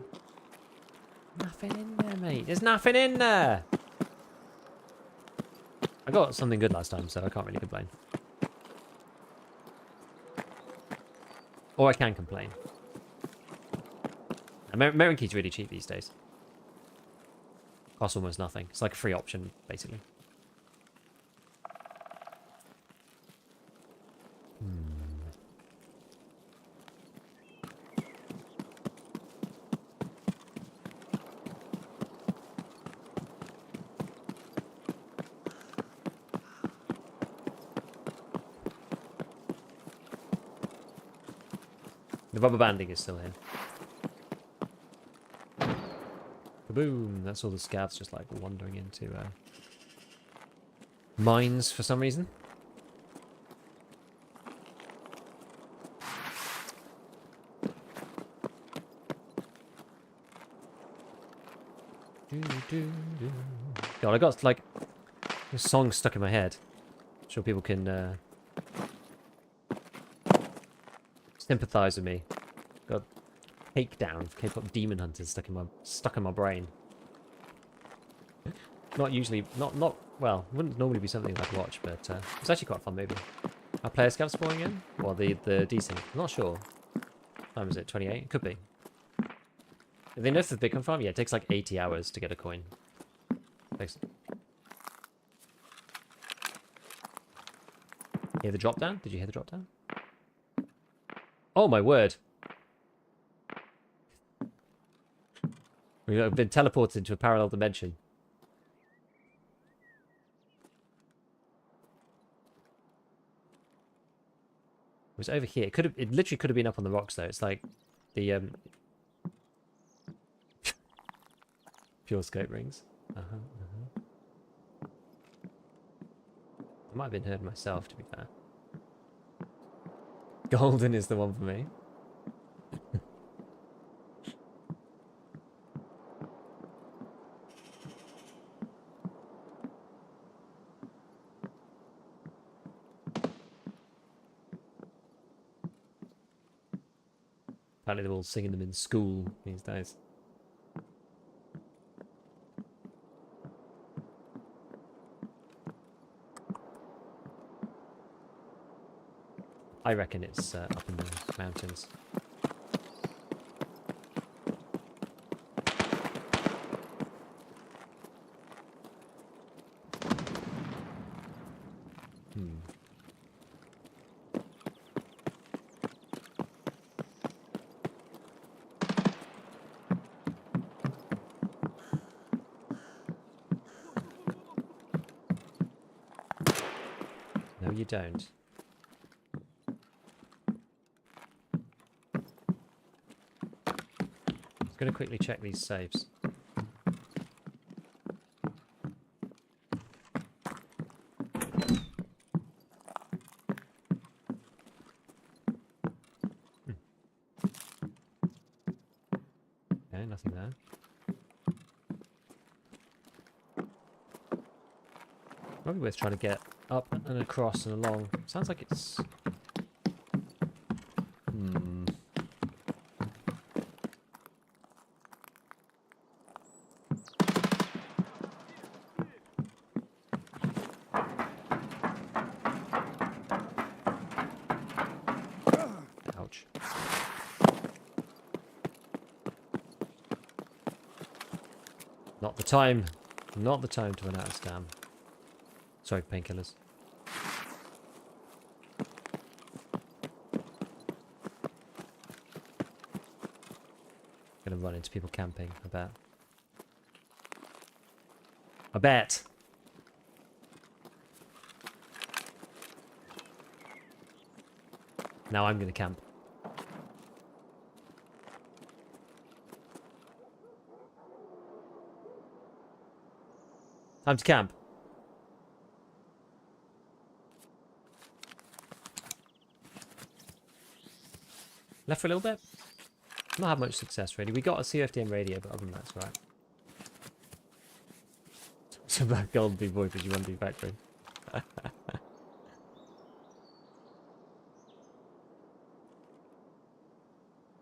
Nothing in there, mate. There's nothing in there! I got something good last time, so I can't really complain. Or I can complain. American key's really cheap these days. Costs almost nothing. It's like a free option, basically. The rubber banding is still here. Boom. That's all the scavs just like wandering into mines for some reason. God, I got like a song stuck in my head. I'm sure people can sympathize with me. Got Takedown, K-pop Demon Hunters stuck in my brain. Not usually, not well. Wouldn't normally be something I'd watch, but it's actually quite a fun movie. Are player scavs spawning in? Or the desync? I'm not sure. What time is it? 28? It could be. If they know if the Bitcoin farm? Yeah, it takes like 80 hours to get a coin. Thanks. Hear the drop down? Did you hear the drop down? Oh my word! We've been teleported into a parallel dimension. It was over here. It literally could have been up on the rocks though. It's like the pure scope rings. I might have been heard myself, to be fair. Golden is the one for me. Apparently they're all singing them in school these days. I reckon it's up in the mountains. No, you don't. I'm going to quickly check these saves. Okay, nothing there. Probably worth trying to get up and across and along. Sounds like it's... Ouch. Not the time. Not the time to run out of stam. Sorry, painkillers. Gonna run into people camping, I bet. I bet. Now I'm gonna camp. Time to camp. Left for a little bit. Not had much success really. We got a CFDM radio, but other than that, it's right. So that golden big boy because you want to be factory.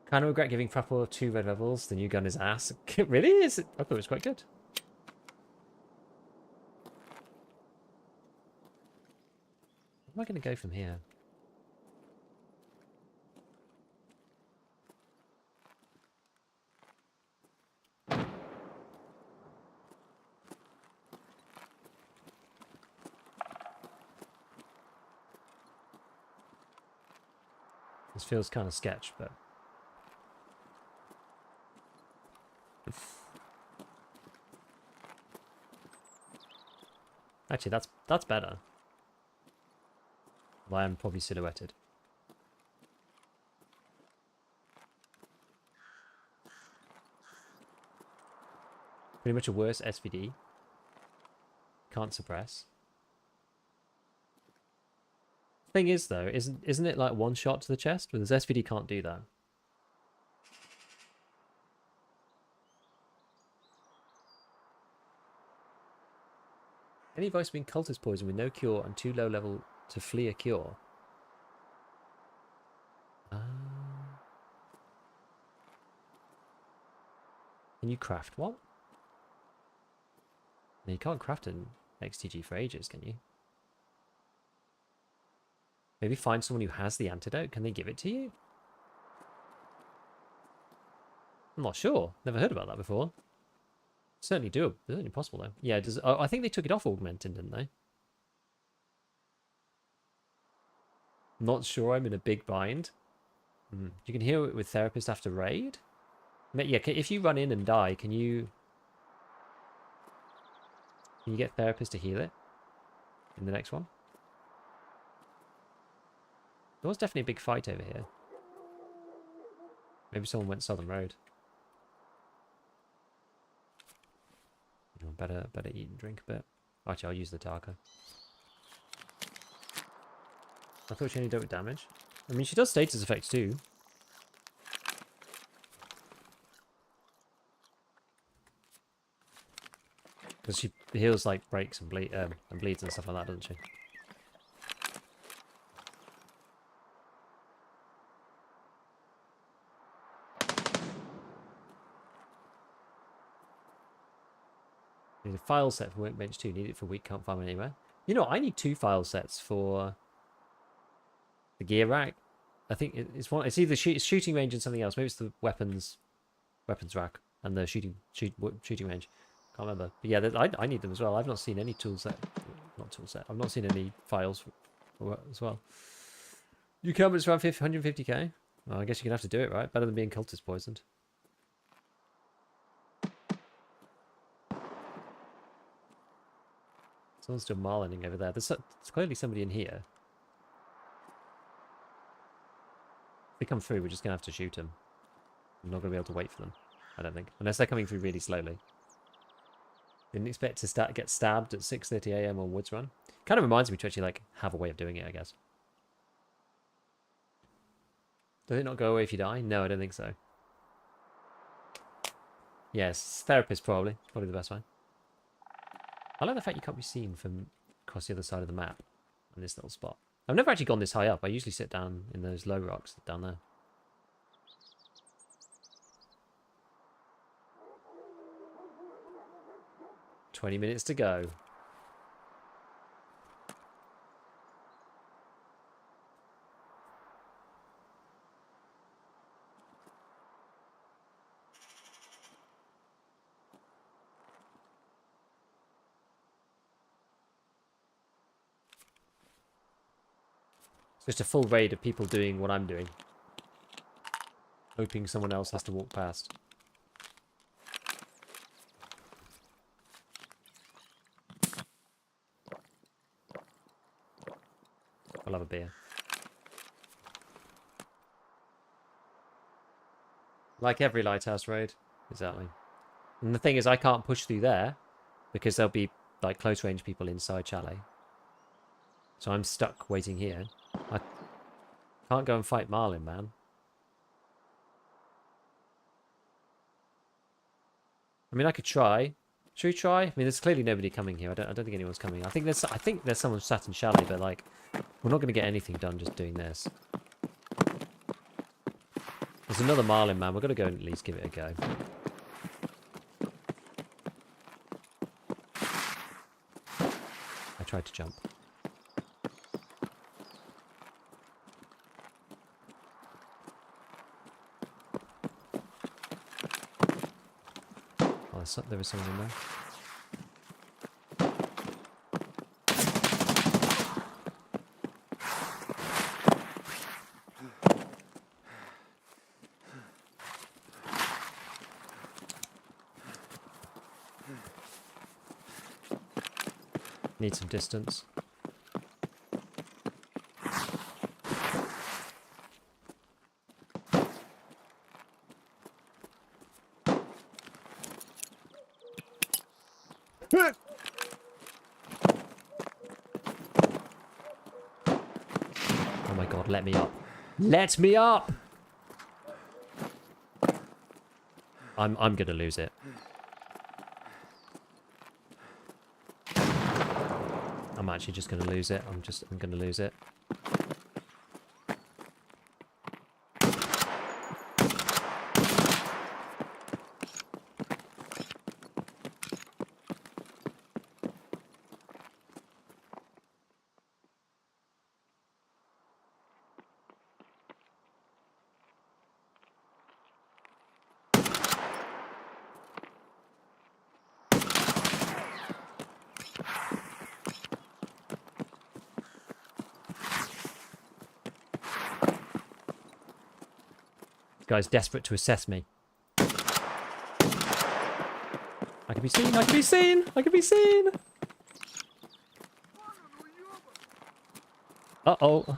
Kind of regret giving Frapple 2 red levels. The new gun is ass. Really? Is it? I thought it was quite good. Where am I going to go from here? This feels kind of sketch, but... Actually, that's better. Well, I am probably silhouetted. Pretty much a worse SVD. Can't suppress. Thing is though, isn't it like one shot to the chest? Well, this SVD can't do that. Any advice being cultist poison with no cure and too low level to flee a cure? Can you craft one? No, you can't craft an XTG for ages, can you? Maybe find someone who has the antidote. Can they give it to you? I'm not sure. Never heard about that before. Certainly doable. Certainly possible though. Yeah, does. Oh, I think they took it off augmenting, didn't they? Not sure. I'm in a big bind. You can heal it with therapist after raid. Yeah, if you run in and die, can you get therapist to heal it in the next one? There was definitely a big fight over here. Maybe someone went Southern Road. Better eat and drink a bit. Actually, I'll use the Tarkov. I thought she only dealt with damage. I mean, she does status effects too. Because she heals like breaks and bleeds and stuff like that, doesn't she? Need a file set for Workbench 2. Need it for weak, can't find one anywhere. You know, I need 2 file sets for the gear rack. I think it's one. It's either shooting range and something else. Maybe it's the weapons rack and the shooting range. Can't remember. But yeah, I need them as well. I've not seen any tool set. Not tool set. I've not seen any files as well. You come, but it's around 150k. Well, I guess you're gonna have to do it, right? Better than being cultist poisoned. Someone's still marlining over there. There's clearly somebody in here. If they come through, we're just going to have to shoot them. I'm not going to be able to wait for them, I don't think. Unless they're coming through really slowly. Didn't expect to get stabbed at 6:30 AM on Woods Run. Kind of reminds me to actually like have a way of doing it, I guess. Does it not go away if you die? No, I don't think so. Yes, therapist probably. Probably the best way. I like the fact you can't be seen from across the other side of the map on this little spot. I've never actually gone this high up. I usually sit down in those low rocks down there. "20 minutes to go." Just a full raid of people doing what I'm doing. Hoping someone else has to walk past. I'll have a beer. Like every Lighthouse raid. Exactly. And the thing is, I can't push through there because there'll be like close range people inside Chalet. So I'm stuck waiting here. I can't go and fight Marlin, man. I mean, I could try. Should we try? I mean, there's clearly nobody coming here. I don't think anyone's coming. I think there's someone sat in Chalet, but like, we're not going to get anything done just doing this. There's another Marlin, man. We're going to go and at least give it a go. I tried to jump. There was someone in there. Need some distance. Oh my god, let me up. Let me up! I'm gonna lose it. I'm actually just gonna lose it. I'm gonna lose it. This guy's desperate to assess me. I can be seen, I can be seen, I can be seen! Uh-oh.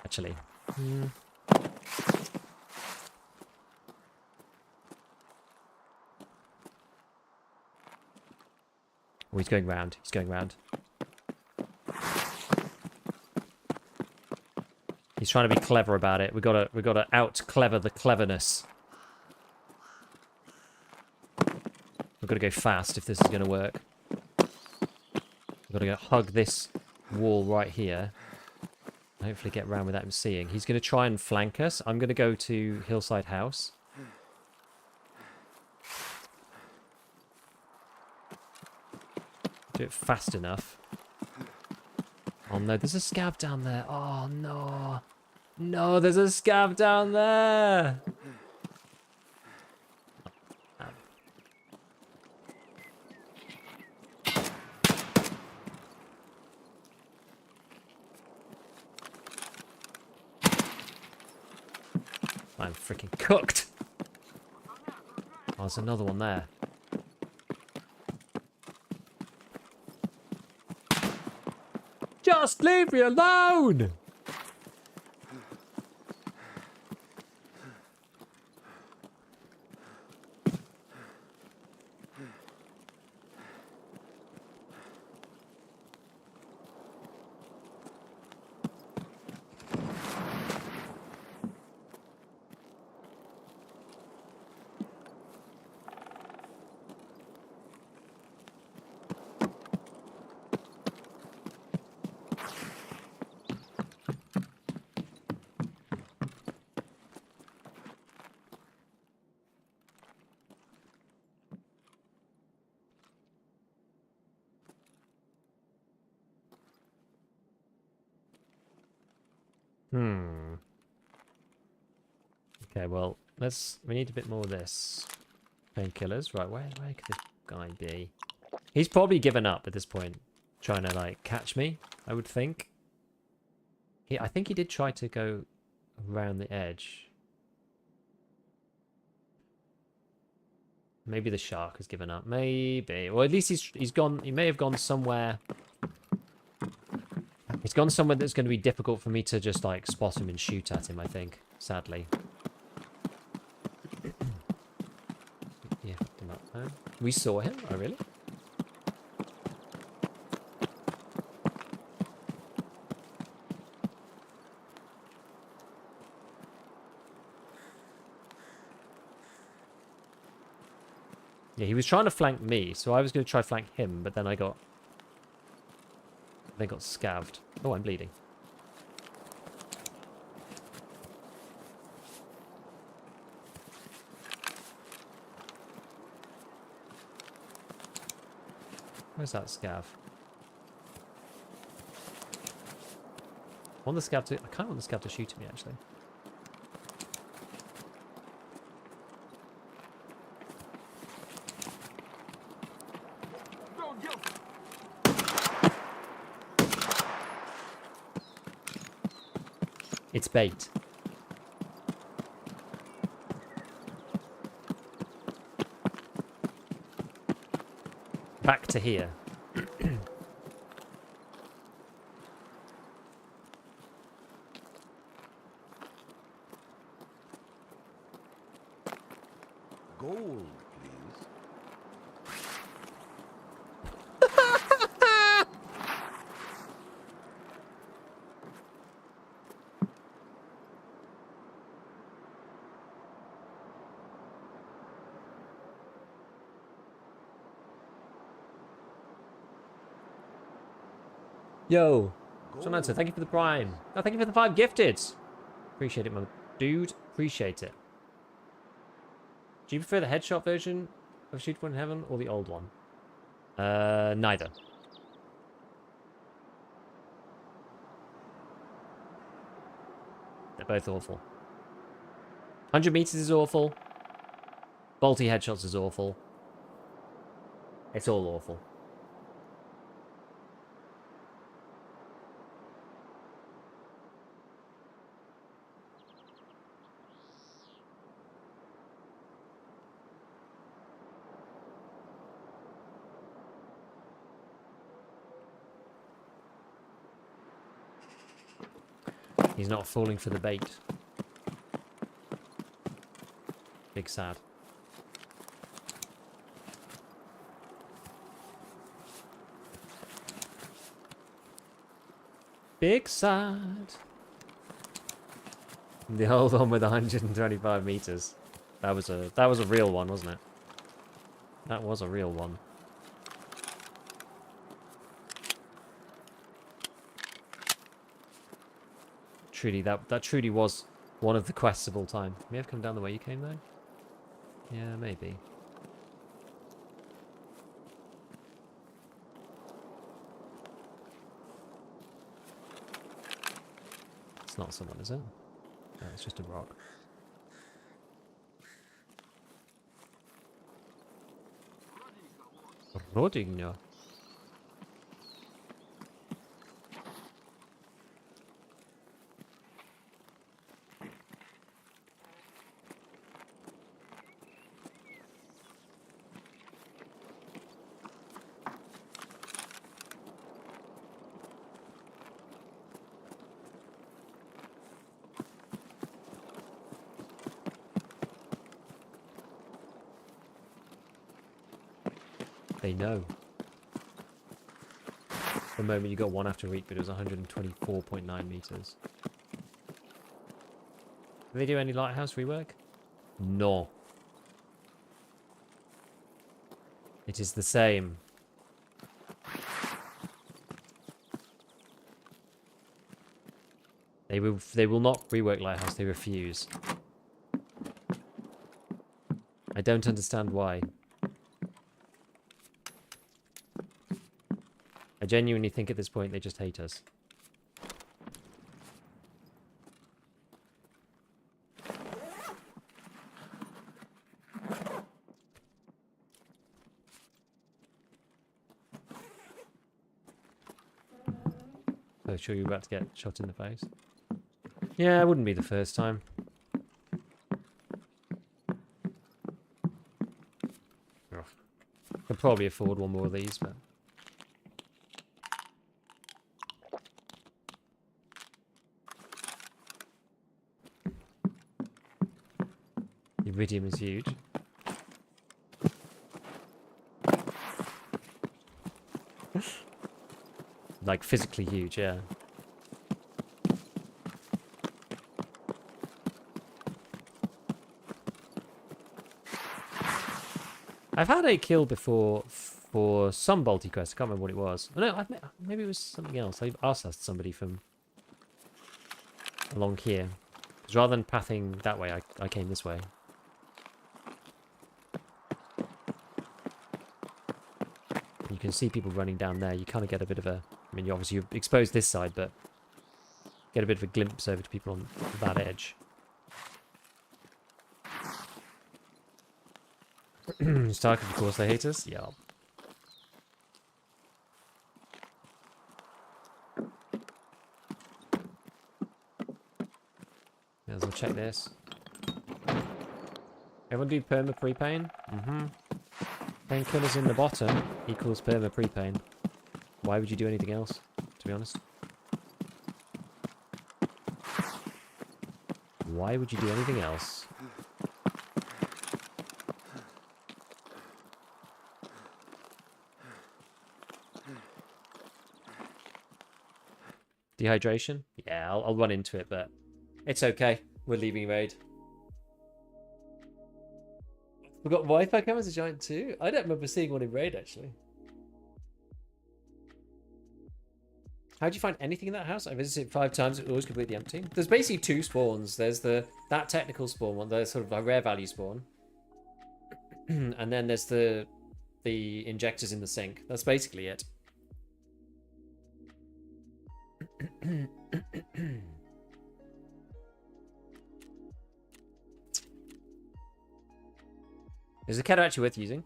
Actually. Oh, he's going round. He's going round. He's trying to be clever about it. We gotta out clever the cleverness. We've got to go fast if this is going to work. We've got to go hug this wall right here. Hopefully get round without him seeing. He's going to try and flank us. I'm going to go to Hillside House. Do it fast enough. Oh no, there's a scav down there. Oh no. No, there's a scav down there. I'm freaking cooked. Oh, there's another one there. Just leave me alone! Okay, well, we need a bit more of this. Painkillers, right, where could this guy be? He's probably given up at this point, trying to, like, catch me, I would think. I think he did try to go around the edge. Maybe the shark has given up, maybe. Or at least he's gone, he may have gone somewhere. He's gone somewhere that's going to be difficult for me to just, like, spot him and shoot at him, I think, sadly. Yeah, him up there. We saw him? Oh, really? Yeah, he was trying to flank me, so I was going to try to flank him, but then I got scavved. Oh, I'm bleeding. Where's that scav? I want the scav to... I kind of want the scav to shoot at me, actually. It's bait. back to here. Gold, please. Yo, Gold. Sonata, thank you for the prime. Oh, thank you for the 5 gifted. Appreciate it, my dude. Appreciate it. Do you prefer the headshot version of Shoot One in Heaven or the old one? Neither. They're both awful. 100 meters is awful. Bolty headshots is awful. It's all awful. He's not falling for the bait. Big sad. Big sad. The old one with 125 meters. That was a real one, wasn't it? That was a real one. Truly, that truly was one of the quests of all time. May have come down the way you came though. Yeah, maybe. It's not someone, is it? No, it's just a rock. Rodinho. They know. The moment you got one after week, but it was 124.9 meters. Do they do any Lighthouse rework? No. It is the same. They will not rework Lighthouse, they refuse. I don't understand why. I genuinely think at this point they just hate us. So sure you're about to get shot in the face? Yeah, it wouldn't be the first time. Ugh. Could probably afford one more of these, but... Iridium is huge. Like physically huge, yeah. I've had a kill before for some Balti quest. I can't remember what it was. Oh, no, maybe it was something else. I asked somebody from along here. Because rather than pathing that way, I came this way. You can see people running down there. You kind of get a bit of a... I mean, obviously you've exposed this side, but get a bit of a glimpse over to people on that edge. Stark, of course, they hate us. Yeah. May as well check this. Everyone do perma pre-pain? Mm-hmm. Painkillers in the bottom equals perma pre-pain. Why would you do anything else, to be honest? Why would you do anything else? Dehydration? Yeah, I'll run into it, but it's okay. We're leaving raid. We've got Wi-Fi cameras in Giant too? I don't remember seeing one in raid, actually. How'd you find anything in that house? I visited it 5 times. It was always completely empty. There's basically 2 spawns. There's that technical spawn one, the sort of a rare value spawn. And then there's the injectors in the sink. That's basically it. Is the kettle actually worth using?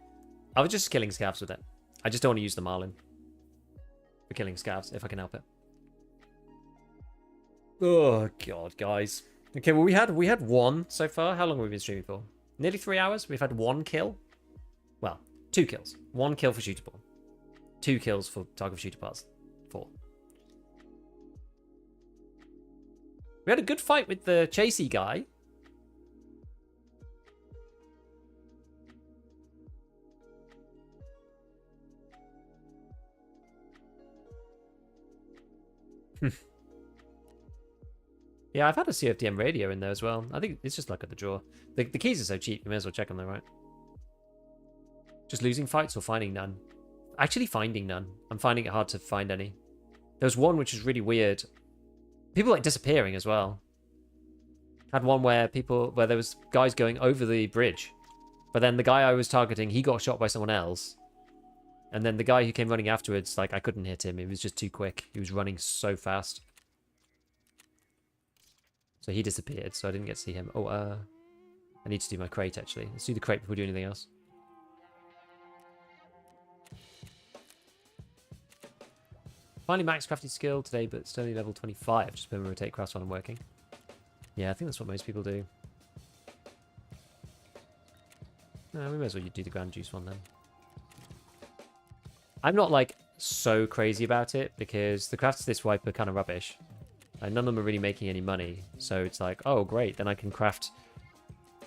I was just killing scavs with it. I just don't want to use the marlin for killing scavs if I can help it. Oh god, guys. Okay, well we had 1 so far. How long have we been streaming for? Nearly 3 hours. We've had 1 kill. Well, 2 kills. 1 kill for shootable. 2 kills for Tarkov shooter parts. 4. We had a good fight with the chasey guy. Yeah, I've had a CFDM radio in there as well. I think it's just luck of the draw. The keys are so cheap, you may as well check them though, right? Just losing fights or finding none? Actually finding none. I'm finding it hard to find any. There was one which was really weird. People like disappearing as well. Had one where there was guys going over the bridge. But then the guy I was targeting, he got shot by someone else. And then the guy who came running afterwards, like I couldn't hit him. He was just too quick. He was running so fast. So he disappeared, so I didn't get to see him. Oh, I need to do my crate, actually. Let's do the crate before we do anything else. Finally max crafting skill today, but still only level 25. Just been rotate crafts while I'm working. Yeah, I think that's what most people do. No, we may as well do the ground juice one then. I'm not, like, so crazy about it, because the crafts this wipe are kind of rubbish. None of them are really making any money, so it's like, oh great, then I can craft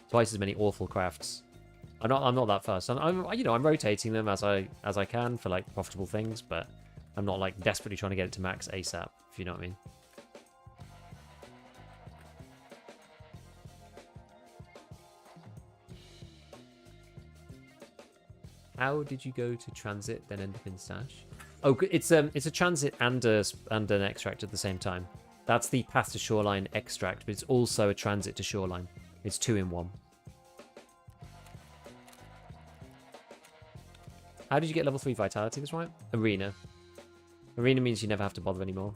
twice as many awful crafts. I'm not that fast. I'm rotating them as I can for like profitable things, but I'm not like desperately trying to get it to max ASAP, if you know what I mean. How did you go to transit then end up in stash? Oh, it's a transit and an extract at the same time. That's the path to shoreline extract, but it's also a transit to shoreline. It's 2 in 1. How did you get level 3 vitality this right? Arena. Arena means you never have to bother anymore.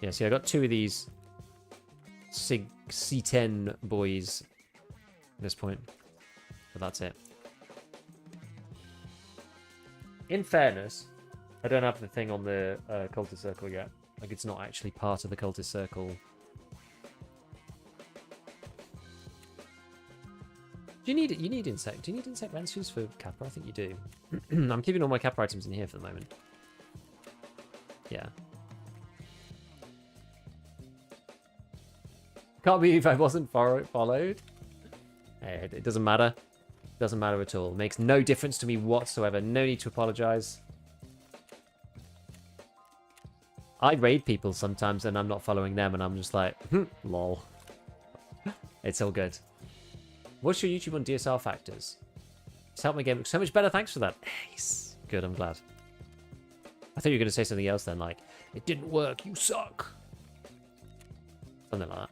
Yeah, see, I got 2 of these C10 boys at this point. But that's it. In fairness, I don't have the thing on the cultist circle yet. Like, it's not actually part of the cultist circle. Do you need it? You need insect. Do you need insect ranches for Kappa? I think you do. I'm keeping all my Kappa items in here for the moment. Yeah. Can't believe I wasn't followed. Hey, it doesn't matter. Doesn't matter at all. Makes no difference to me whatsoever. No need to apologize. I raid people sometimes and I'm not following them and I'm just like, lol. It's all good. What's your YouTube on DSR factors? It's helped my game look so much better. Thanks for that. Nice. Good, I'm glad. I thought you were going to say something else then, like, it didn't work, you suck. Something like that.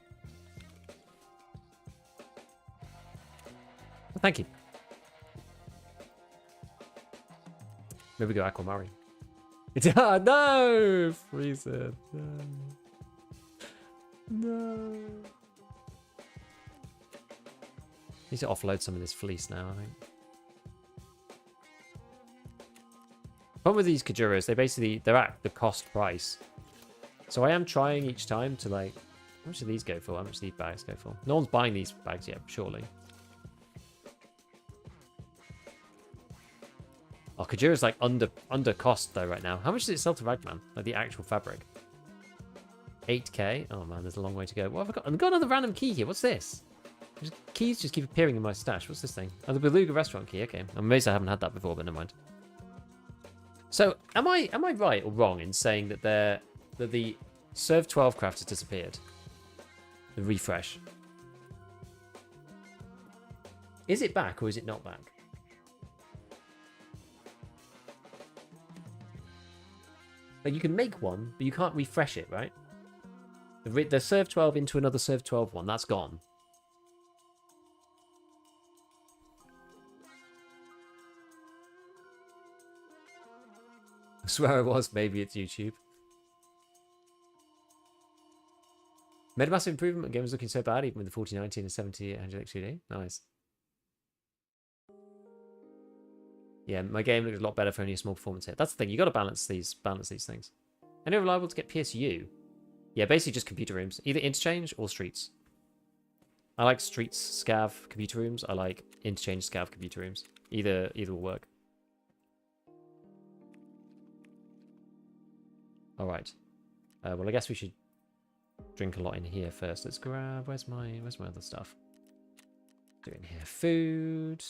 Well, thank you. Maybe go Aquamarine. No! Freeze it. No. Need to offload some of this fleece now, I think. Problem with these Kajuras, they're at the cost price. So I am trying each time to like... How much do these go for? How much do these bags go for? No one's buying these bags yet, surely. Oh, Kajira's like under cost though right now. How much does it sell to Ragman? Like the actual fabric? 8k? Oh man, there's a long way to go. What have I got? I've got another random key here. What's this? Keys just keep appearing in my stash. What's this thing? Oh, the Beluga restaurant key. Okay. I'm amazed I haven't had that before, but never mind. So, am I right or wrong in saying that the Serve 12 craft has disappeared? The refresh. Is it back or is it not back? Like you can make one, but you can't refresh it, right? The Serve 12 into another Serve 12 one, that's gone. I swear it was. Maybe it's YouTube. Made a massive improvement. The game was looking so bad, even with the 4090 and 7800 XUD. Nice. Yeah, my game looked a lot better for only a small performance hit. That's the thing. You got to balance these things. Any reliable to get PSU? Yeah, basically just computer rooms. Either interchange or streets. I like streets, scav, computer rooms. I like interchange, scav, computer rooms. Either will work. All right. Well, I guess we should drink a lot in here first. Let's grab. Where's my other stuff? Do it in here. Food.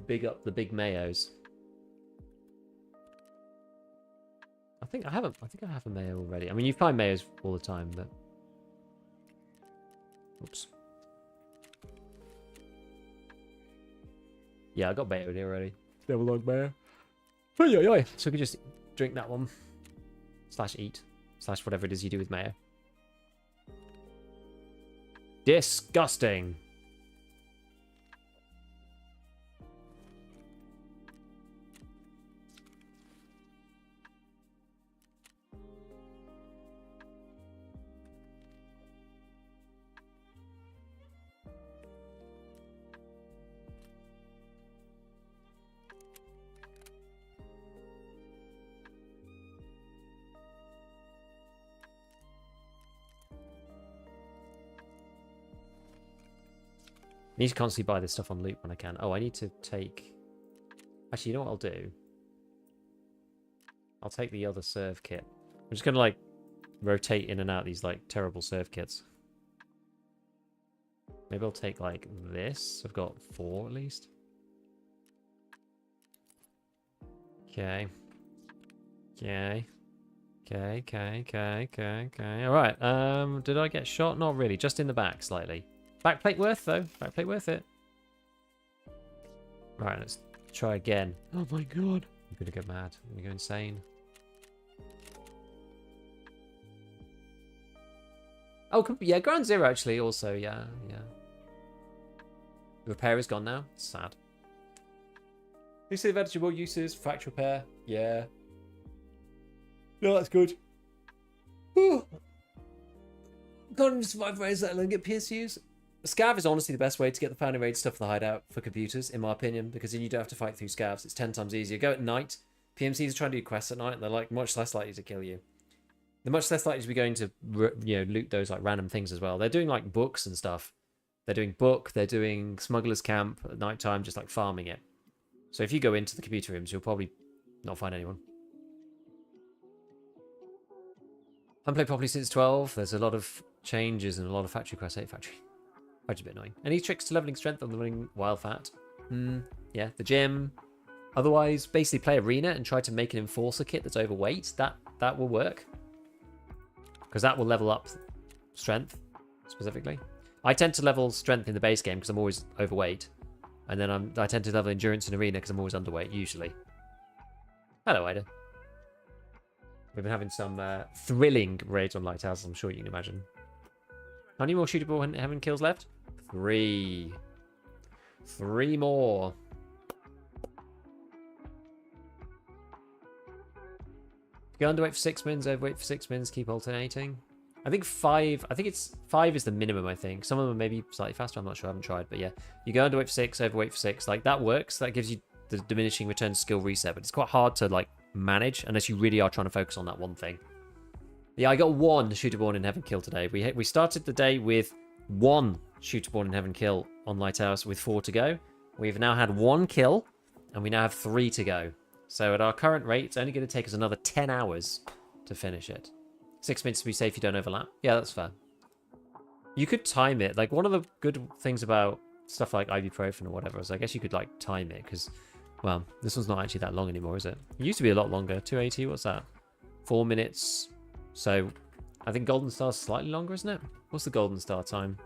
Big up the big mayos. I think I have a mayo already. I mean, you find mayos all the time, but oops. Yeah, I got mayo here already. Double log mayo. So we could just drink that one. / eat. / whatever it is you do with mayo. Disgusting. I need to constantly buy this stuff on loot when I can. Oh, I need to take... Actually, you know what I'll do? I'll take the other serve kit. I'm just going to, like, rotate in and out these, like, terrible serve kits. Maybe I'll take, like, this. I've got 4 at least. Okay. Okay. Okay. Alright, did I get shot? Not really. Just in the back, slightly. Backplate worth, though. Backplate worth it. Right, let's try again. Oh my god. I'm gonna go mad. I'm gonna go insane. Oh, yeah, Ground Zero, actually, also, yeah. The repair is gone now. It's sad. You see the vegetable uses, fracture repair. Yeah. No, that's good. Can't even survive raids, let alone get PSUs. Scav is honestly the best way to get the pounding raid stuff in the hideout for computers, in my opinion, because then you don't have to fight through scavs. It's 10 times easier. Go at night. PMCs are trying to do quests at night, and they're like much less likely to kill you. They're much less likely to be going to, loot those like random things as well. They're doing like books and stuff. They're doing book. They're doing smuggler's camp at night time, just like farming it. So if you go into the computer rooms, you'll probably not find anyone. Haven't played properly since 12. There's a lot of changes and a lot of factory quests. I hate factory. Which is a bit annoying. Any tricks to leveling strength on the running wild fat? Yeah, the gym. Otherwise, basically play arena and try to make an enforcer kit that's overweight. That will work. Because that will level up strength, specifically. I tend to level strength in the base game because I'm always overweight. And then I tend to level endurance in arena because I'm always underweight, usually. Hello, Ida. We've been having some thrilling raids on Lighthouse, I'm sure you can imagine. How many more shootable heaven kills left? 3. 3 more. Go underweight for 6 mins, overweight for 6 mins, keep alternating. I think 5. I think it's 5 is the minimum, I think. Some of them may be slightly faster, I'm not sure, I haven't tried, but yeah. You go underweight for 6, overweight for 6. Like, that works. That gives you the diminishing return skill reset, but it's quite hard to like manage unless you really are trying to focus on that one thing. Yeah, I got 1 Shooter Born in Heaven kill today. We started the day with 1 Shooter Born in Heaven kill on Lighthouse with 4 to go. We've now had 1 kill, and we now have 3 to go. So at our current rate, it's only going to take us another 10 hours to finish it. 6 minutes to be safe, you don't overlap. Yeah, that's fair. You could time it. Like, one of the good things about stuff like ibuprofen or whatever is I guess you could, like, time it, because, well, this one's not actually that long anymore, is it? It used to be a lot longer. 280, what's that? 4 minutes. So, I think Golden Star's slightly longer, isn't it? What's the Golden Star time?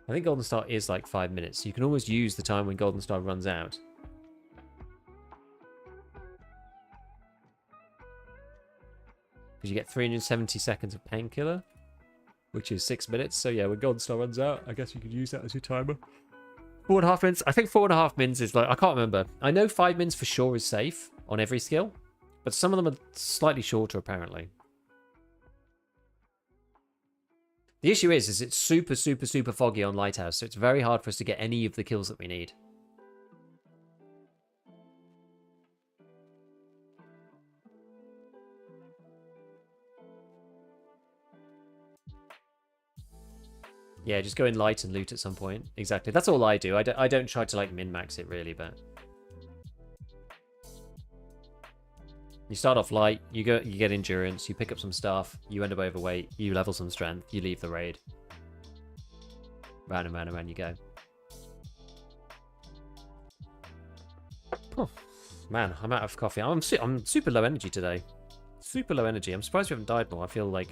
I think Golden Star is like 5 minutes. You can always use the time when Golden Star runs out. Because you get 370 seconds of painkiller, which is 6 minutes. So yeah, when Golden Star runs out, I guess you could use that as your timer. 4.5 minutes. I think 4.5 mins is like, I can't remember. I know 5 mins for sure is safe on every skill, but some of them are slightly shorter apparently. The issue is it's super, super, super foggy on Lighthouse, so it's very hard for us to get any of the kills that we need. Yeah, just go in light and loot at some point. Exactly. That's all I do. I don't try to like min-max it really, but you start off light, you get endurance, you pick up some stuff, you end up overweight, you level some strength, you leave the raid. Round and round and round you go. Oh, man, I'm out of coffee. I'm super low energy today. Super low energy. I'm surprised we haven't died more. I feel like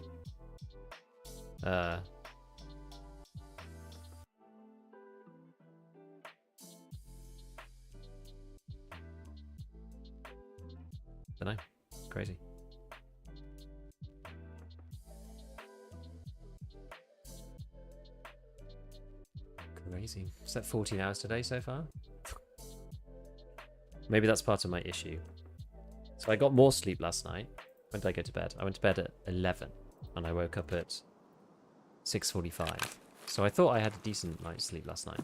don't know. Crazy. Crazy. Is that 14 hours today so far? Maybe that's part of my issue. So I got more sleep last night. When did I go to bed? I went to bed at 11 and I woke up at 6:45. So I thought I had a decent night's sleep last night.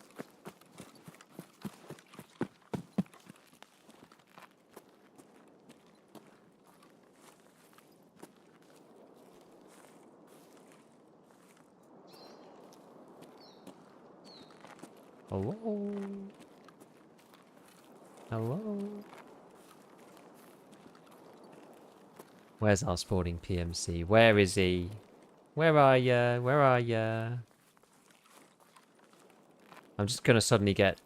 Hello? Hello? Where's our sporting PMC? Where is he? Where are ya? Where are ya? I'm just gonna suddenly get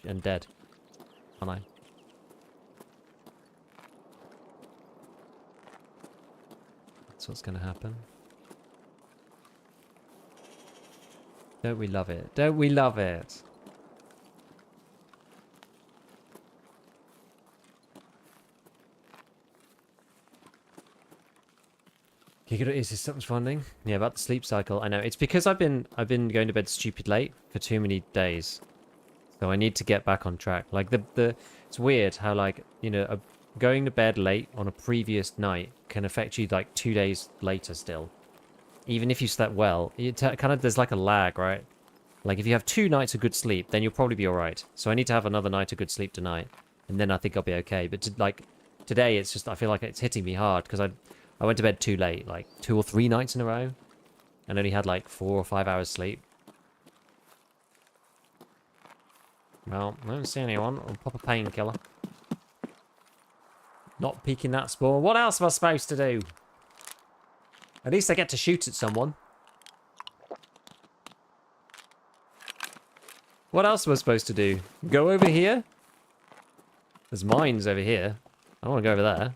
and dead, aren't I? That's what's gonna happen. Don't we love it? Don't we love it? Is this something responding? Yeah, about the sleep cycle. I know it's because I've been going to bed stupid late for too many days, so I need to get back on track. Like it's weird how like going to bed late on a previous night can affect you like 2 days later still. Even if you slept well, there's like a lag, right? Like if you have 2 nights of good sleep, then you'll probably be all right. So I need to have another night of good sleep tonight, and then I think I'll be okay. But today, it's just I feel like it's hitting me hard because I went to bed too late, like 2 or 3 nights in a row, and only had like 4 or 5 hours sleep. Well, I don't see anyone. I'll pop a painkiller. Not peeking that spawn. What else am I supposed to do? At least I get to shoot at someone. What else am I supposed to do? Go over here? There's mines over here. I don't want to go over there.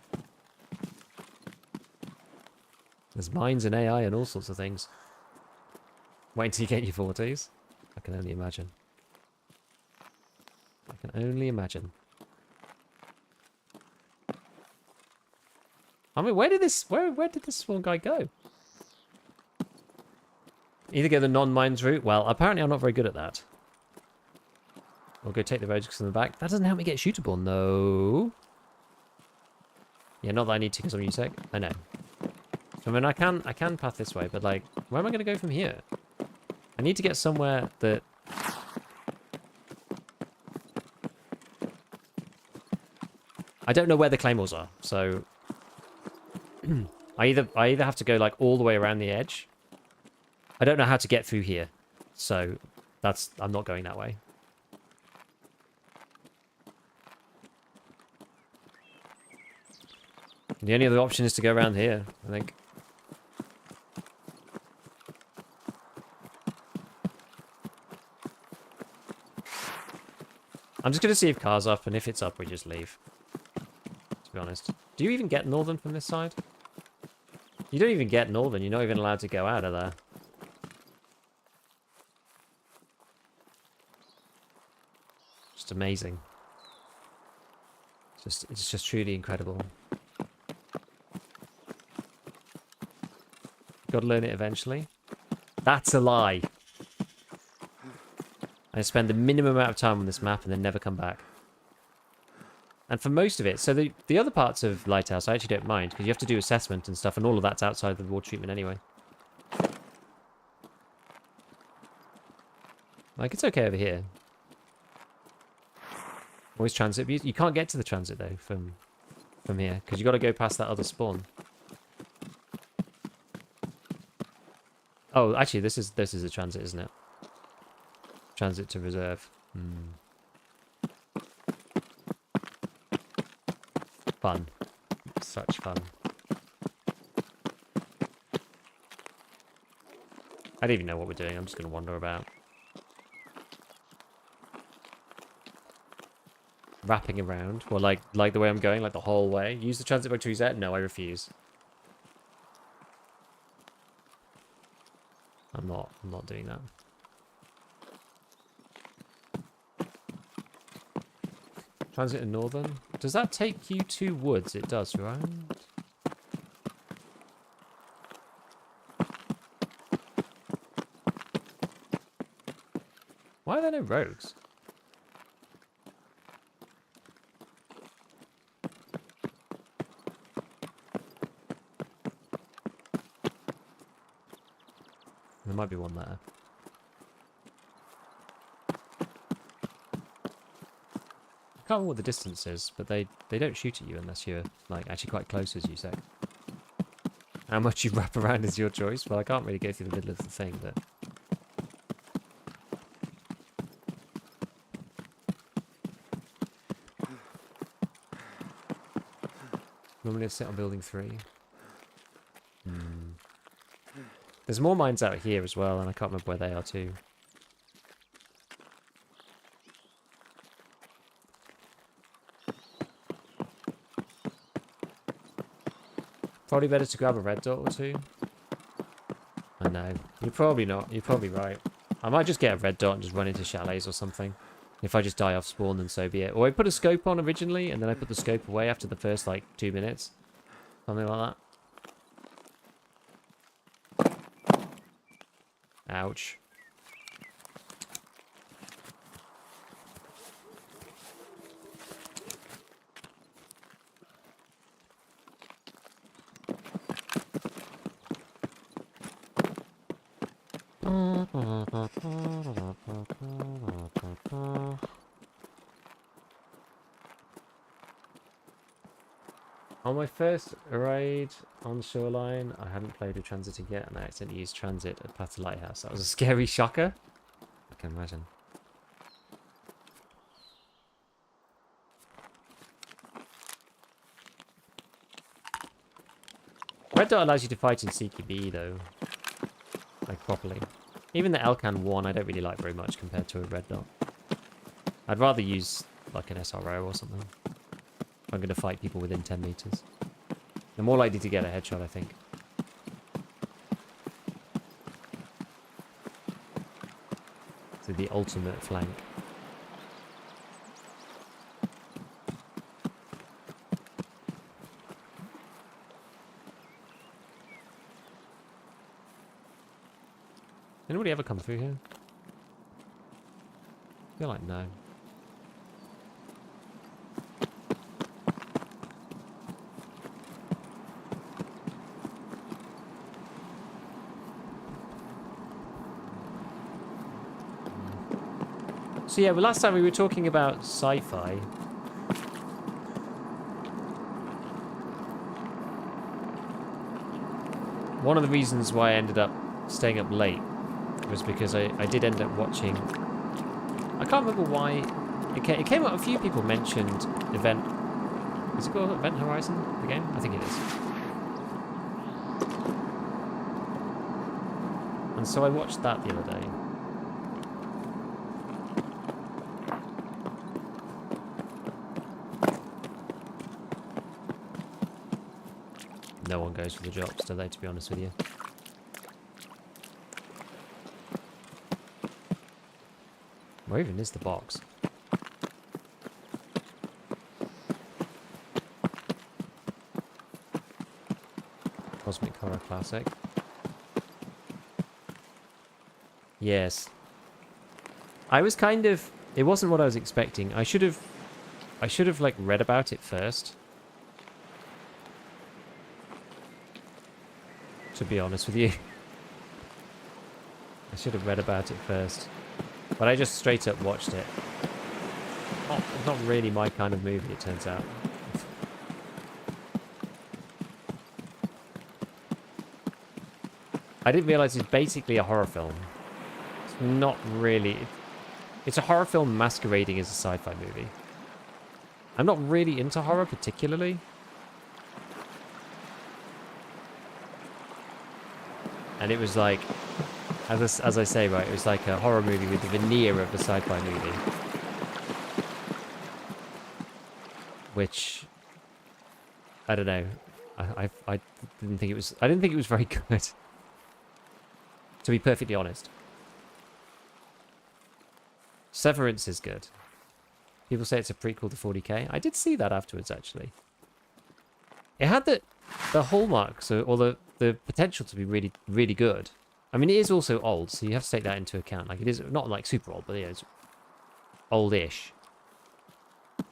There's mines and AI and all sorts of things. Wait until you get your 40s. I can only imagine. I can only imagine. I mean, where did this one guy go? Either go the non-mines route. Well, apparently I'm not very good at that. Or go take the road in the back. That doesn't help me get shootable. No. Yeah, not that I need to because I'm USEC. I know. I mean, I can path this way, but like, where am I going to go from here? I need to get somewhere that I don't know where the claymores are, so I either have to go like all the way around the edge. I don't know how to get through here, so I'm not going that way. The only other option is to go around here, I think. I'm just going to see if car's up, and if it's up, we just leave. To be honest. Do you even get northern from this side? You don't even get northern. You're not even allowed to go out of there. Just amazing. It's just truly incredible. Gotta learn it eventually. That's a lie. I spend the minimum amount of time on this map and then never come back. And for most of it, so the other parts of Lighthouse I actually don't mind, because you have to do assessment and stuff, and all of that's outside the water treatment anyway. Like, it's okay over here. Always transit. You can't get to the transit, though, from here, because you got to go past that other spawn. Oh, actually, this is a transit, isn't it? Transit to reserve. Fun. Such fun. I don't even know what we're doing. I'm just going to wander about. Wrapping around. Well, like the way I'm going, like the whole way. Use the transit bug to reset? No, I refuse. I'm not doing that. Transit in northern. Does that take you to woods? It does, right? Why are there no roads? There might be one there. I can't remember what the distance is, but they don't shoot at you unless you're like actually quite close, as you say. How much you wrap around is your choice. Well, I can't really go through the middle of the thing, but normally I sit on building 3. There's more mines out here as well, and I can't remember where they are too. Probably better to grab a red dot or 2. I know. You're probably not. You're probably right. I might just get a red dot and just run into chalets or something. If I just die off spawn, then so be it. Or I put a scope on originally, and then I put the scope away after the first, like, 2 minutes. Something like that. Ouch. On my first raid on the shoreline, I hadn't played with transiting yet, and I accidentally used transit at Platter Lighthouse. That was a scary shocker. I can imagine. Red dot allows you to fight in CQB though, like properly. Even the Elcan 1 I don't really like very much compared to a red dot. I'd rather use like an SRO or something. I'm going to fight people within 10 meters. They're more likely to get a headshot, I think. So the ultimate flank. Anybody ever come through here? I feel like no. So yeah, well, last time we were talking about sci-fi. one of the reasons why I ended up staying up late was because I did end up watching... I can't remember why... It came up, a few people mentioned Event... Is it called Event Horizon, the game? I think it is. And so I watched that the other day. No one goes for the drops, do they, to be honest with you? Where even is the box? Cosmic Horror Classic. Yes. I was kind of... It wasn't what I was expecting. I should have like read about it first. To be honest with you. I should have read about it first. But I just straight up watched it. Not really my kind of movie, it turns out. I didn't realise it's basically a horror film. It's not really... It's a horror film masquerading as a sci-fi movie. I'm not really into horror particularly. And it was like, as I say, right, it was like a horror movie with the veneer of a sci-fi movie. Which, I don't know. I didn't think it was. I didn't think it was very good. To be perfectly honest. Severance is good. People say it's a prequel to 40K. I did see that afterwards, actually. It had the hallmarks, or the potential to be really, really good. I mean, it is also old, so you have to take that into account. Like, it is not like super old, but yeah, it's old-ish. So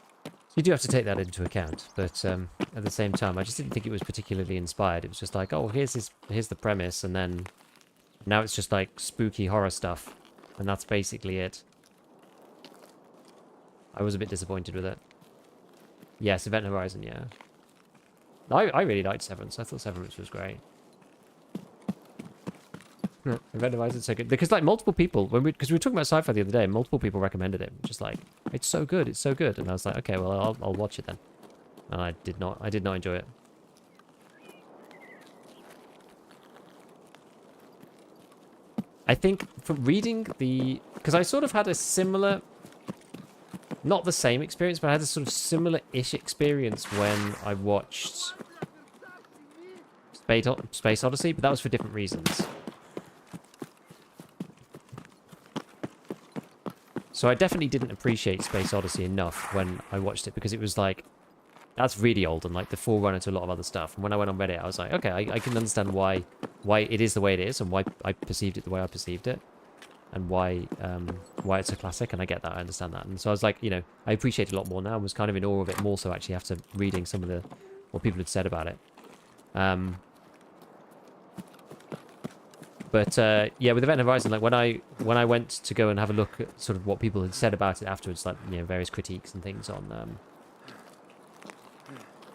you do have to take that into account. But at the same time, I just didn't think it was particularly inspired. It was just like, oh, here's the premise, and then now it's just like spooky horror stuff, and that's basically it. I was a bit disappointed with it. Yes, Event Horizon, yeah. I really liked Severance. I thought Severance was great. Event Horizon's so good. Because, like, multiple people, because we were talking about sci-fi the other day, multiple people recommended it. Just like, it's so good, it's so good. And I was like, okay, well, I'll watch it then. And I did not enjoy it. I think from reading because I sort of had a similar, not the same experience, but I had a sort of similar-ish experience when I watched Space Odyssey, but that was for different reasons. So I definitely didn't appreciate Space Odyssey enough when I watched it, because it was like, that's really old and like the forerunner to a lot of other stuff. And when I went on Reddit, I was like, okay, I can understand why it is the way it is, and why I perceived it the way I perceived it, and why it's a classic, and I get that, I understand that. And so I was like, you know, I appreciate it a lot more now, and was kind of in awe of it more so actually after reading some of what people had said about it. But yeah, with Event Horizon, like when I went to go and have a look at sort of what people had said about it afterwards, like, you know, various critiques and things on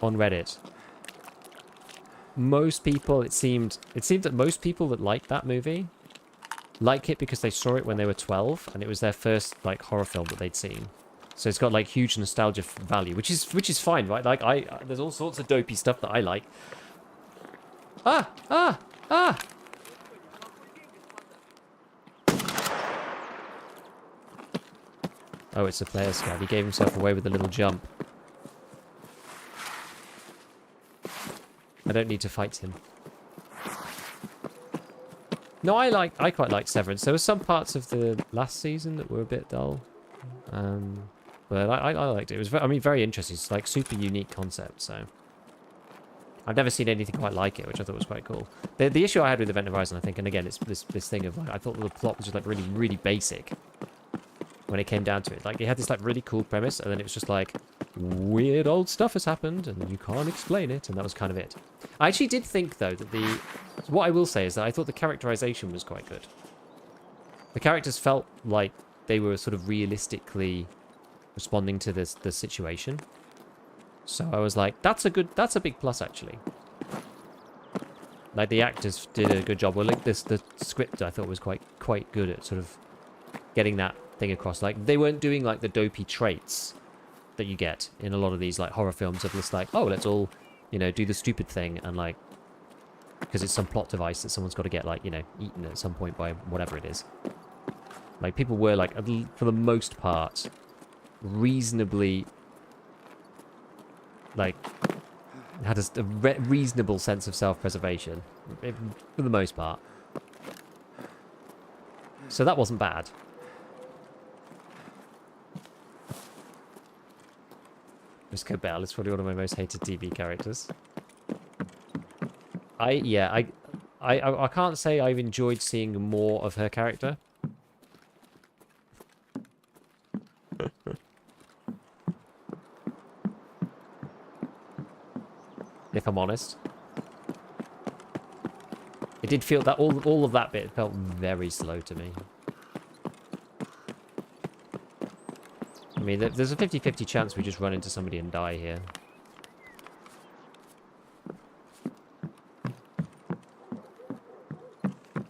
Reddit, most people, it seemed that most people that liked that movie like it because they saw it when they were 12 and it was their first like horror film that they'd seen. So it's got like huge nostalgia value, which is fine, right? Like there's all sorts of dopey stuff that I like. Ah! Oh, it's a player scav. He gave himself away with a little jump. I don't need to fight him. No, I quite liked Severance. There were some parts of the last season that were a bit dull. But I liked it. It was, very interesting. It's like super unique concept, so... I've never seen anything quite like it, which I thought was quite cool. The issue I had with Event Horizon, I think, and again, it's this thing of, like, I thought the plot was just, like, really, really basic when it came down to it. Like, it had this, like, really cool premise, and then it was just, like, weird old stuff has happened, and you can't explain it, and that was kind of it. I actually did think, though, that what I will say is that I thought the characterization was quite good. The characters felt like they were sort of realistically responding to the situation. So I was like, that's a big plus, actually. Like, the actors did a good job. Well, like, the script, I thought, was quite good at sort of getting that thing across. Like, they weren't doing, like, the dopey traits that you get in a lot of these, like, horror films of just like, oh, let's all, you know, do the stupid thing and, like, because it's some plot device that someone's got to get, like, you know, eaten at some point by whatever it is. Like, people were, like, for the most part, reasonably, like, had a reasonable sense of self-preservation, for the most part. So that wasn't bad. Jessica Bell is probably one of my most hated TV characters. I can't say I've enjoyed seeing more of her character. If I'm honest. It did feel that all of that bit felt very slow to me. I mean, there's a 50-50 chance we just run into somebody and die here.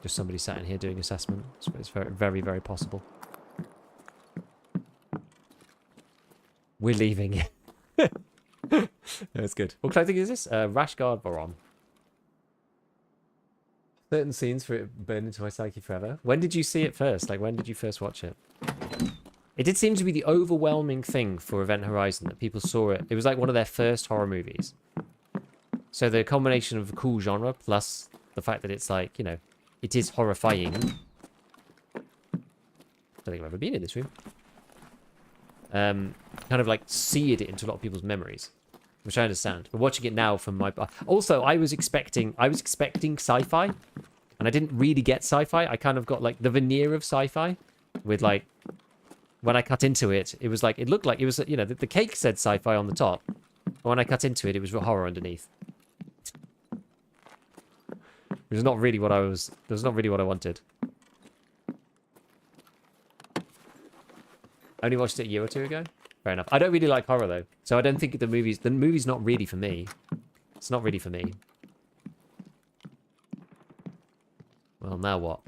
Just somebody sat in here doing assessment. So it's very, very, very possible. We're leaving. That's good. What clothing is this? Rash Guard Baron. Certain scenes for it burn into my psyche forever. When did you see it first? Like, when did you first watch it? It did seem to be the overwhelming thing for Event Horizon that people saw it. It was like one of their first horror movies. So the combination of the cool genre plus the fact that it's like, you know, it is horrifying. I don't think I've ever been in this room. Kind of like seared it into a lot of people's memories, which I understand. But watching it now from my... Also, I was expecting sci-fi, and I didn't really get sci-fi. I kind of got like the veneer of sci-fi with like... When I cut into it, it was like... It looked like it was, you know, the cake said sci-fi on the top. But when I cut into it, it was horror underneath. It was not really what I was... It was not really what I wanted. Only watched it a year or two ago. Fair enough. I don't really like horror, though. So I don't think the movie's not really for me. It's not really for me. Well, now what?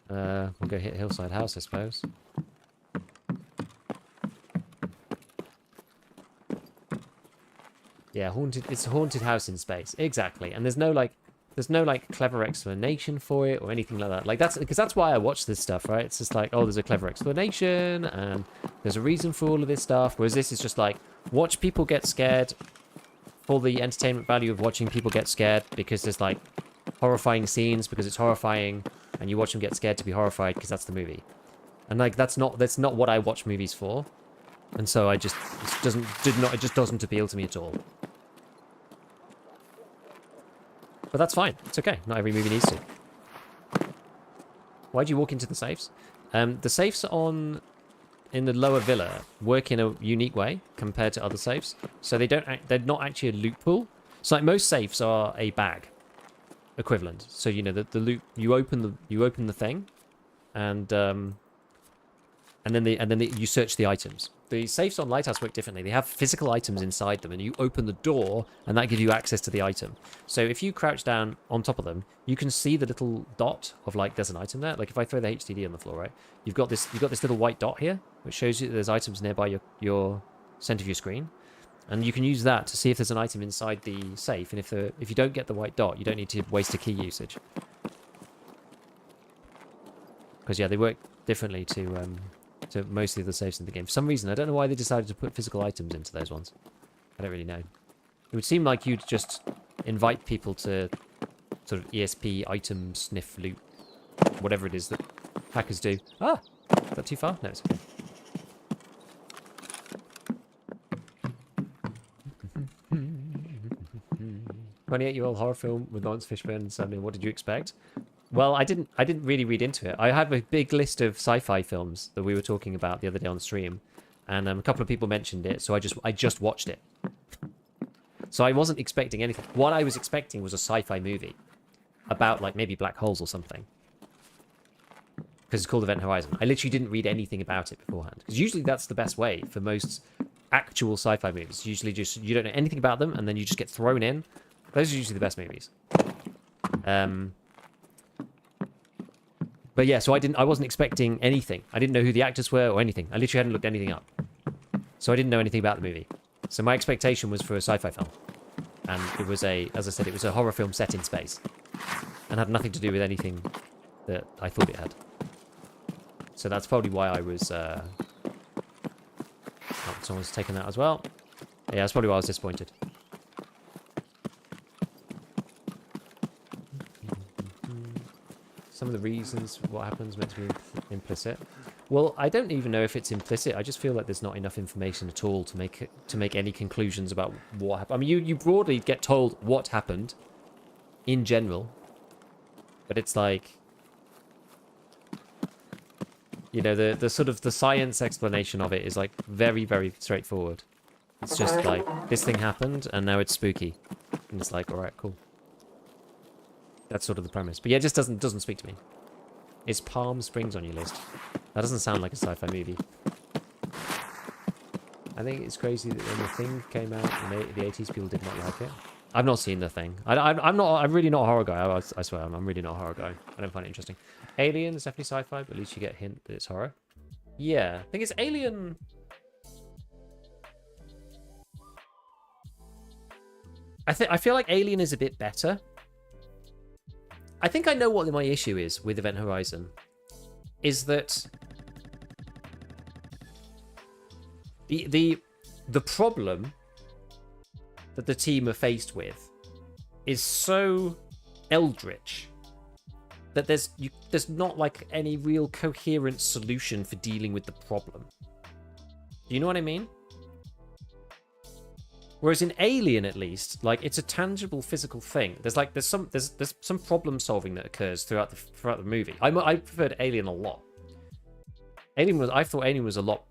We'll go hit Hillside House, I suppose. Yeah, haunted. It's a haunted house in space. Exactly. And there's no clever explanation for it or anything like that. Like that's why I watch this stuff, right? It's just like, oh, there's a clever explanation and there's a reason for all of this stuff. Whereas this is just like, watch people get scared for the entertainment value of watching people get scared because there's like horrifying scenes because it's horrifying and you watch them get scared to be horrified because that's the movie. And like that's not what I watch movies for. And so it just doesn't appeal to me at all. But that's fine. It's okay. Not every movie needs to. Why'd you walk into the safes? The safes in the lower villa work in a unique way compared to other safes. So they're not actually a loot pool. So like most safes are a bag equivalent. So you know the loot you open the thing, and then you search the items. The safes on Lighthouse work differently. They have physical items inside them, and you open the door, and that gives you access to the item. So if you crouch down on top of them, you can see the little dot of like there's an item there. Like if I throw the HDD on the floor, right? You've got this little white dot here, which shows you that there's items nearby your center of your screen, and you can use that to see if there's an item inside the safe. And if you don't get the white dot, you don't need to waste a key usage. Because yeah, they work differently to mostly the safes in the game. For some reason, I don't know why they decided to put physical items into those ones. I don't really know. It would seem like you'd just invite people to sort of ESP, item, sniff, loot, whatever it is that hackers do. Ah! Is that too far? No, it's okay. 28-year-old horror film with Lawrence Fishburne and Sunday. What did you expect? Well, I didn't really read into it. I have a big list of sci-fi films that we were talking about the other day on stream, and a couple of people mentioned it, so I just watched it. So I wasn't expecting anything. What I was expecting was a sci-fi movie about like maybe black holes or something, because it's called Event Horizon. I literally didn't read anything about it beforehand, because usually that's the best way for most actual sci-fi movies. Usually just you don't know anything about them, and then you just get thrown in Those are usually the best movies. But yeah, so I wasn't expecting anything. I didn't know who the actors were or anything. I literally hadn't looked anything up. So I didn't know anything about the movie. So my expectation was for a sci-fi film. And it was as I said, it was a horror film set in space. And had nothing to do with anything that I thought it had. So that's probably why I was... Oh, someone's taken that as well. Yeah, that's probably why I was disappointed. Some of the reasons what happens meant to be implicit. Well, I don't even know if it's implicit. I just feel like there's not enough information at all to make any conclusions about what happened. I mean, you broadly get told what happened in general, but it's like, you know, the sort of the science explanation of it is like very, very straightforward. It's just like, this thing happened and now it's spooky, and it's like, all right, cool. That's sort of the premise. But yeah, it just doesn't speak to me. Is Palm Springs on your list? That doesn't sound like a sci-fi movie. I think it's crazy that when The Thing came out in the 80s, people did not like it. I've not seen The Thing. I'm really not a horror guy. I swear, I'm really not a horror guy. I don't find it interesting. Alien is definitely sci-fi, but at least you get a hint that it's horror. Yeah, I think it's Alien... I feel like Alien is a bit better. I think I know what my issue is with Event Horizon. Is that the problem that the team are faced with is so eldritch that there's not like any real coherent solution for dealing with the problem. Do you know what I mean? Whereas in Alien, at least, like, it's a tangible physical thing. There's some problem solving that occurs throughout the movie. I preferred Alien a lot. I thought Alien was a lot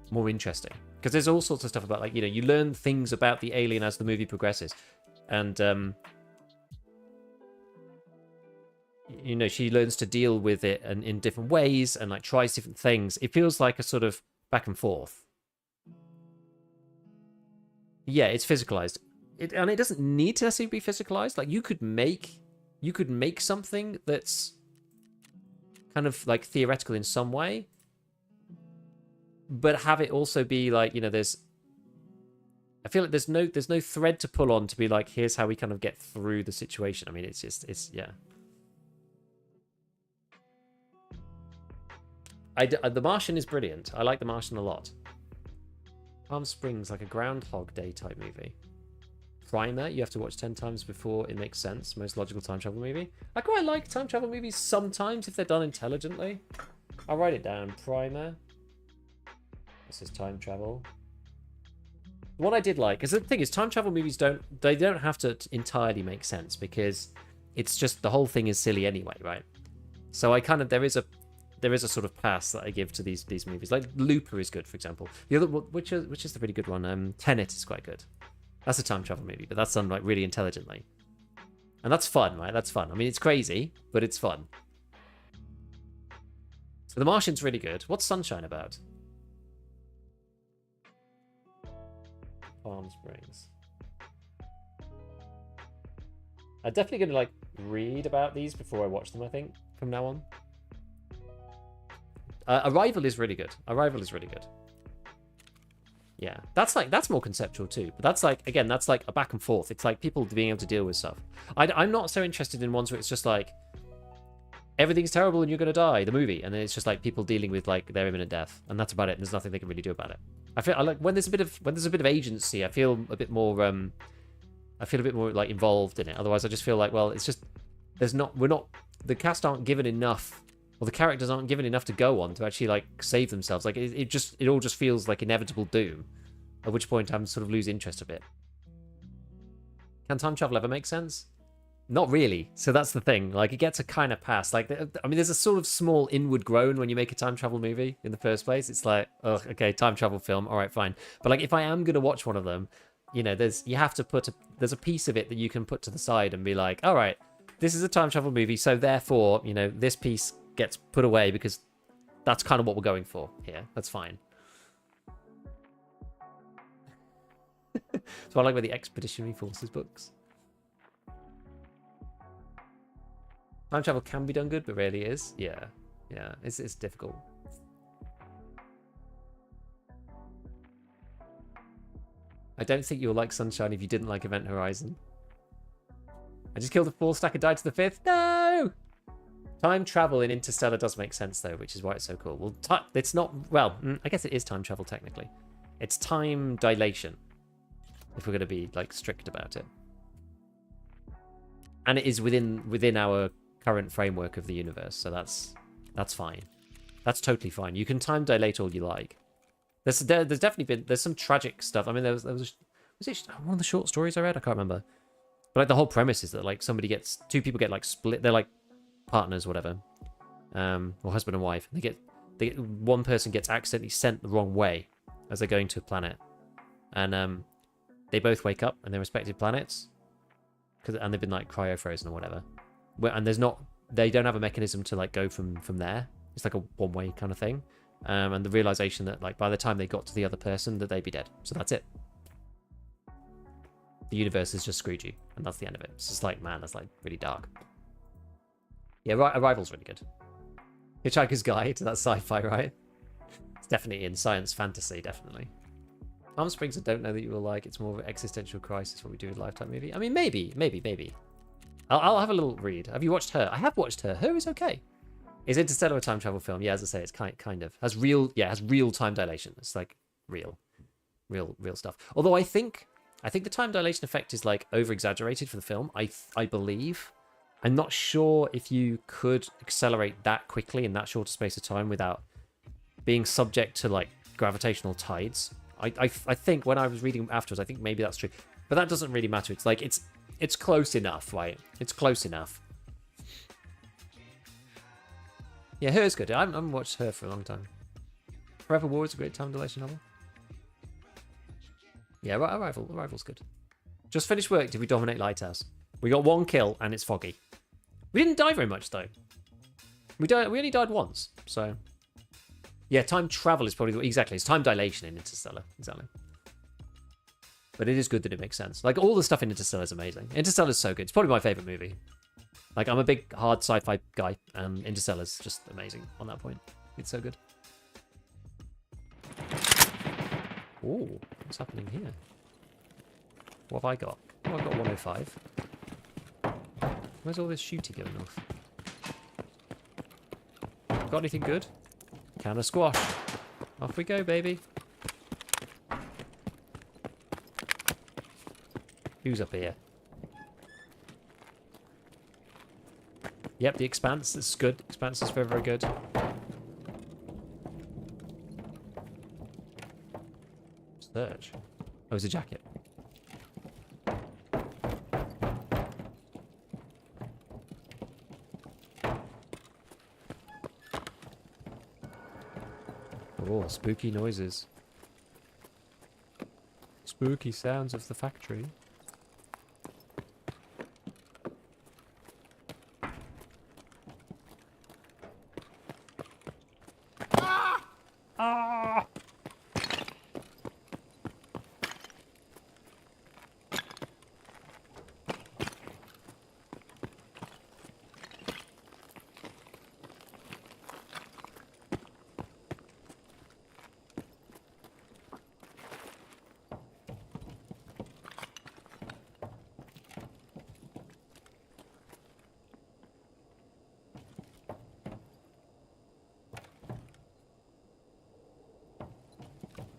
more interesting because there's all sorts of stuff about, like, you know, you learn things about the alien as the movie progresses, and you know, she learns to deal with it in different ways and like tries different things. It feels like a sort of back and forth. Yeah, it's physicalized. And it doesn't need to necessarily be physicalized. Like, you could make something that's kind of like theoretical in some way, but have it also be like, you know, I feel like there's no thread to pull on to be like, here's how we kind of get through the situation. I mean, it's yeah. The Martian is brilliant. I like The Martian a lot. Palm Springs, like a Groundhog Day type movie. Primer, you have to watch 10 times before it makes sense. Most logical time travel movie. I quite like time travel movies sometimes if they're done intelligently. I'll write it down. Primer. This is time travel. What I did like, because the thing is, time travel movies don't have to entirely make sense because it's just the whole thing is silly anyway, right? So I kind of there is a sort of pass that I give to these movies. Like Looper is good, for example. The other, which is the really good one, Tenet is quite good. That's a time travel movie, but that's done like really intelligently, and that's fun, right? That's fun. I mean, it's crazy, but it's fun. So The Martian's really good. What's Sunshine about? Palm Springs. I'm definitely gonna like read about these before I watch them, I think, from now on. Arrival is really good. Arrival is really good. Yeah, that's more conceptual too. But that's like, again, that's like a back and forth. It's like people being able to deal with stuff. I'm not so interested in ones where it's just like everything's terrible and you're gonna die, the movie, and then it's just like people dealing with like their imminent death, and that's about it. And there's nothing they can really do about it. I like when there's a bit of agency. I feel a bit more like involved in it. Otherwise, I just feel like, well, it's just the cast aren't given enough. Well, the characters aren't given enough to go on to actually like save themselves. Like it all just feels like inevitable doom. At which point I'm sort of lose interest a bit. Can time travel ever make sense? Not really. So that's the thing. Like, it gets a kind of pass. Like, I mean, there's a sort of small inward groan when you make a time travel movie in the first place. It's like, oh, okay, time travel film. All right, fine. But like, if I am gonna watch one of them, you know, there's a piece of it that you can put to the side and be like, all right, this is a time travel movie, so therefore, you know, this piece gets put away because that's kind of what we're going for here. That's fine. So I like with the Expeditionary Forces books. Time travel can be done good, but rarely is. Yeah. Yeah. It's difficult. I don't think you'll like Sunshine if you didn't like Event Horizon. I just killed the 4th stack and died to the 5th. No! Time travel in Interstellar does make sense, though, which is why it's so cool. Well, it's not... Well, I guess it is time travel, technically. It's time dilation, if we're going to be, like, strict about it. And it is within our current framework of the universe, so that's fine. That's totally fine. You can time dilate all you like. There's definitely been some tragic stuff. I mean, was it one of the short stories I read? I can't remember. But like the whole premise is that like two people get like split. They're like partners, whatever, or husband and wife. One person gets accidentally sent the wrong way as they're going to a planet, and they both wake up in their respective planets, and they've been like cryo frozen or whatever. And they don't have a mechanism to like go from there. It's like a one-way kind of thing. And the realization that like by the time they got to the other person that they'd be dead. So that's it. The universe has just screwed you, and that's the end of it. It's just like, man, that's like really dark. Yeah, Arrival's really good. Hitchhiker's Guide, that's sci-fi, right? It's definitely in science fantasy, definitely. Palm Springs, I don't know that you will like. It's more of an existential crisis, what we do with Lifetime movie. I mean, maybe. I'll have a little read. Have you watched Her? I have watched Her. Her is okay. Is Interstellar a time travel film? Yeah, as I say, it's kind of has real time dilation. It's like real stuff. Although I think the time dilation effect is like over exaggerated for the film. I believe. I'm not sure if you could accelerate that quickly in that shorter space of time without being subject to like gravitational tides. I think when I was reading afterwards, I think maybe that's true, but that doesn't really matter. It's like it's close enough, right? It's close enough. Yeah, Her's good. I haven't watched Her for a long time. Forever War is a great time dilation novel. Yeah, Arrival's good. Just finished work. Did we dominate Lighthouse? We got 1 kill and it's foggy. We didn't die very much though. We only died once. So yeah, time travel is probably exactly. It's time dilation in Interstellar. Exactly. But it is good that it makes sense. Like all the stuff in Interstellar is amazing. Interstellar is so good. It's probably my favorite movie. Like, I'm a big, hard sci-fi guy, and Interstellar's just amazing on that point. It's so good. Ooh, what's happening here? What have I got? Oh, I've got 105. Where's all this shooty going off? Got anything good? Can of squash. Off we go, baby. Who's up here? Yep, the Expanse is good. Expanse is very, very good. Search. Oh, it's a jacket. Oh, spooky noises. Spooky sounds of the factory.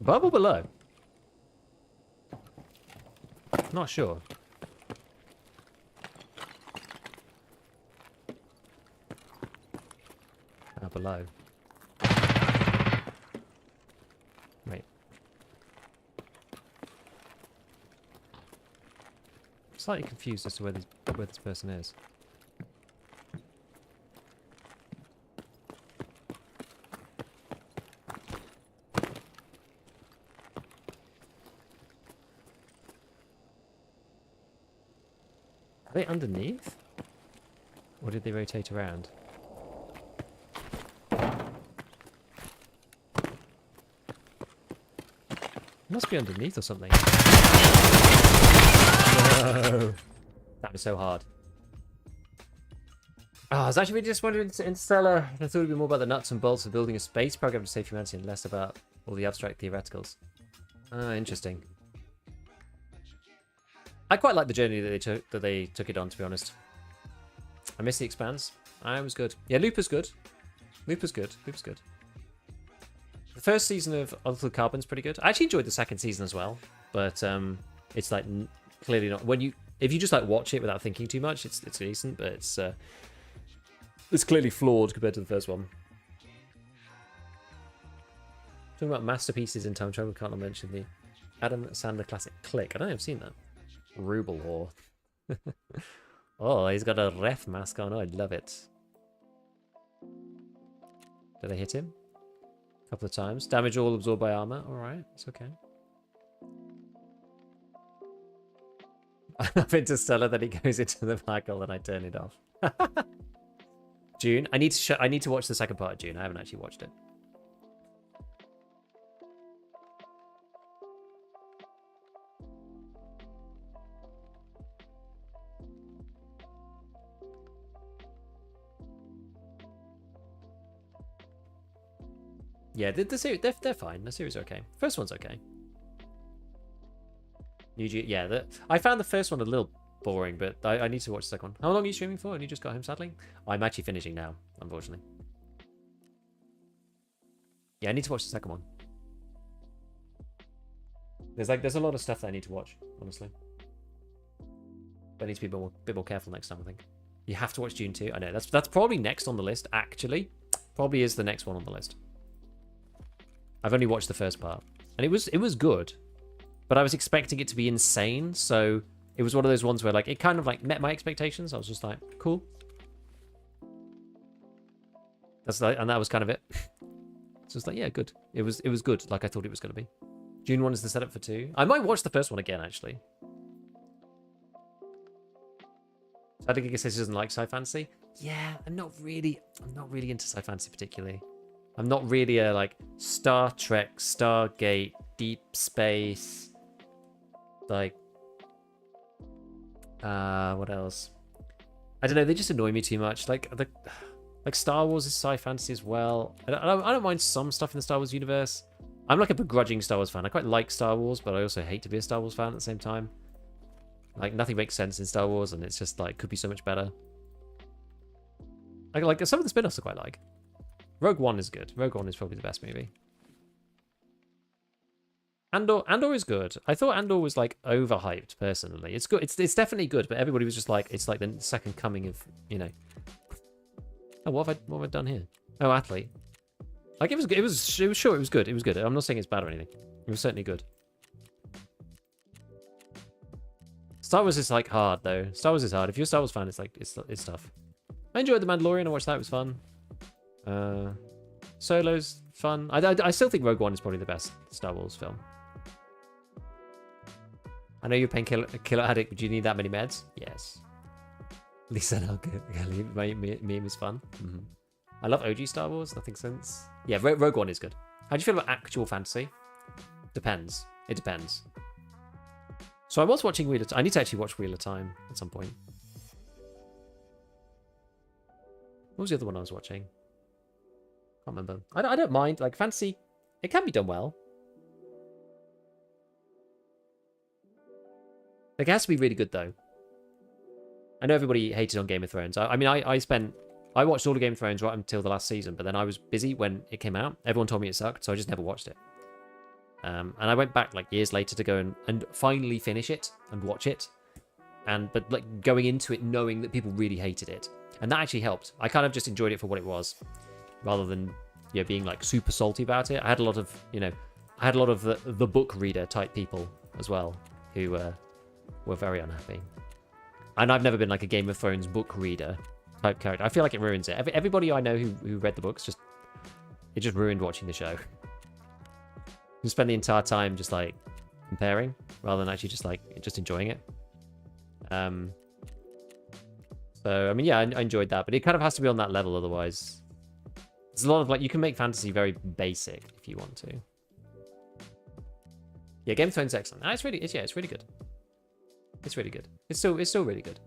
Above or below? Not sure. Below. Wait. Slightly confused as to where this person is. Are they underneath? Or did they rotate around? Must be underneath or something. No. That was so hard. Oh, I was actually just wondering Interstellar. I thought it'd be more about the nuts and bolts of building a space program to save humanity and less about all the abstract theoreticals. Oh, interesting. I quite like the journey that they took it on, to be honest. I miss The Expanse. I was good. Yeah, Loop was good. Loop was good. Loop was good. The first season of Altered Carbon's pretty good. I actually enjoyed the second season as well, but it's like clearly not if you just like watch it without thinking too much, it's decent, but it's clearly flawed compared to the first one. Talking about masterpieces in time travel, can't I mention the Adam Sandler classic Click? I don't know if I've seen that. Ruble Whore. Oh, he's got a ref mask on. Oh, I love it. Did I hit him? A couple of times. Damage all absorbed by armor. Alright, it's okay. I'm Interstellar, then he goes into the black hole and I turn it off. June. I need to watch the second part of June. I haven't actually watched it. Yeah, the series, they're fine. The series are okay. First one's okay. Yeah, I found the first one a little boring, but I need to watch the second one. How long are you streaming for? And you just got home sadly? I'm actually finishing now, unfortunately. Yeah, I need to watch the second one. There's a lot of stuff that I need to watch, honestly. But I need to be a bit more careful next time, I think. You have to watch Dune 2. I know, that's probably next on the list, actually. Probably is the next one on the list. I've only watched the first part. And it was good. But I was expecting it to be insane, so it was one of those ones where like it kind of like met my expectations. I was just like, cool. And that was kind of it. So it's like, yeah, good. It was good, like I thought it was going to be. June 1 is the setup for 2. I might watch the first one again, actually. I think he says he doesn't like sci fantasy. Yeah, I'm not really into sci fantasy particularly. I'm not really a like Star Trek, Stargate, Deep Space, like what else? I don't know, they just annoy me too much. Like Star Wars is sci fantasy as well. I don't mind some stuff in the Star Wars universe. I'm like a begrudging Star Wars fan. I quite like Star Wars, but I also hate to be a Star Wars fan at the same time. Like nothing makes sense in Star Wars, and it's just like could be so much better. Like some of the spin-offs I quite like. Rogue One is good. Rogue One is probably the best movie. Andor is good. I thought Andor was like overhyped personally. It's good. It's definitely good, but everybody was just like it's like the second coming of, you know. Oh, what have I done here? Oh, athlete. Like it was good. It was good. It was good. I'm not saying it's bad or anything. It was certainly good. Star Wars is like hard though. Star Wars is hard. If you're a Star Wars fan, it's like it's tough. I enjoyed The Mandalorian. I watched that. It was fun. Solo's fun. I still think Rogue One is probably the best Star Wars film. I know you're a painkiller addict, but do you need that many meds? Yes. Lisa meme is fun. Mm-hmm. I love OG Star Wars. Nothing since. Yeah, Rogue One is good. How do you feel about actual fantasy? Depends. It depends. So I was watching Wheel of Time. I need to actually watch Wheel of Time at some point. What was the other one I was watching? Can't remember. I don't mind. Like, fantasy, it can be done well. Like, it has to be really good, though. I know everybody hated on Game of Thrones. I mean, I watched all of Game of Thrones right until the last season, but then I was busy when it came out. Everyone told me it sucked, so I just never watched it. And I went back, like, years later to go and finally finish it and watch it. But, like, going into it knowing that people really hated it. And that actually helped. I kind of just enjoyed it for what it was, rather than being like super salty about it. I had a lot of the book reader type people as well who were very unhappy. And I've never been like a Game of Thrones book reader type character. I feel like it ruins it. Everybody I know who read the books it just ruined watching the show. You spend the entire time just like comparing rather than actually just enjoying it. So, I mean, yeah, I enjoyed that, but it kind of has to be on that level, otherwise. There's a lot of, like, you can make fantasy very basic if you want to. Yeah, Game of Thrones is excellent. It's really good. It's really good. It's still really good.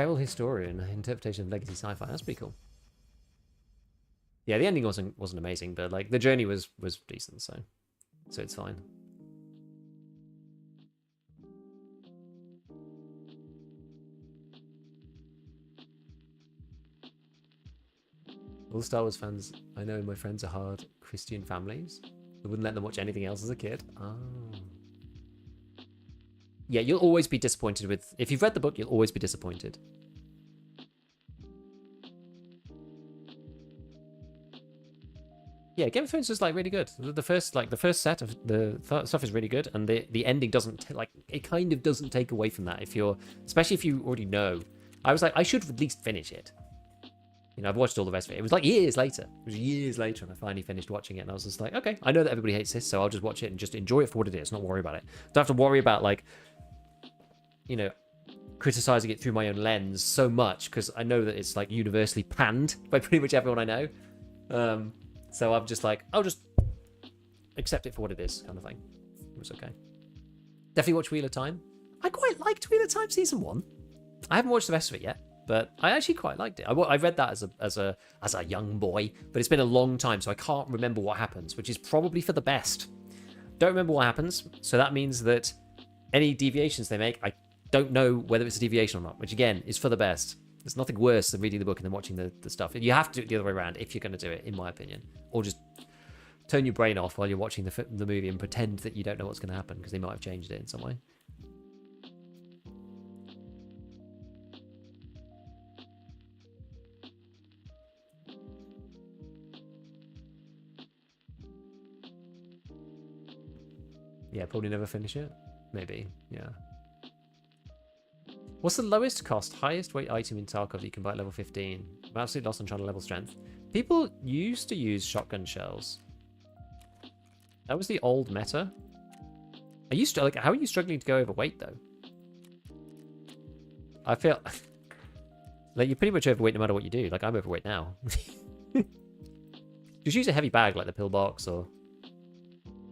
Feral Historian, interpretation of legacy sci-fi. That's pretty cool. Yeah, the ending wasn't amazing, but like the journey was decent, so it's fine. All Star Wars fans I know, my friends are hard Christian families. I wouldn't let them watch anything else as a kid. Oh. Yeah, you'll always be disappointed with... If you've read the book, you'll always be disappointed. Yeah, Game of Thrones is like really good. The first set of the stuff is really good, and the ending doesn't it kind of doesn't take away from that. Especially if you already know. I was like, I should at least finish it. You know, I've watched all the rest of it. It was like years later. It was years later, and I finally finished watching it, and I was just like, okay, I know that everybody hates this, so I'll just watch it and just enjoy it for what it is. Not worry about it. Don't have to worry about like, you know, criticizing it through my own lens so much because I know that it's like universally panned by pretty much everyone I know. So I'm just like, I'll just accept it for what it is, kind of thing. It was okay. Definitely watch Wheel of Time. I quite liked Wheel of Time season 1. I haven't watched the rest of it yet, but I actually quite liked it. I read that as a young boy, but it's been a long time, so I can't remember what happens, which is probably for the best. Don't remember what happens, so that means that any deviations they make, I don't know whether it's a deviation or not, which again is for the best. There's nothing worse than reading the book and then watching the stuff. You have to do it the other way around if you're going to do it, in my opinion. Or just turn your brain off while you're watching the movie and pretend that you don't know what's going to happen because they might have changed it in some way. Yeah, probably never finish it. Maybe, yeah. What's the lowest cost, highest weight item in Tarkov that you can buy at level 15? I'm absolutely lost on trying to level strength. People used to use shotgun shells. That was the old meta. I used to, like, how are you struggling to go overweight, though? I feel... like, you're pretty much overweight no matter what you do. Like, I'm overweight now. Just use a heavy bag, like the pillbox, or...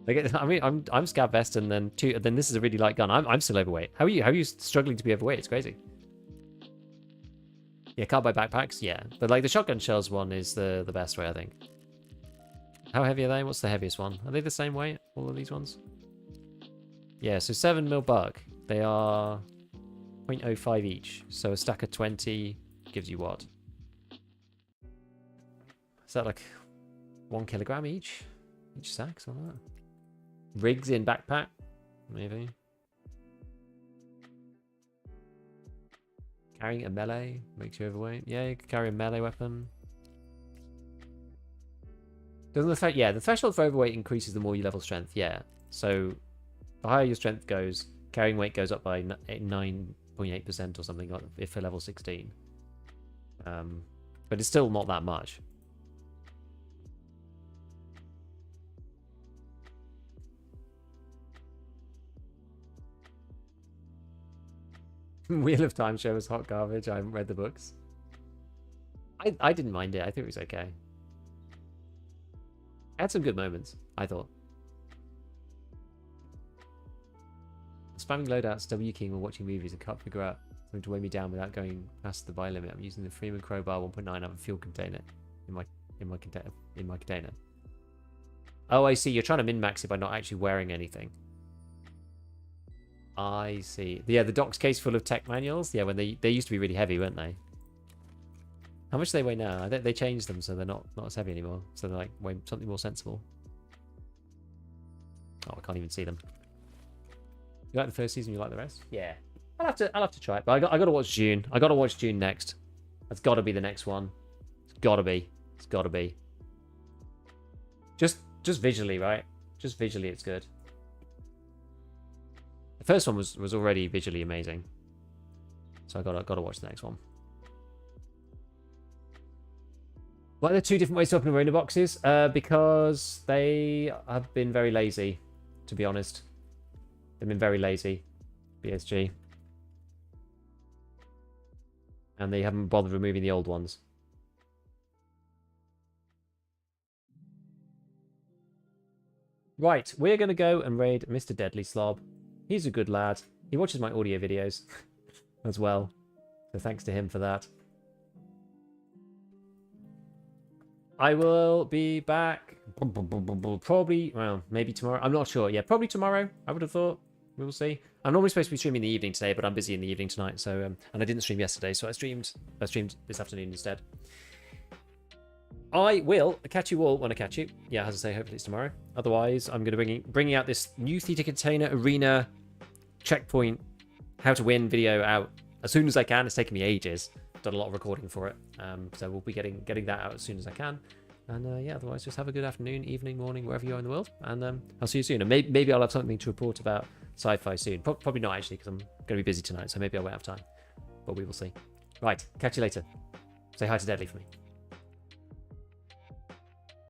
Like, I mean, I'm scav vest, and then this is a really light gun. I'm still overweight. How are you struggling to be overweight? It's crazy. Yeah, can't buy backpacks. Yeah, but like the shotgun shells one is the best way, I think. How heavy are they? What's the heaviest one? Are they the same weight? All of these ones? Yeah, so 7mm buck. They are 0.05 each. So a stack of 20 gives you what? Is that like 1 kilogram each? Each stack, something like that. Rigs in backpack, maybe. Carrying a melee makes you overweight. Yeah, you can carry a melee weapon. Doesn't the threshold for overweight increases the more you level strength. Yeah, so the higher your strength goes, carrying weight goes up by 9.8% or something like if for level 16. But it's still not that much. Wheel of Time show was hot garbage. I haven't read the books. I didn't mind it. I think it was okay. It had some good moments, I thought. Spamming loadouts, W King while watching movies and can't figure out something to weigh me down without going past the buy limit. I'm using the Freeman crowbar 1.9. I have a fuel container in my container. Oh, I see. You're trying to min-max it by not actually wearing anything. I see. Yeah, the doc's case full of tech manuals. Yeah, when they used to be really heavy, weren't they? How much do they weigh now? I think they changed them so they're not as heavy anymore. So they're like weigh something more sensible. Oh, I can't even see them. You like the first season? You like the rest? Yeah. I'll have to try it. But I got to watch June. I got to watch June next. That's got to be the next one. It's got to be. It's got to be. Just visually, right? Just visually, it's good. The first one was already visually amazing, so I gotta watch the next one. Why are there 2 different ways to open arena boxes? Because they have been very lazy, to be honest. They've been very lazy, BSG, and they haven't bothered removing the old ones. Right, we're gonna go and raid Mr. Deadly Slob. He's a good lad. He watches my audio videos as well. So thanks to him for that. I will be back probably, well, maybe tomorrow. I'm not sure. Yeah, probably tomorrow, I would have thought. We will see. I'm normally supposed to be streaming in the evening today, but I'm busy in the evening tonight. So, and I didn't stream yesterday, so I streamed this afternoon instead. I will catch you all when I catch you. Yeah, as I say, hopefully it's tomorrow. Otherwise, I'm going to be bringing out this new Theater Container Arena checkpoint how to win video out as soon as I can. It's taken me ages. Done a lot of recording for it, so we'll be getting that out as soon as I can. And yeah, otherwise just have a good afternoon, evening, morning, wherever you are in the world, and I'll see you soon. And maybe I'll have something to report about sci-fi soon. Probably not actually, because I'm going to be busy tonight, so maybe I won't have time, but we will see. Right, catch you later. Say hi to Deadly for me.